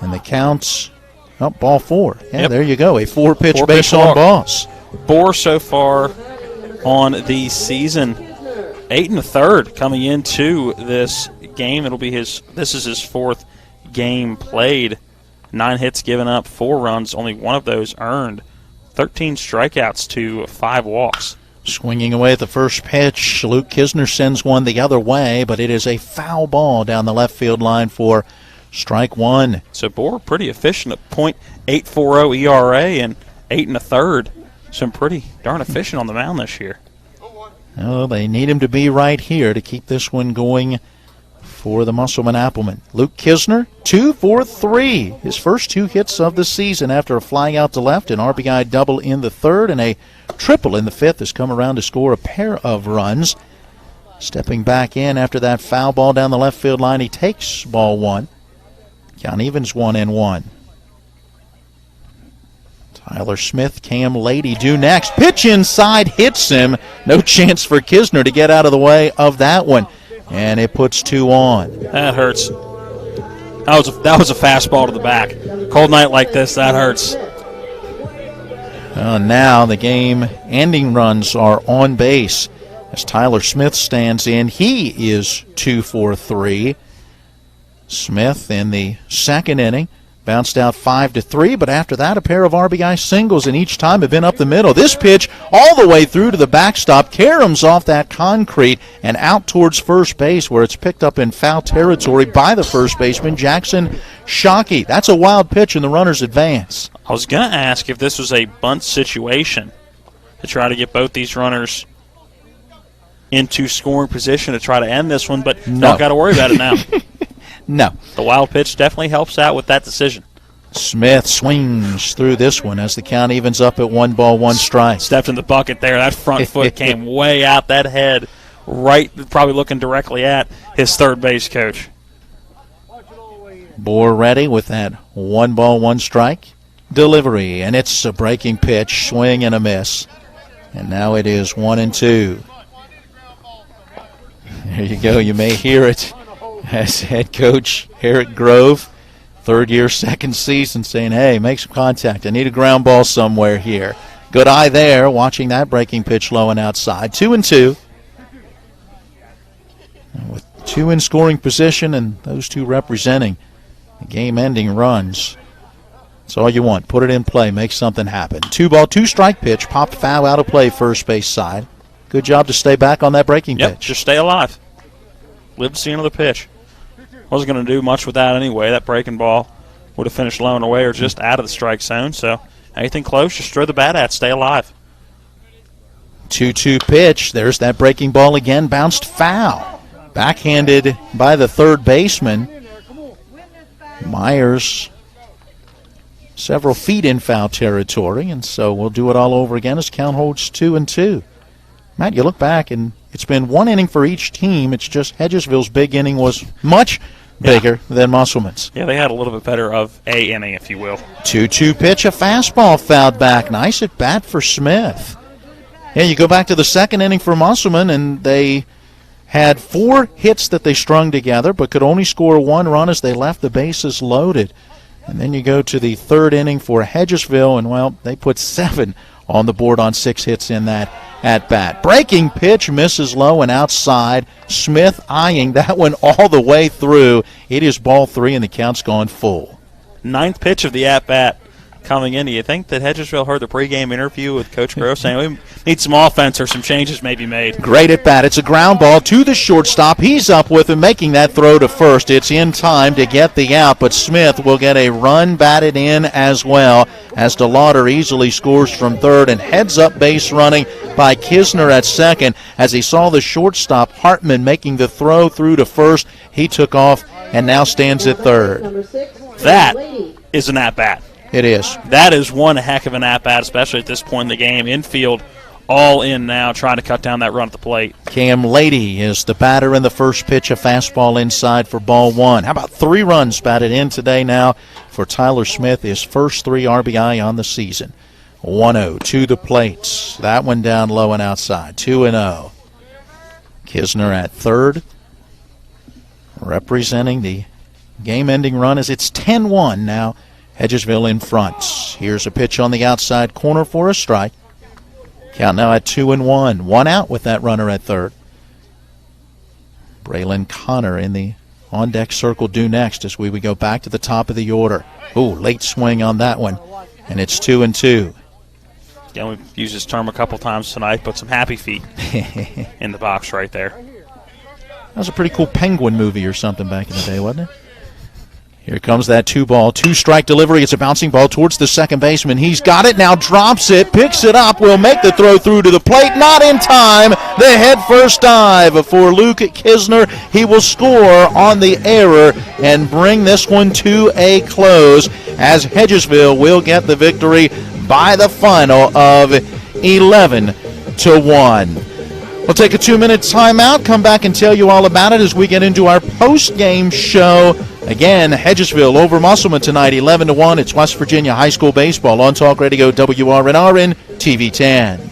and the count's ball 4. Yeah, There you go. A 4-pitch base on balls. Bohr so far on the season, 8 1/3 coming into this game. This is his 4th game played. 9 hits given up, 4 runs, only one of those earned. 13 strikeouts to 5 walks. Swinging away at the first pitch, Luke Kisner sends one the other way, but it is a foul ball down the left field line for strike 1. So Bohr pretty efficient at .840 ERA and 8 1/3. So pretty darn efficient on the mound this year. Oh, they need him to be right here to keep this one going for the Musselman Applemen. Luke Kisner, 2 for 3. His first 2 hits of the season after a flying out to left, an RBI double in the 3rd, and a triple in the 5th has come around to score a pair of runs. Stepping back in after that foul ball down the left field line, he takes ball 1. Count evens 1-1. Tyler Smith, Cam Lady due next. Pitch inside, hits him. No chance for Kisner to get out of the way of that one. And it puts 2 on. That hurts. That was a fastball to the back. Cold night like this, that hurts. Now the game-ending runs are on base as Tyler Smith stands in. He is 2 for 3. Smith in the 2nd inning bounced out 5-3, but after that, a pair of RBI singles, and each time have been up the middle. This pitch all the way through to the backstop, caroms off that concrete and out towards first base, where it's picked up in foul territory by the first baseman, Jackson Shockey. That's a wild pitch, and the runners advance. I was going to ask if this was a bunt situation to try to get both these runners into scoring position to try to end this one, but don't got to worry about it now. No. The wild pitch definitely helps out with that decision. Smith swings through this one as the count evens up at 1 ball, 1 strike. Stepped in the bucket there. That front foot came way out. That head right, probably looking directly at his third base coach. Bohr ready with that 1 ball, 1 strike delivery, and it's a breaking pitch, swing and a miss. And now it is 1-2. There you go. You may hear it as head coach Eric Grove, 3rd year, 2nd season, saying, hey, make some contact. I need a ground ball somewhere here. Good eye there, watching that breaking pitch low and outside. 2-2. And with 2 in scoring position and those 2 representing the game-ending runs, that's all you want. Put it in play, make something happen. 2 ball, 2 strike pitch, popped foul out of play, first base side. Good job to stay back on that breaking pitch. Just stay alive. Live to see another pitch. Wasn't going to do much with that anyway. That breaking ball would have finished low and away or just out of the strike zone. So anything close, just throw the bat at. Stay alive. 2-2 pitch. There's that breaking ball again. Bounced foul. Backhanded by the third baseman. Myers several feet in foul territory, and so we'll do it all over again as count holds 2-2. Matt, you look back, and it's been 1 inning for each team. It's just Hedgesville's big inning was much bigger than Musselman's. Yeah, they had a little bit better of a inning, if you will. 2-2 pitch, a fastball fouled back. Nice at bat for Smith. Yeah, you go back to the 2nd inning for Musselman, and they had 4 hits that they strung together, but could only score 1 run as they left the bases loaded. And then you go to the 3rd inning for Hedgesville, and, well, they put 7 on the board on 6 hits in that at-bat. Breaking pitch misses low and outside. Smith eyeing that one all the way through. It is ball 3, and the count's gone full. 9th pitch of the at-bat coming in. Do you think that Hedgesville heard the pregame interview with Coach Gross saying we need some offense or some changes maybe made? Great at bat. It's a ground ball to the shortstop. He's up with him, making that throw to first. It's in time to get the out, but Smith will get a run batted in as well as DeLauder easily scores from third, and heads up base running by Kisner at second. As he saw the shortstop Hartman making the throw through to first, he took off and now stands at third. That is an at-bat. It is. That is one heck of an at-bat, especially at this point in the game. Infield all in now, trying to cut down that run at the plate. Cam Lady is the batter in the first pitch, a fastball inside for ball one. How about 3 runs batted in today now for Tyler Smith, his first 3 RBI on the season. 1-0 to the plate. That one down low and outside. 2-0. Kisner at third, representing the game-ending run as it's 10-1 now. Hedgesville in front. Here's a pitch on the outside corner for a strike. Count now at 2-1. 1 out with that runner at third. Braylon Connor in the on-deck circle due next as we go back to the top of the order. Ooh, late swing on that one, and it's 2-2. Yeah, we've used this term a couple times tonight, but some happy feet in the box right there. That was a pretty cool Penguin movie or something back in the day, wasn't it? Here comes that 2-ball, 2-strike delivery. It's a bouncing ball towards the second baseman. He's got it, now drops it, picks it up, will make the throw through to the plate. Not in time. The head-first dive for Luke Kisner. He will score on the error and bring this one to a close as Hedgesville will get the victory by the final of 11-1. We'll take a 2-minute timeout, come back and tell you all about it as we get into our post-game show. Again, Hedgesville over Musselmen tonight, 11-1. It's West Virginia High School Baseball on Talk Radio WRNR TV 10.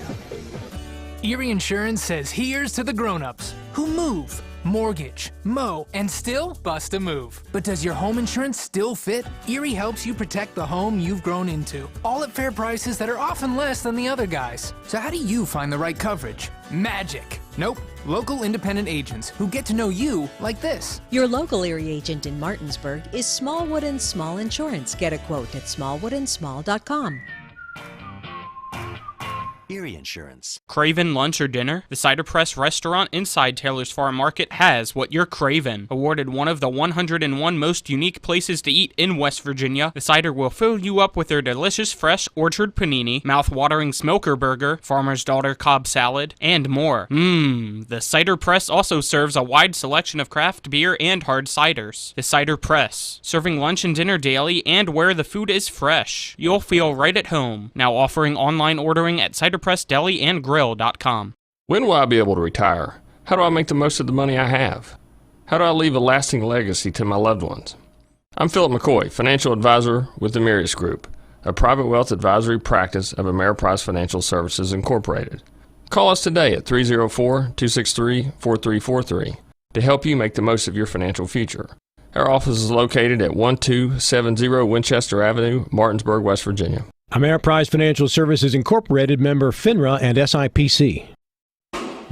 Erie Insurance says here's to the grown-ups who move, mortgage, mow, and still bust a move. But does your home insurance still fit? Erie helps you protect the home you've grown into, all at fair prices that are often less than the other guys. So how do you find the right coverage? Magic. Nope. Local independent agents who get to know you like this. Your local Erie agent in Martinsburg is Smallwood & Small Insurance. Get a quote at smallwoodandsmall.com. Erie Insurance. Craving lunch or dinner? The Cider Press restaurant inside Taylor's Farm Market has what you're craving. Awarded one of the 101 most unique places to eat in West Virginia, the Cider will fill you up with their delicious fresh orchard panini, mouth-watering smoker burger, farmer's daughter Cobb salad, and more. The Cider Press also serves a wide selection of craft beer and hard ciders. The Cider Press, serving lunch and dinner daily and where the food is fresh. You'll feel right at home. Now offering online ordering at ciderpressdeliandgrill.com. When will I be able to retire? How do I make the most of the money I have? How do I leave a lasting legacy to my loved ones? I'm Philip McCoy, financial advisor with the Mirius Group, a private wealth advisory practice of Ameriprise Financial Services Incorporated. Call us today at 304-263-4343 to help you make the most of your financial future. Our office is located at 1270 Winchester Avenue, Martinsburg, West Virginia. Ameriprise Financial Services Incorporated, member FINRA and SIPC.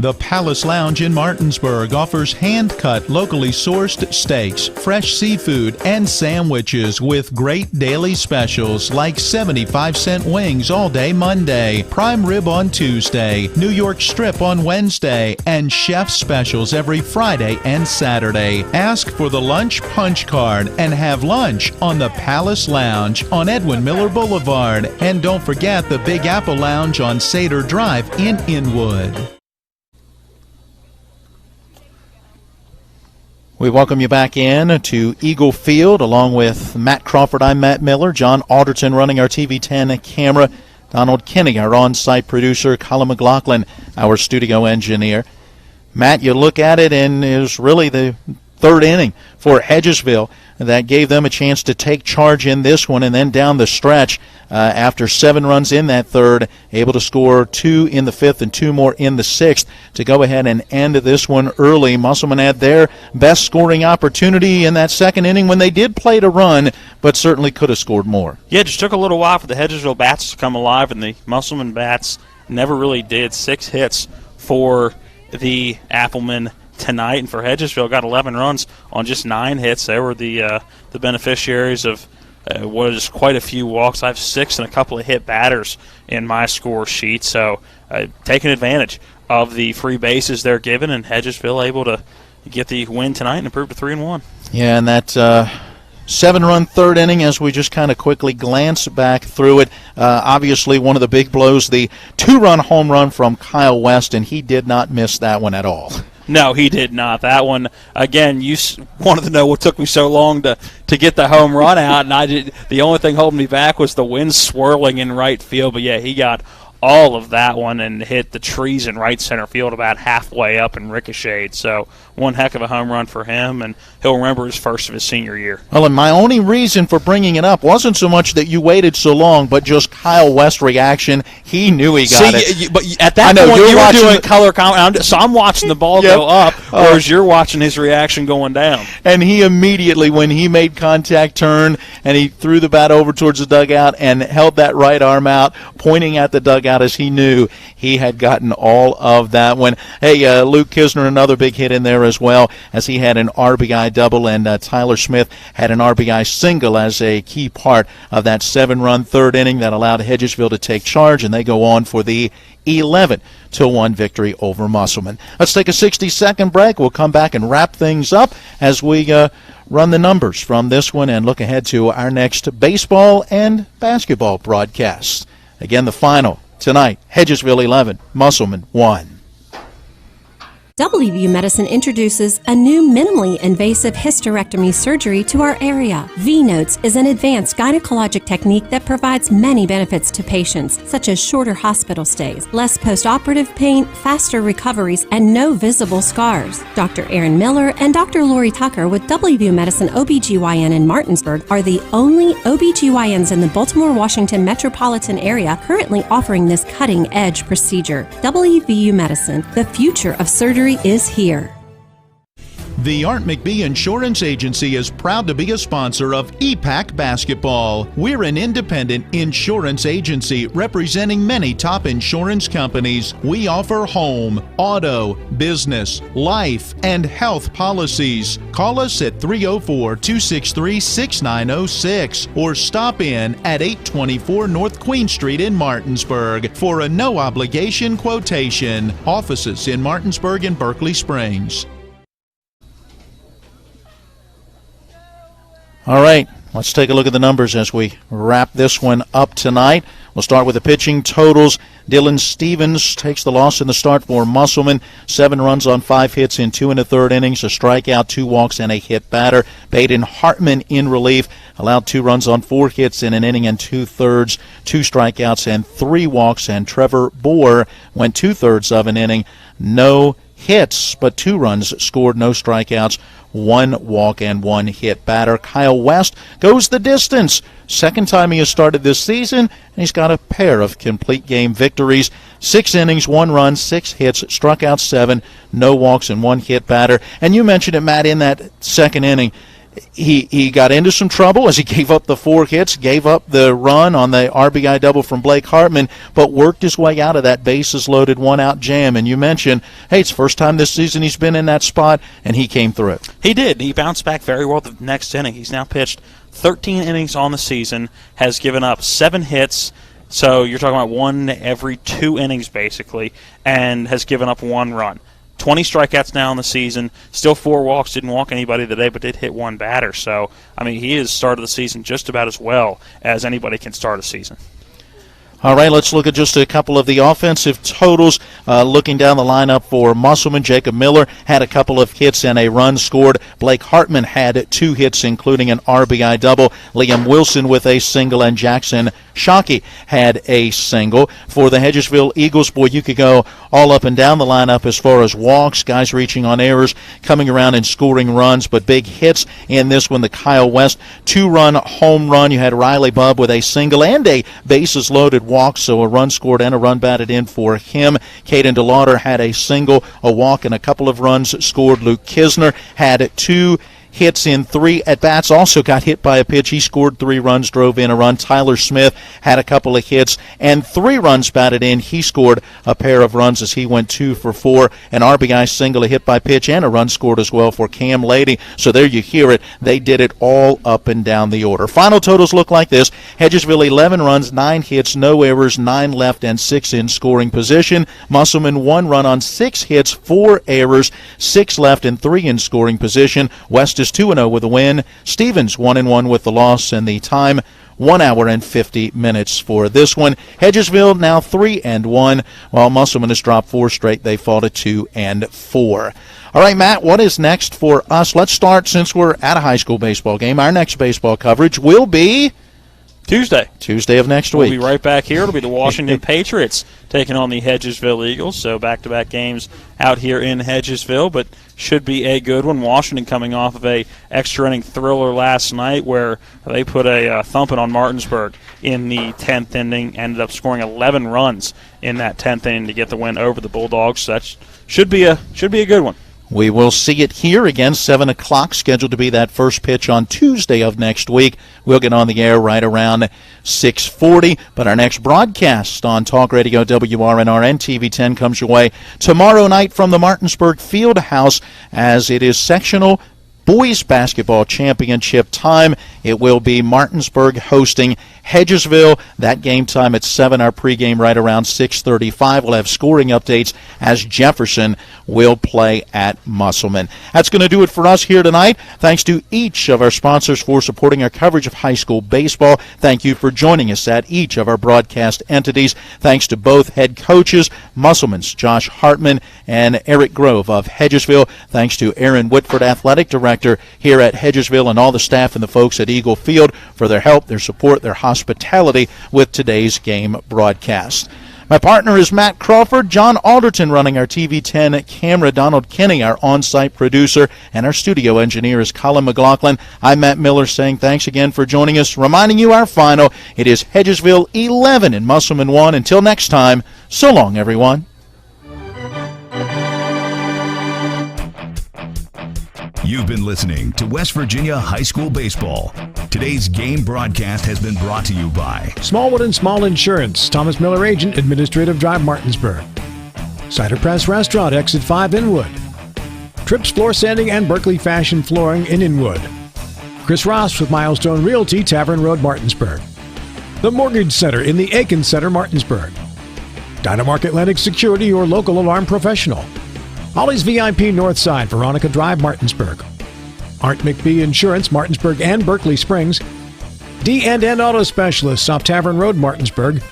The Palace Lounge in Martinsburg offers hand-cut, locally sourced steaks, fresh seafood, and sandwiches with great daily specials like 75-cent wings all day Monday, prime rib on Tuesday, New York strip on Wednesday, and chef specials every Friday and Saturday. Ask for the lunch punch card and have lunch on the Palace Lounge on Edwin Miller Boulevard. And don't forget the Big Apple Lounge on Sater Drive in Inwood. We welcome you back in to Eagle Field along with Matt Crawford. I'm Matt Miller. John Alderton running our TV 10 camera. Donald Kenny, our on-site producer. Colin McLaughlin, our studio engineer. Matt, you look at it and it was really the third inning for Hedgesville that gave them a chance to take charge in this one, and then down the stretch after 7 runs in that third, able to score 2 in the 5th and 2 more in the 6th to go ahead and end this one early. Musselmen had their best scoring opportunity in that second inning when they did play to run, but certainly could have scored more. Yeah, it just took a little while for the Hedgesville bats to come alive, and the Musselmen bats never really did. 6 hits for the Applemen tonight, and for Hedgesville got 11 runs on just 9 hits. They were the beneficiaries of was quite a few walks. I have 6 and a couple of hit batters in my score sheet, so taking advantage of the free bases they're given, and Hedgesville able to get the win tonight and improve to 3-1. Yeah, and that 7-run third inning, as we just kind of quickly glance back through it, obviously one of the big blows, the 2-run home run from Kyle West, and he did not miss that one at all. No, he did not. That one, again, you wanted to know what took me so long to get the home run out, and the only thing holding me back was the wind swirling in right field. But, yeah, he got all of that one and hit the trees in right center field about halfway up and ricocheted. So one heck of a home run for him, and he'll remember his first of his senior year. Well, and my only reason for bringing it up wasn't so much that you waited so long, but just Kyle West's reaction. He knew he got it. But at that point, you were doing color comment, so I'm watching the ball go up, whereas you're watching his reaction going down. And he immediately, when he made contact, turned, and he threw the bat over towards the dugout and held that right arm out, pointing at the dugout as he knew he had gotten all of that one. Hey, Luke Kisner, another big hit in there as well, as he had an RBI double, and Tyler Smith had an RBI single as a key part of that 7-run third inning that allowed Hedgesville to take charge, and they go on for the 11-1 victory over Musselmen. Let's take a 60-second break. We'll come back and wrap things up as we run the numbers from this one and look ahead to our next baseball and basketball broadcasts. Again, the final tonight, Hedgesville 11, Musselmen 1. WVU Medicine introduces a new minimally invasive hysterectomy surgery to our area. V-Notes is an advanced gynecologic technique that provides many benefits to patients, such as shorter hospital stays, less post-operative pain, faster recoveries, and no visible scars. Dr. Aaron Miller and Dr. Lori Tucker with WVU Medicine OBGYN in Martinsburg are the only OBGYNs in the Baltimore, Washington metropolitan area currently offering this cutting-edge procedure. WVU Medicine, the future of surgery is here. The Art McBee Insurance Agency is proud to be a sponsor of EPAC Basketball. We're an independent insurance agency representing many top insurance companies. We offer home, auto, business, life, and health policies. Call us at 304-263-6906 or stop in at 824 North Queen Street in Martinsburg for a no-obligation quotation. Offices in Martinsburg and Berkeley Springs. All right, let's take a look at the numbers as we wrap this one up tonight. We'll start with the pitching totals. Dylan Stevens takes the loss in the start for Musselmen. 7 runs on 5 hits in 2 1/3 innings, a strikeout, 2 walks, and a hit batter. Baden Hartman in relief, allowed 2 runs on 4 hits in an inning and 2/3, 2 strikeouts, and 3 walks. And Trevor Bohr went 2/3 of an inning, no hits, but 2 runs scored, no strikeouts, 1 walk, and 1 hit batter. Kyle West goes the distance. Second time he has started this season, and he's got a pair of complete game victories. 6 innings, 1 run, 6 hits, struck out 7, no walks, and 1 hit batter. And you mentioned it, Matt, in that second inning. He got into some trouble as he gave up the 4 hits, gave up the run on the RBI double from Blake Hartman, but worked his way out of that bases-loaded 1-out jam. And you mentioned, hey, it's the first time this season he's been in that spot, and he came through it. He did. He bounced back very well the next inning. He's now pitched 13 innings on the season, has given up 7 hits, so you're talking about 1 every 2 innings basically, and has given up 1 run. 20 strikeouts now in the season, still 4 walks, didn't walk anybody today, but did hit 1 batter. So, I mean, he has started the season just about as well as anybody can start a season. All right, let's look at just a couple of the offensive totals. Looking down the lineup for Musselmen, Jacob Miller had a couple of hits and a run scored. Blake Hartman had 2 hits, including an RBI double. Liam Wilson with a single, and Jackson Shockey had a single. For the Hedgesville Eagles, boy, you could go all up and down the lineup as far as walks, guys reaching on errors, coming around and scoring runs, but big hits in this one. The Kyle West 2-run home run. You had Riley Bubb with a single and a bases-loaded walk, so a run scored and a run batted in for him. Caden DeLauder had a single, a walk, and a couple of runs scored. Luke Kisner had 2 hits in 3 at-bats. Also got hit by a pitch. He scored 3 runs, drove in a run. Tyler Smith had a couple of hits and 3 runs batted in. He scored a pair of runs as he went 2 for 4. An RBI single, a hit by pitch, and a run scored as well for Cam Lady. So there you hear it. They did it all up and down the order. Final totals look like this. Hedgesville 11 runs, 9 hits, no errors, 9 left and 6 in scoring position. Musselmen 1 run on 6 hits, 4 errors, 6 left and 3 in scoring position. West is 2-0 with a win. Stevens 1-1 with the loss, and the time 1 hour and 50 minutes for this one. Hedgesville now 3-1, while Musselmen has dropped 4 straight. They fall to 2-4. All right, Matt, what is next for us? Let's start since we're at a high school baseball game. Our next baseball coverage will be Tuesday of next week. We'll be right back here. It'll be the Washington Patriots taking on the Hedgesville Eagles. So back-to-back games out here in Hedgesville, but should be a good one. Washington coming off of a extra-inning thriller last night where they put a thumping on Martinsburg in the 10th inning, ended up scoring 11 runs in that 10th inning to get the win over the Bulldogs. So that should be a good one. We will see it here again, 7 o'clock, scheduled to be that first pitch on Tuesday of next week. We'll get on the air right around 6:40, but our next broadcast on Talk Radio WRNR and TV10 comes your way tomorrow night from the Martinsburg Field House as it is sectional boys basketball championship time. It will be Martinsburg hosting Hedgesville. That game time at 7, our pregame right around 6:35. We'll have scoring updates as Jefferson will play at Musselmen. That's going to do it for us here tonight. Thanks to each of our sponsors for supporting our coverage of high school baseball. Thank you for joining us at each of our broadcast entities. Thanks to both head coaches, Musselman's Josh Hartman and Eric Grove of Hedgesville. Thanks to Aaron Whitford, athletic director here at Hedgesville, and all the staff and the folks at Eagle Field for their help, their support, their hospitality with today's game broadcast. My partner is Matt Crawford, John Alderton running our TV10 camera, Donald Kinney, our on-site producer, and our studio engineer is Colin McLaughlin. I'm Matt Miller saying thanks again for joining us, reminding you our final. It is Hedgesville 11 and Musselmen 1. Until next time, so long, everyone. You've been listening to West Virginia High School Baseball. Today's game broadcast has been brought to you by Smallwood and Small Insurance, Thomas Miller Agent, Administrative Drive, Martinsburg. Cider Press Restaurant, Exit 5, Inwood. Trips Floor Sanding and Berkeley Fashion Flooring in Inwood. Chris Ross with Milestone Realty, Tavern Road, Martinsburg. The Mortgage Center in the Aiken Center, Martinsburg. Dynamark Atlantic Security, your local alarm professional. Ollie's VIP Northside, Veronica Drive, Martinsburg. Art McBee Insurance, Martinsburg and Berkeley Springs. D&N Auto Specialists, off Tavern Road, Martinsburg.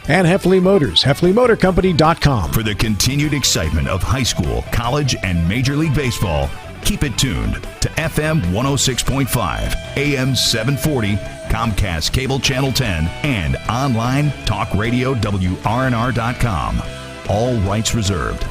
And Heffley Motors, HeffleyMotorCompany.com. For the continued excitement of high school, college, and Major League Baseball, keep it tuned to FM 106.5, AM 740, Comcast Cable Channel 10, and online talkradio WRNR.com. All rights reserved.